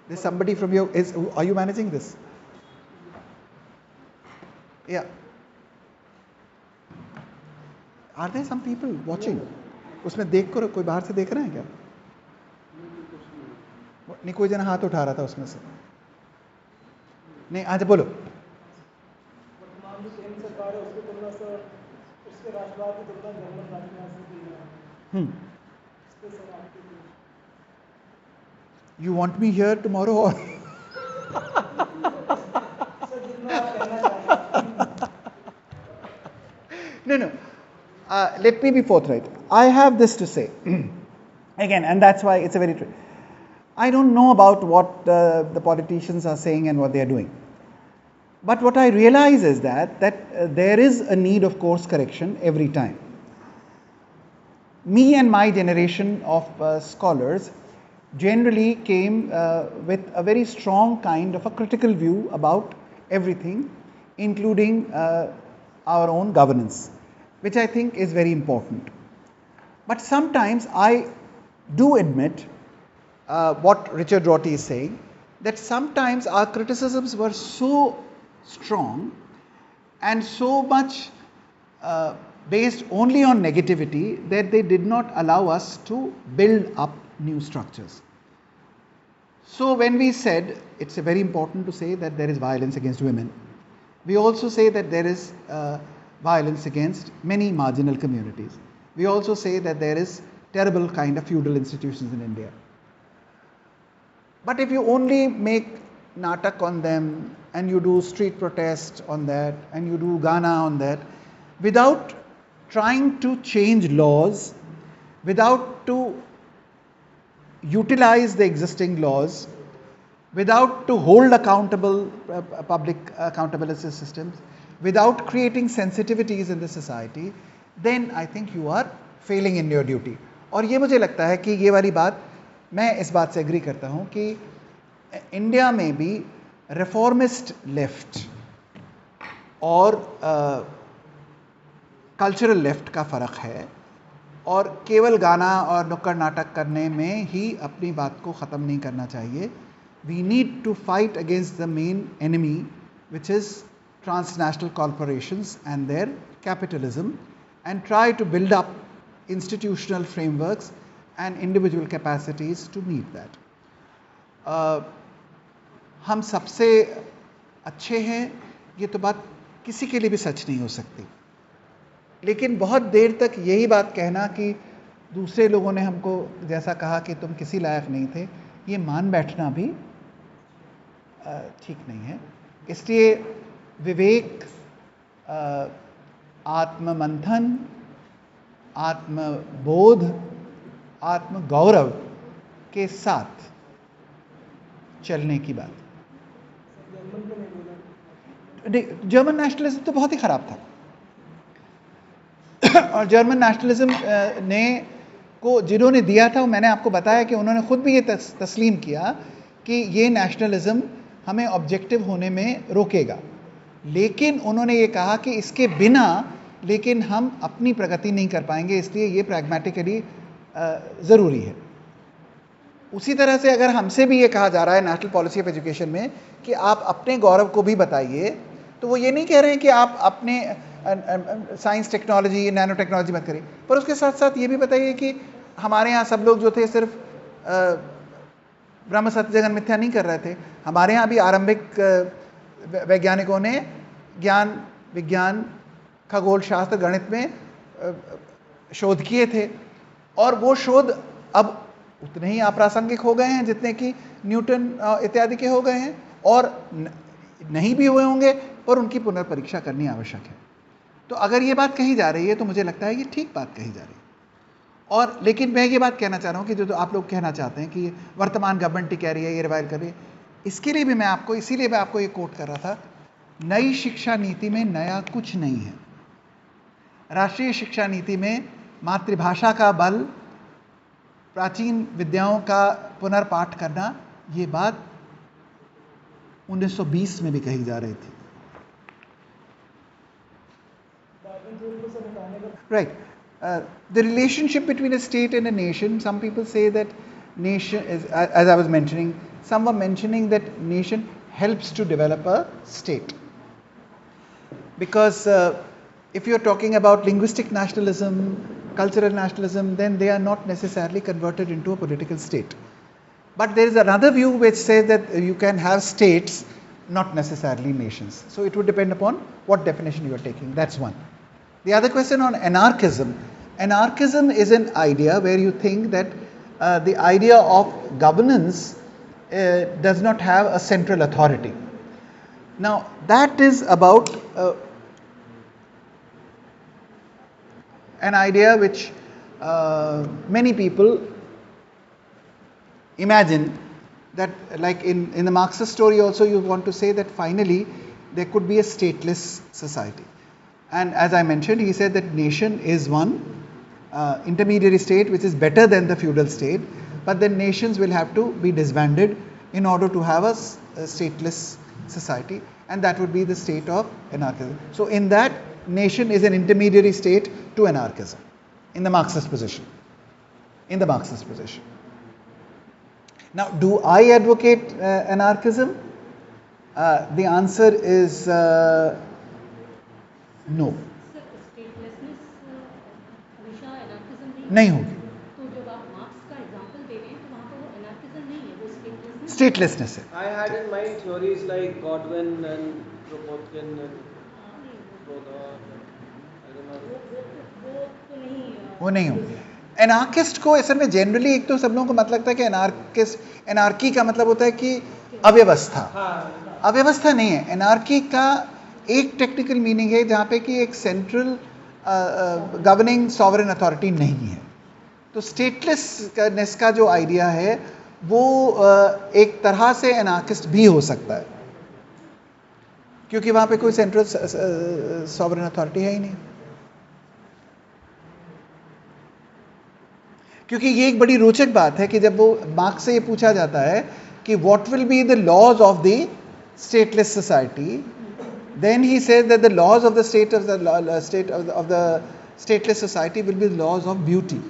There's somebody from your, are you managing this? Yeah. Are there some people watching? उसमें देख कर कोई बाहर से देख रहे हैं क्या? नहीं, कोई जना हाथ उठा रहा था उसमें से। नहीं, आज बोलो। You want me here tomorrow or? No. Let me be forthright. I have this to say. Again, and that's why it's a very true. I don't know about what the politicians are saying and what they are doing. But what I realize is that there is a need of course correction every time. Me and my generation of scholars generally came with a very strong kind of a critical view about everything, including our own governance, which I think is very important. But sometimes I do admit what Richard Rorty is saying, that sometimes our criticisms were so strong and so much based only on negativity that they did not allow us to build up new structures. So when we said it's very important to say that there is violence against women, we also say that there is violence against many marginal communities. We also say that there is terrible kind of feudal institutions in India. But if you only make natak on them and you do street protest on that and you do Gana on that, without trying to change laws, without to utilize the existing laws, without to hold accountable public accountability systems, without creating sensitivities in the society, then I think you are failing in your duty. और ये मुझे लगता है कि ये वाली बात, मैं इस बात से एग्री करता हूँ कि इंडिया में भी रिफॉर्मिस्ट लेफ्ट और कल्चरल लेफ्ट का फ़र्क है। और केवल गाना और नुक्कड़ नाटक करने में ही अपनी बात को ख़त्म नहीं करना चाहिए. We need to fight against the main enemy, which is transnational corporations and their capitalism, and try to build up institutional frameworks and individual capacities to meet that. हम सबसे अच्छे हैं, ये तो बात किसी के लिए भी सच नहीं हो सकती. लेकिन बहुत देर तक यही बात कहना कि दूसरे लोगों ने हमको जैसा कहा कि तुम किसी लायक नहीं थे, ये मान बैठना भी ठीक नहीं है. इसलिए विवेक, आत्ममंथन, आत्मबोध, आत्मगौरव के साथ चलने की बात. जर्मन नेशनलिज्म तो बहुत ही खराब था. और जर्मन नेशनलिज्म ने को जिन्होंने दिया था, मैंने आपको बताया कि उन्होंने खुद भी ये तस्लीम किया कि ये नेशनलिज्म हमें ऑब्जेक्टिव होने में रोकेगा. लेकिन उन्होंने ये कहा कि इसके बिना लेकिन हम अपनी प्रगति नहीं कर पाएंगे, इसलिए ये प्रैग्मेटिकली ज़रूरी है. उसी तरह से अगर हमसे भी ये कहा जा रहा है नेशनल पॉलिसी ऑफ एजुकेशन में कि आप अपने गौरव को भी बताइए, तो वो ये नहीं कह रहे हैं कि आप अपने साइंस, टेक्नोलॉजी, नैनो टेक्नोलॉजी मत करिए, पर उसके साथ साथ ये भी बताइए कि हमारे यहाँ सब लोग जो थे सिर्फ ब्रह्म सत्य जगन मिथ्या नहीं कर रहे थे. हमारे यहाँ भी आरंभिक वैज्ञानिकों ने ज्ञान, विज्ञान, खगोल शास्त्र, गणित में शोध किए थे, और वो शोध अब उतने ही अप्रासंगिक हो गए हैं जितने कि न्यूटन इत्यादि के हो गए हैं, और नहीं भी हुए होंगे, पर उनकी पुनर्परीक्षा करनी आवश्यक है. तो अगर ये बात कही जा रही है तो मुझे लगता है ये ठीक बात कही जा रही है. और लेकिन मैं ये बात कहना चाह रहा हूँ कि जो आप लोग कहना चाहते हैं कि वर्तमान गवर्नमेंट ही कह रही है, ये रिवाइल कर रही है, इसके लिए भी मैं आपको, इसीलिए मैं आपको ये कोट कर रहा था, नई शिक्षा नीति में नया कुछ नहीं है. राष्ट्रीय शिक्षा नीति में मातृभाषा का बल, प्राचीन विद्याओं का पुनर्पाठ करना, ये बात 1920 में भी कही जा रही थी. Right. The relationship between a state and a nation, some people say that nation is, as I was mentioning, some were mentioning that nation helps to develop a state. Because if you're talking about linguistic nationalism, cultural nationalism, then they are not necessarily converted into a political state. But there is another view which says that you can have states, not necessarily nations. So it would depend upon what definition you are taking. That's one. The other question on anarchism. Anarchism is an idea where you think that the idea of governance does not have a central authority. Now that is about an idea which many people imagine, that like in the Marxist story also you want to say that finally there could be a stateless society. And as I mentioned, he said that nation is one intermediary state which is better than the feudal state, but then nations will have to be disbanded in order to have a stateless society, and that would be the state of anarchism. So in that, nation is an intermediary state to anarchism in the Marxist position. In the Marxist position. Now, do I advocate anarchism? The answer is no. नहीं होगी. Statelessness है. I had in mind theories like Godwin and Kropotkin and वो नहीं होगी. Anarchist को असल में generally एक तो सब लोगों को मतलब लगता है कि एनार्की का मतलब होता है कि अव्यवस्था. अव्यवस्था नहीं है. एनार्की का एक टेक्निकल मीनिंग है जहाँ पे कि एक सेंट्रल गवर्निंग सॉवरेन अथॉरिटी नहीं है. तो स्टेटलेसनेस का जो आइडिया है वो एक तरह से एनार्किस्ट भी हो सकता है, क्योंकि वहाँ पे कोई सेंट्रल सॉवरेन अथॉरिटी है ही नहीं. क्योंकि ये एक बड़ी रोचक बात है कि जब वो मार्क्स से ये पूछा जाता है कि what will be the laws of the stateless society, then he says that the laws of the state of the stateless society will be laws of beauty.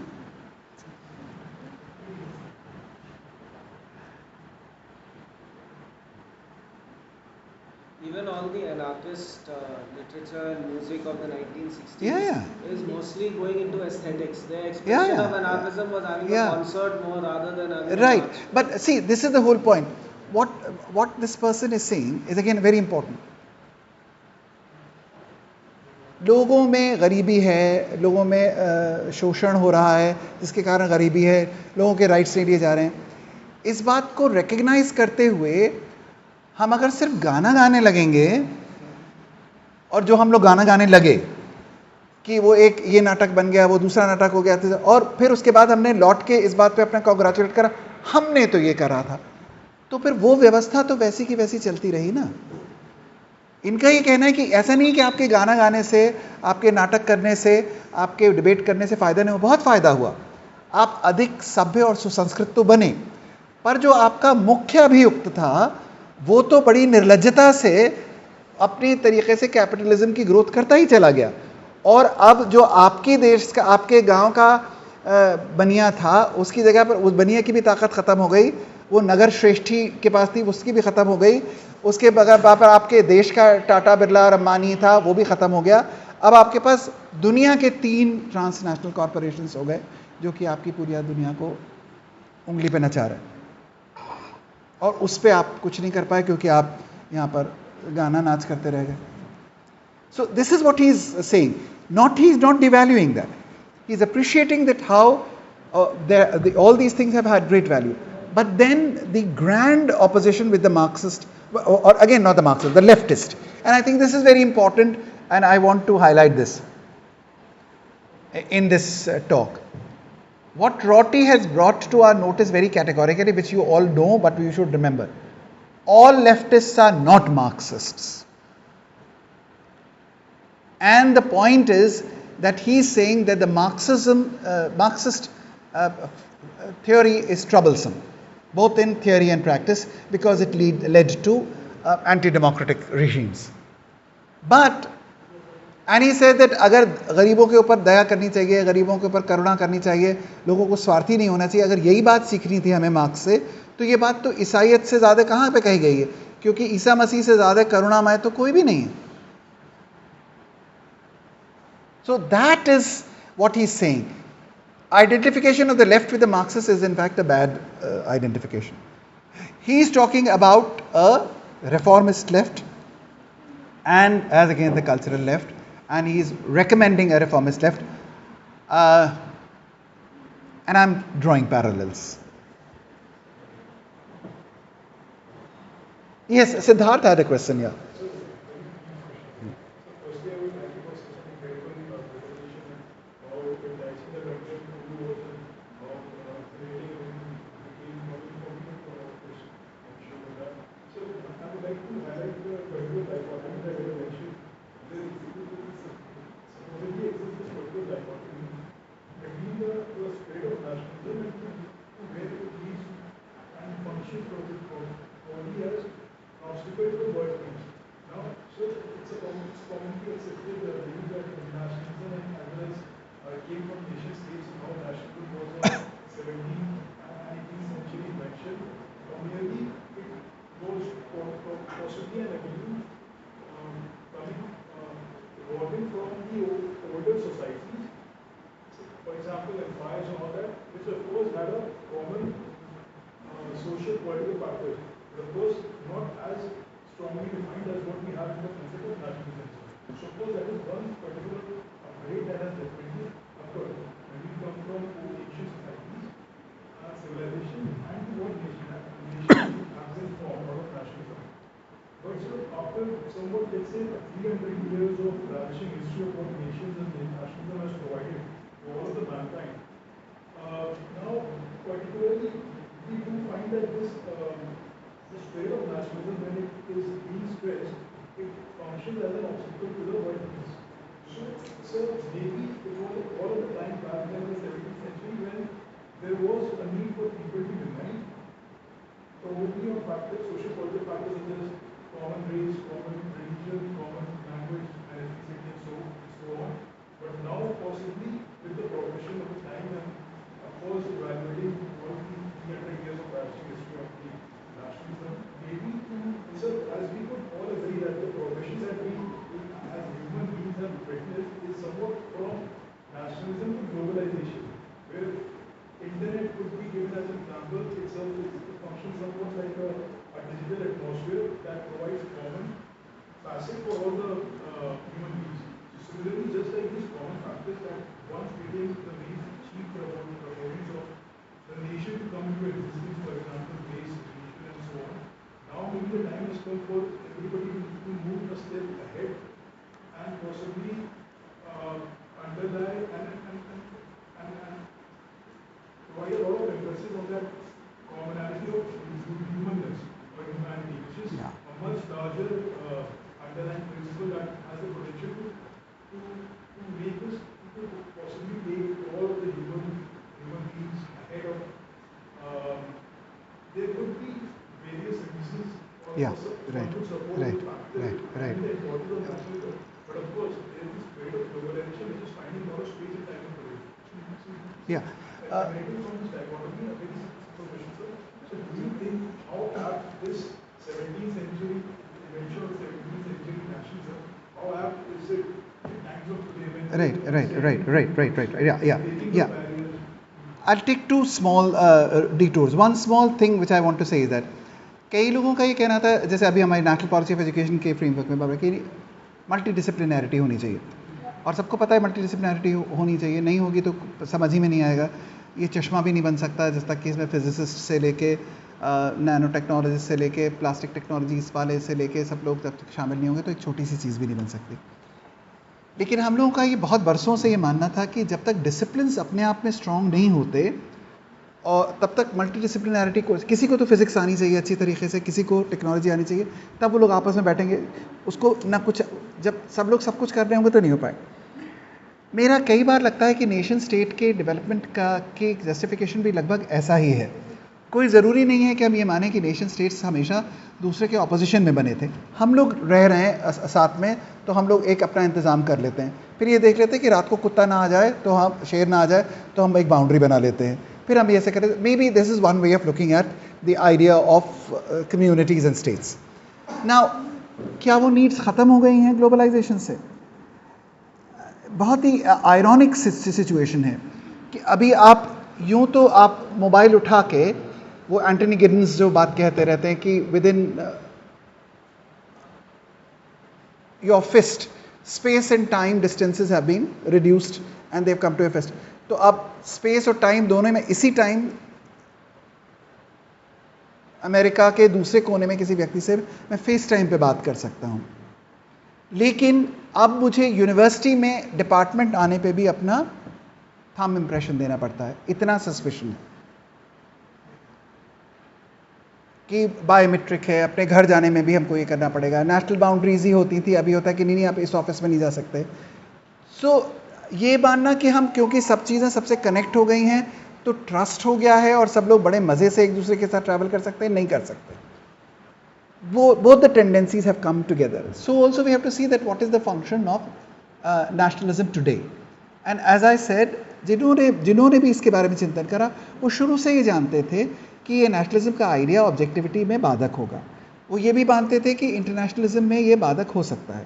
Even all the anarchist literature and music of the 1960s Yeah, yeah. is mostly going into aesthetics. Their Yeah, expression yeah, of anarchism was having a yeah. concert more rather than having a Right. march. But see, this is the whole point. What what this person is saying is again very important. लोगों में गरीबी है, लोगों में शोषण हो रहा है, जिसके कारण गरीबी है, लोगों के राइट्स नहीं लिए जा रहे हैं. इस बात को रिकग्नाइज करते हुए हम अगर सिर्फ गाना गाने लगेंगे, और जो हम लोग गाना गाने लगे कि वो एक ये नाटक बन गया, वो दूसरा नाटक हो गया, और फिर उसके बाद हमने लौट के इस बात पे अपना कॉन्ग्रेचुलेट करा, हमने तो ये करा था, तो फिर वो व्यवस्था तो वैसी की वैसी चलती रही ना. इनका ये कहना है कि ऐसा नहीं कि आपके गाना गाने से, आपके नाटक करने से, आपके डिबेट करने से फायदा नहीं हुआ. बहुत फायदा हुआ, आप अधिक सभ्य और सुसंस्कृत तो बने, पर जो आपका मुख्य अभियुक्त था वो तो बड़ी निर्लज्जता से अपनी तरीके से कैपिटलिज्म की ग्रोथ करता ही चला गया. और अब जो आपके देश का, आपके गांव का बनिया था, उसकी जगह पर उस बनिया की भी ताकत खत्म हो गई, वो नगर श्रेष्ठी के पास थी, उसकी भी खत्म हो गई. उसके बगैर पर आपके देश का टाटा बिरला और अंबानी था, वो भी खत्म हो गया. अब आपके पास दुनिया के 3 ट्रांसनेशनल कॉरपोरेशंस हो गए जो कि आपकी पूरी दुनिया को उंगली पे नचा रहे हैं, और उस पर आप कुछ नहीं कर पाए क्योंकि आप यहाँ पर गाना नाच करते रह गए. So this is what he is saying. He is not devaluing that. He is appreciating that how all these things have had great value. But then the grand opposition with the Marxist, or again not the Marxist, the leftist. And I think this is very important, and I want to highlight this in this talk. What Rorty has brought to our notice very categorically, which you all know, but you should remember, all leftists are not Marxists. And the point is that he is saying that the Marxist theory is troublesome, both in theory and practice, because it led to anti-democratic regimes. But, and he said that अगर गरीबों के ऊपर दया करनी चाहिए, गरीबों के ऊपर करुणा करनी चाहिए, लोगों को स्वार्थी नहीं होना चाहिए, अगर यही बात सीखनी थी हमें मार्क्स से, तो ये बात तो ईसाइयत से ज़्यादा कहाँ पे कही गई है, क्योंकि ईसा मसीह से ज़्यादा करुणामय तो कोई भी नहीं है. So that is what he's saying. Identification of the left with the Marxists is in fact a bad identification. He is talking about a reformist left and as against the cultural left, and he is recommending a reformist left, and I'm drawing parallels. Yes, Siddharth had a question, yeah. witnessed is somewhat from nationalism to globalization, where internet could be given as an example. It functions somewhat like a digital atmosphere that provides common facet for all the human beings. So similarly, just like these common factors that once became the main chief proponents of the nation to come into existence, for example, race, religion, and so on. Now maybe the time has come for everybody to move a step ahead and possibly underlie and provide a lot of emphasis on that commonality of humanness or humanity, which is a much larger underlying principle that has the potential to make us to possibly take all of the human beings ahead of. There could be various reasons or one could support the factor and the importance of nationalism. But of course, there is this trade of globalization which is finding a lot of space and time in today. Emanating from this dichotomy, a very simple question, sir. So do you think how apt this 17th century invention of 17th century nationalism, how apt is it in times of today when Yeah. I'll take two small detours. One small thing which I want to say is that कई लोगों का ये कहना था, जैसे अभी हमारी national policy of education के फ्रेमवर्क में बाबा कि मल्टी डिसिप्लिनैरिटी होनी चाहिए, और सबको पता है मल्टी डिसिप्लिनैरिटी होनी चाहिए, नहीं होगी तो समझ ही में नहीं आएगा। ये चश्मा भी नहीं बन सकता, जिस तक कि इसमें फिजिसिस्ट से लेके नैनो टेक्नोलॉजिस्ट से लेके प्लास्टिक टेक्नोलॉजीज वाले से लेके सब लोग जब तक शामिल नहीं होंगे तो एक छोटी सी चीज़ भी नहीं बन सकती। लेकिन हम लोगों का ये बहुत बरसों से ये मानना था कि जब तक डिसिप्लिन्स अपने आप में स्ट्रॉन्ग नहीं होते और तब तक मल्टी डिसिप्लिनैरिटी को, किसी को तो फिजिक्स आनी चाहिए अच्छी तरीके से, किसी को टेक्नोलॉजी आनी चाहिए, तब वो लोग आपस में बैठेंगे, उसको ना कुछ, जब सब लोग सब कुछ कर रहे होंगे तो नहीं हो पाए। मेरा कई बार लगता है कि नेशन स्टेट के डेवलपमेंट का की जस्टिफिकेशन भी लगभग ऐसा ही है। कोई ज़रूरी नहीं है कि हम ये माने कि नेशन स्टेट्स हमेशा दूसरे के ऑपोजिशन में बने थे। हम लोग रह रहे हैं साथ में, तो हम लोग एक अपना इंतज़ाम कर लेते हैं, फिर ये देख लेते हैं कि रात को कुत्ता ना आ जाए तो हम, शेर ना आ जाए तो हम एक बाउंड्री बना लेते हैं, फिर हम ऐसे करें। May be this is one way of looking at the idea of communities and states. Now क्या वो नीड्स ख़त्म हो गई हैं ग्लोबलाइजेशन से? बहुत ही आयरॉनिक सिचुएशन है कि अभी आप यूँ तो आप मोबाइल उठा के, वो एंटनी गिडन्स जो बात कहते रहते हैं कि within your fist space and time distances have been reduced and they have come to a fist. तो अब स्पेस और टाइम दोनों में, इसी टाइम अमेरिका के दूसरे कोने में किसी व्यक्ति से मैं फेस टाइम पे बात कर सकता हूँ, लेकिन अब मुझे यूनिवर्सिटी में डिपार्टमेंट आने पे भी अपना थंब इम्प्रेशन देना पड़ता है। इतना सस्पिशन है कि बायोमेट्रिक है, अपने घर जाने में भी हमको ये करना पड़ेगा। नेशनल बाउंड्रीज ही होती थी, अभी होता है कि नहीं आप इस ऑफिस में नहीं जा सकते। सो ये मानना कि हम, क्योंकि सब चीज़ें सबसे कनेक्ट हो गई हैं तो ट्रस्ट हो गया है और सब लोग बड़े मज़े से एक दूसरे के साथ ट्रैवल कर सकते हैं, नहीं कर सकते। both the tendencies have come together. So also we have to see that what is the function of nationalism today. And as I said, जिन्होंने भी इसके बारे में चिंतन करा, वो शुरू से ये जानते थे कि ये नेशनलिज्म का आइडिया ऑब्जेक्टिविटी में बाधक होगा। वो ये भी मानते थे कि इंटरनेशनलिज्म में ये बाधक हो सकता है।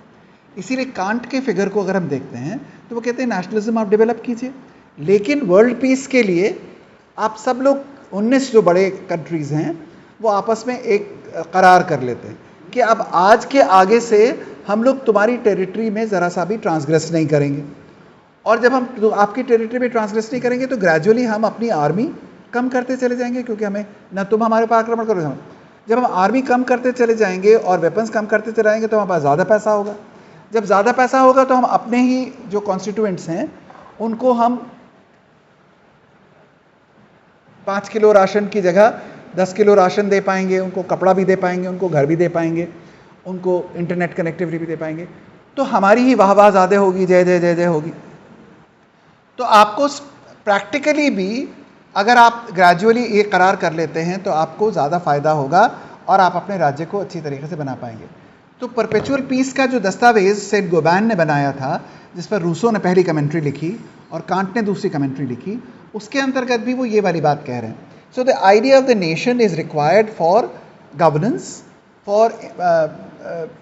इसीलिए कांट के फिगर को अगर हम देखते हैं तो वो कहते हैं नेशनलिज्म आप डेवलप कीजिए, लेकिन वर्ल्ड पीस के लिए आप सब लोग 19 जो बड़े कंट्रीज़ हैं वो आपस में एक करार कर लेते हैं कि अब आज के आगे से हम लोग तुम्हारी टेरिटरी में ज़रा सा भी ट्रांसग्रेस नहीं करेंगे, और जब हम आपकी टेरिटरी में ट्रांसग्रेस नहीं करेंगे तो ग्रेजुअली हम अपनी आर्मी कम करते चले जाएंगे, क्योंकि हमें ना तुम हमारे पर आक्रमण करो। जब हम आर्मी कम करते चले जाएंगे और वेपन्स कम करते चले जाएंगे तो हमारे पास ज़्यादा पैसा होगा। जब ज़्यादा पैसा होगा तो हम अपने ही जो कॉन्स्टिट्यूएंट्स हैं उनको हम 5 किलो राशन की जगह 10 किलो राशन दे पाएंगे, उनको कपड़ा भी दे पाएंगे, उनको घर भी दे पाएंगे, उनको इंटरनेट कनेक्टिविटी भी दे पाएंगे, तो हमारी ही वाह वाह ज़्यादा होगी, जय जय जय जय होगी। तो आपको प्रैक्टिकली भी अगर आप ग्रेजुअली ये करार कर लेते हैं तो आपको ज़्यादा फ़ायदा होगा और आप अपने राज्य को अच्छी तरीके से बना पाएंगे। तो परपेचुअल पीस का जो दस्तावेज़ सेंट गोबैन ने बनाया था, जिस पर रूसो ने पहली कमेंट्री लिखी और कांट ने दूसरी कमेंट्री लिखी, उसके अंतर्गत भी वो ये वाली बात कह रहे हैं। So the idea of the nation is required for governance, for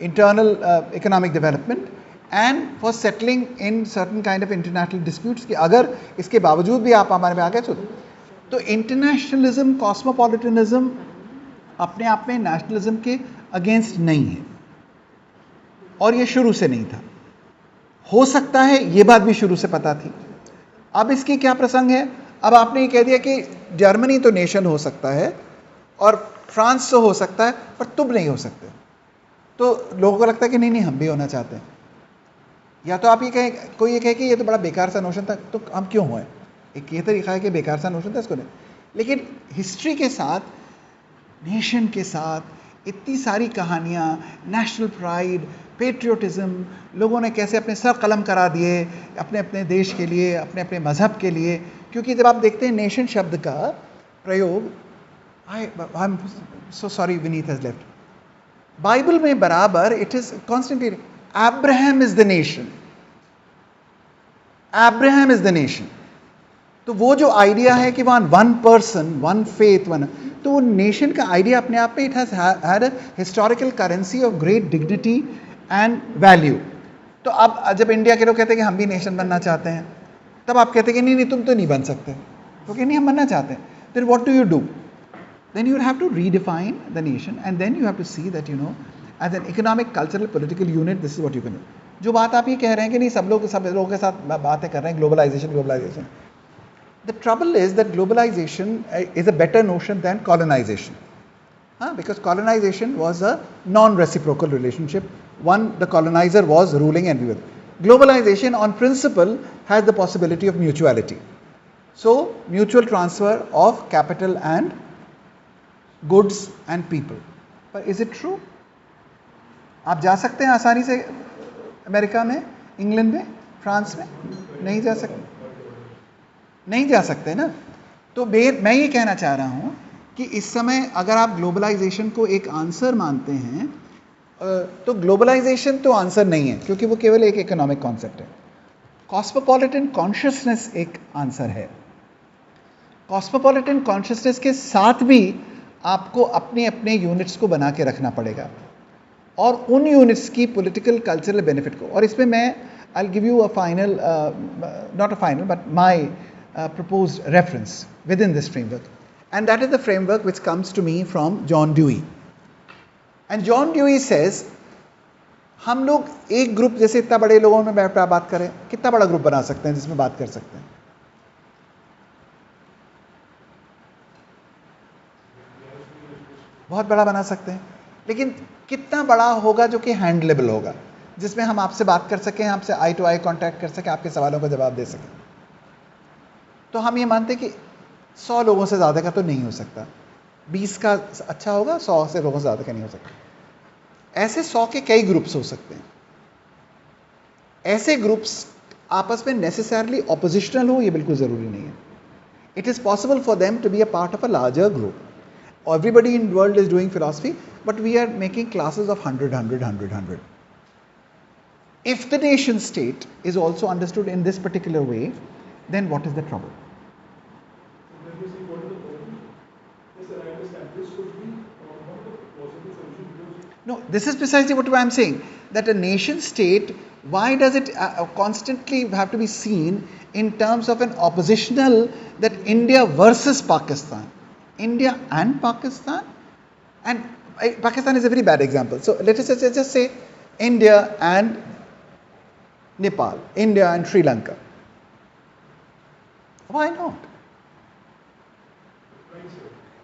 internal economic development and for settling in certain kind of international disputes कि अगर इसके बावजूद भी आप हमारे में आ गए तो इंटरनेशनलिज्म, कॉस्मोपॉलिटनिज्म अपने आप में नेशनलिज्म के अगेंस्ट नहीं है और ये शुरू से नहीं था। हो सकता है ये बात भी शुरू से पता थी। अब इसकी क्या प्रसंग है? अब आपने ये कह दिया कि जर्मनी तो नेशन हो सकता है और फ्रांस तो हो सकता है पर तुम नहीं हो सकते, तो लोगों को लगता है कि नहीं हम भी होना चाहते हैं। या तो आप ये कहें, कोई ये कहे कि ये तो बड़ा बेकार सा नोशन था, तो हम क्यों हुए? एक ये तरीका है कि बेकार सा नोशन था, इसको नहीं। लेकिन हिस्ट्री के साथ, नेशन के साथ इतनी सारी कहानियाँ, नेशनल प्राइड, पेट्रियोटिज्म, लोगों ने कैसे अपने सर कलम करा दिए अपने अपने देश के लिए, अपने अपने मज़हब के लिए। क्योंकि जब आप देखते हैं नेशन शब्द का प्रयोग, I am so sorry Vineet has left, Bible में बराबर it is constantly Abraham is the nation, Abraham is the nation. तो वो जो आइडिया है कि वहाँ one person, one faith, one, तो वो नेशन का आइडिया अपने आप में it has had a historical currency of great dignity and value. तो अब जब इंडिया के लोग कहते हैं कि हम भी नेशन बनना चाहते हैं, तब आप कहते हैं कि नहीं तुम तो नहीं बन सकते, तो कहते नहीं हम बनना चाहते हैं। Then what do you do? Then you will have to redefine the nation and then you have to see that as an economic, cultural, political unit, this is what you can do. जो बात आप ये कह रहे हैं कि नहीं सब लोगों के साथ बातें कर रहे हैं globalization. The trouble is that globalization is a better notion than colonization. Because colonization was a non-reciprocal relationship. One, the colonizer was ruling everywhere. Globalization on principle has the possibility of mutuality. So, mutual transfer of capital and goods and people. But is it true? आप जा सकते हैं आसानी से America में, England में, France में? नहीं जा सकते ना। तो मैं ये कहना चाह रहा हूँ कि इस समय अगर आप ग्लोबलाइजेशन को एक आंसर मानते हैं, तो ग्लोबलाइजेशन तो आंसर नहीं है क्योंकि वो केवल एक इकोनॉमिक कॉन्सेप्ट है। कॉस्मोपॉलिटन कॉन्शियसनेस एक आंसर है। कॉस्मोपॉलिटन कॉन्शियसनेस के साथ भी आपको अपने अपने यूनिट्स को बना के रखना पड़ेगा और उन यूनिट्स की पॉलिटिकल कल्चरल बेनिफिट को। और इसमें मैं I will give you a final, not a final but my proposed reference within this framework, and that is the framework which comes to me from John Dewey. And John Dewey says, हम लोग एक group, जैसे इतना बड़े लोगों में बैठ बात करें, कितना बड़ा ग्रुप बना सकते हैं जिसमें बात कर सकते हैं? बहुत बड़ा बना सकते हैं, लेकिन कितना बड़ा होगा जो कि हैंडलेबल होगा, जिसमें हम आपसे बात कर सकें, आपसे आई टू आई कांटेक्ट कर सकें, आपके सवालों का जवाब दे सकें। तो हम ये मानते हैं कि 100 लोगों से ज़्यादा का तो नहीं हो सकता, 20 का अच्छा होगा, 100 से लोगों से ज़्यादा का नहीं हो सकता। ऐसे 100 के कई ग्रुप्स हो सकते हैं। ऐसे ग्रुप्स आपस में नेसेसरली ऑपोजिशनल हो ये बिल्कुल ज़रूरी नहीं है। It is possible for them to be a part of a larger group. Everybody in the world is doing philosophy, but we are making classes of 100. If the nation state is also understood in this particular way, then what is the trouble? Then you see what is the problem? Yes, sir, I understand. This could be one of the possible solutions. No, this is precisely what I am saying. That a nation state, why does it constantly have to be seen in terms of an oppositional, that India versus Pakistan? India and Pakistan, and Pakistan is a very bad example. So let us just say India and Nepal, India and Sri Lanka. Why not?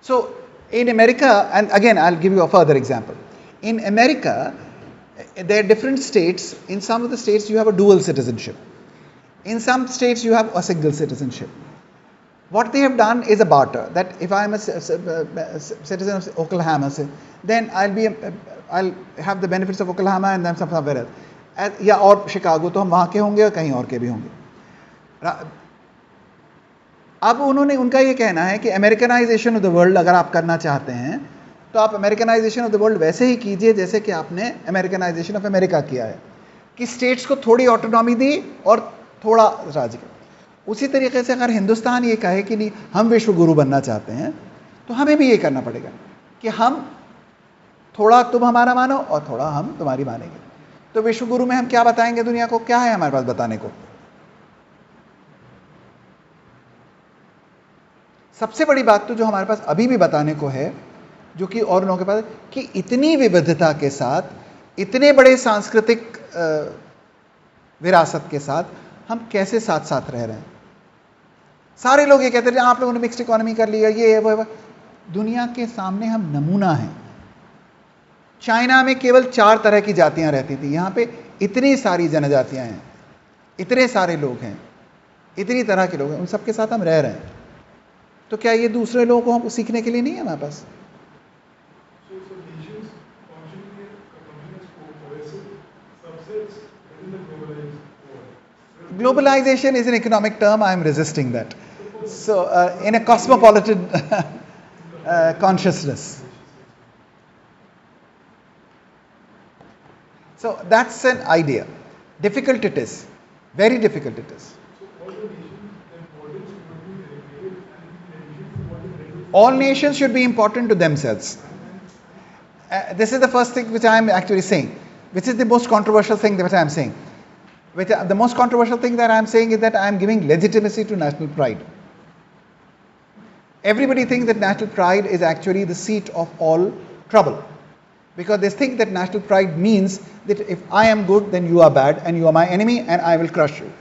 So in America, and again I'll give you a further example. In America, there are different states. In some of the states you have a dual citizenship. In some states you have a single citizenship. What they have done is a barter, that if I am a citizen of Oklahoma, then I'll have the benefits of Oklahoma and then somewhere else. या और Chicago, तो हम वहाँ के होंगे और कहीं और के भी होंगे। अब उनका ये कहना है कि अमेरिकनाइजेशन ऑफ द वर्ल्ड अगर आप करना चाहते हैं तो आप अमेरिकनाइजेशन ऑफ द वर्ल्ड वैसे ही कीजिए जैसे कि आपने अमेरिकनाइजेशन ऑफ अमेरिका किया है, कि स्टेट्स को थोड़ी ऑटोनॉमी दी और थोड़ा राज्य। उसी तरीके से अगर हिंदुस्तान ये कहे कि नहीं हम विश्व गुरु बनना चाहते हैं, तो हमें भी ये करना पड़ेगा कि हम थोड़ा तुम हमारा मानो और थोड़ा हम तुम्हारी मानेंगे। तो विश्व गुरु में हम क्या बताएंगे दुनिया को? क्या है हमारे पास बताने को? सबसे बड़ी बात तो जो हमारे पास अभी भी बताने को है, जो कि और लोगों के पास, कि इतनी विविधता के साथ, इतने बड़े सांस्कृतिक विरासत के साथ हम कैसे साथ साथ रह रहे हैं। सारे लोग ये कहते हैं आप लोगों ने मिक्स्ड इकोनॉमी कर लिया, ये वो। दुनिया के सामने हम नमूना हैं। चाइना में केवल 4 तरह की जातियां रहती थी, यहां पे इतनी सारी जनजातियां हैं, इतने सारे लोग हैं, इतनी तरह के लोग हैं, उन सबके साथ हम रह रहे हैं। तो क्या ये दूसरे लोगों को हम सीखने के लिए नहीं है हमारे पास? So nations functioning as cohesive subsets within the globalized world. Globalization is an economic term. I am resisting that. So, in a cosmopolitan consciousness. So, that's an idea. Difficult it is. Very difficult it is. So all the nations, the importance would be regulated, and in addition to what is regulated. All nations should be important to themselves. This is the first thing which I am actually saying, which is the most controversial thing that I am saying. The most controversial thing that I am saying is that I am giving legitimacy to national pride. Everybody thinks that national pride is actually the seat of all trouble, because they think that national pride means that if I am good, then you are bad and you are my enemy and I will crush you.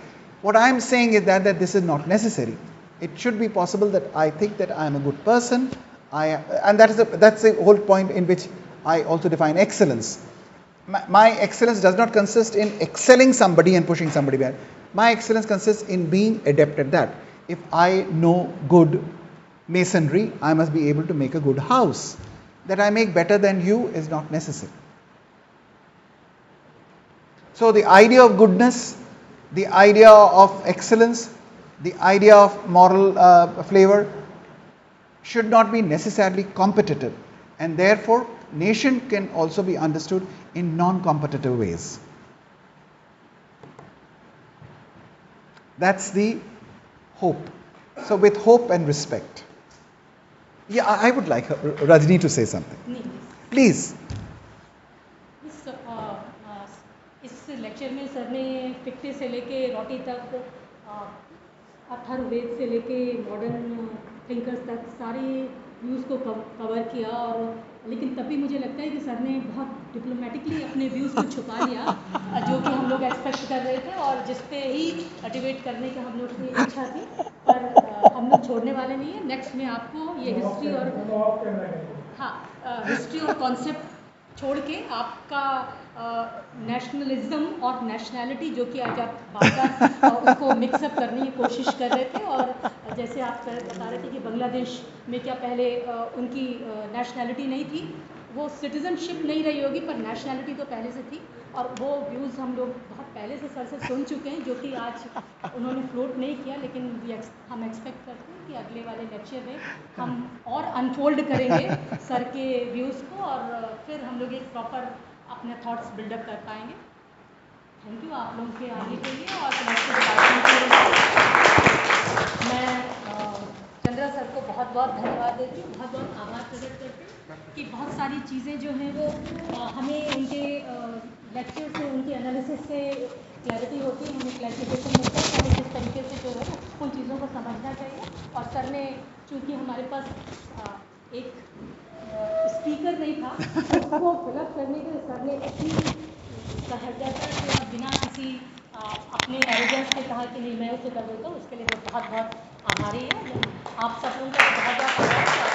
What I am saying is that this is not necessary. It should be possible that I think that I am a good person, and that's the whole point in which I also define excellence. My excellence does not consist in excelling somebody and pushing somebody back. My excellence consists in being adept at that. If I know good masonry, I must be able to make a good house. That I make better than you is not necessary. So the idea of goodness, the idea of excellence, the idea of moral flavor should not be necessarily competitive, and therefore nation can also be understood in non-competitive ways. That's the hope. So with hope and respect. Yeah, I would like Rajni to say something. Please. इस lecture में sir ने फिक्टे से लेके रोटी तक, अथर्ववेद से लेके modern thinkers तक सारे व्यूज़ को कवर किया, और लेकिन तभी मुझे लगता है कि सर ने बहुत डिप्लोमेटिकली अपने व्यूज़ को छुपा लिया, जो कि हम लोग एक्सपेक्ट कर रहे थे और जिस पे ही डिबेट करने की हम लोग की इच्छा थी, पर हम लोग छोड़ने वाले नहीं है। नेक्स्ट में आपको ये हिस्ट्री और कॉन्सेप्ट छोड़ के आपका नेशनलिज्म और नेशनैलिटी, जो कि आज आप बार उसको मिक्सअप करने की कोशिश कर रहे थे, और जैसे आप बता रहे थे कि बांग्लादेश में क्या पहले उनकी नेशनैलिटी नहीं थी, वो सिटीजनशिप नहीं रही होगी पर नेशनैलिटी तो पहले से थी, और वो व्यूज़ हम लोग बहुत पहले से सर से सुन चुके हैं, जो कि आज उन्होंने फ्लोट नहीं किया, लेकिन हम एक्सपेक्ट करते हैं कि अगले वाले लेक्चर में हम और अनफोल्ड करेंगे सर के व्यूज़ को, और फिर हम लोग एक प्रॉपर अपने थॉट्स बिल्डअप कर पाएंगे। थैंक यू आप लोगों के आने के लिए और मैं चंद्रा सर को बहुत बहुत धन्यवाद देती हूँ, बहुत बहुत आभार प्रकट करती हूँ कि बहुत सारी चीज़ें जो हैं वो हमें उनके लेक्चर से, उनके एनालिसिस से क्लैरिटी होती है, हमें क्लैरिफिकेशन होता है कि हमें किस तरीके से जो है उन चीज़ों को समझना चाहिए। और सर ने, चूँकि हमारे पास एक स्पीकर नहीं था, उसको फिलअप करने के लिए सर ने इतनी सहजता से बिना किसी अपने एरोगेंस के कहा कि नहीं मैं उसे कर देता हूँ, उसके लिए वो बहुत बहुत आभारी है। आप सब लोगों का बहुत बहुत आभार।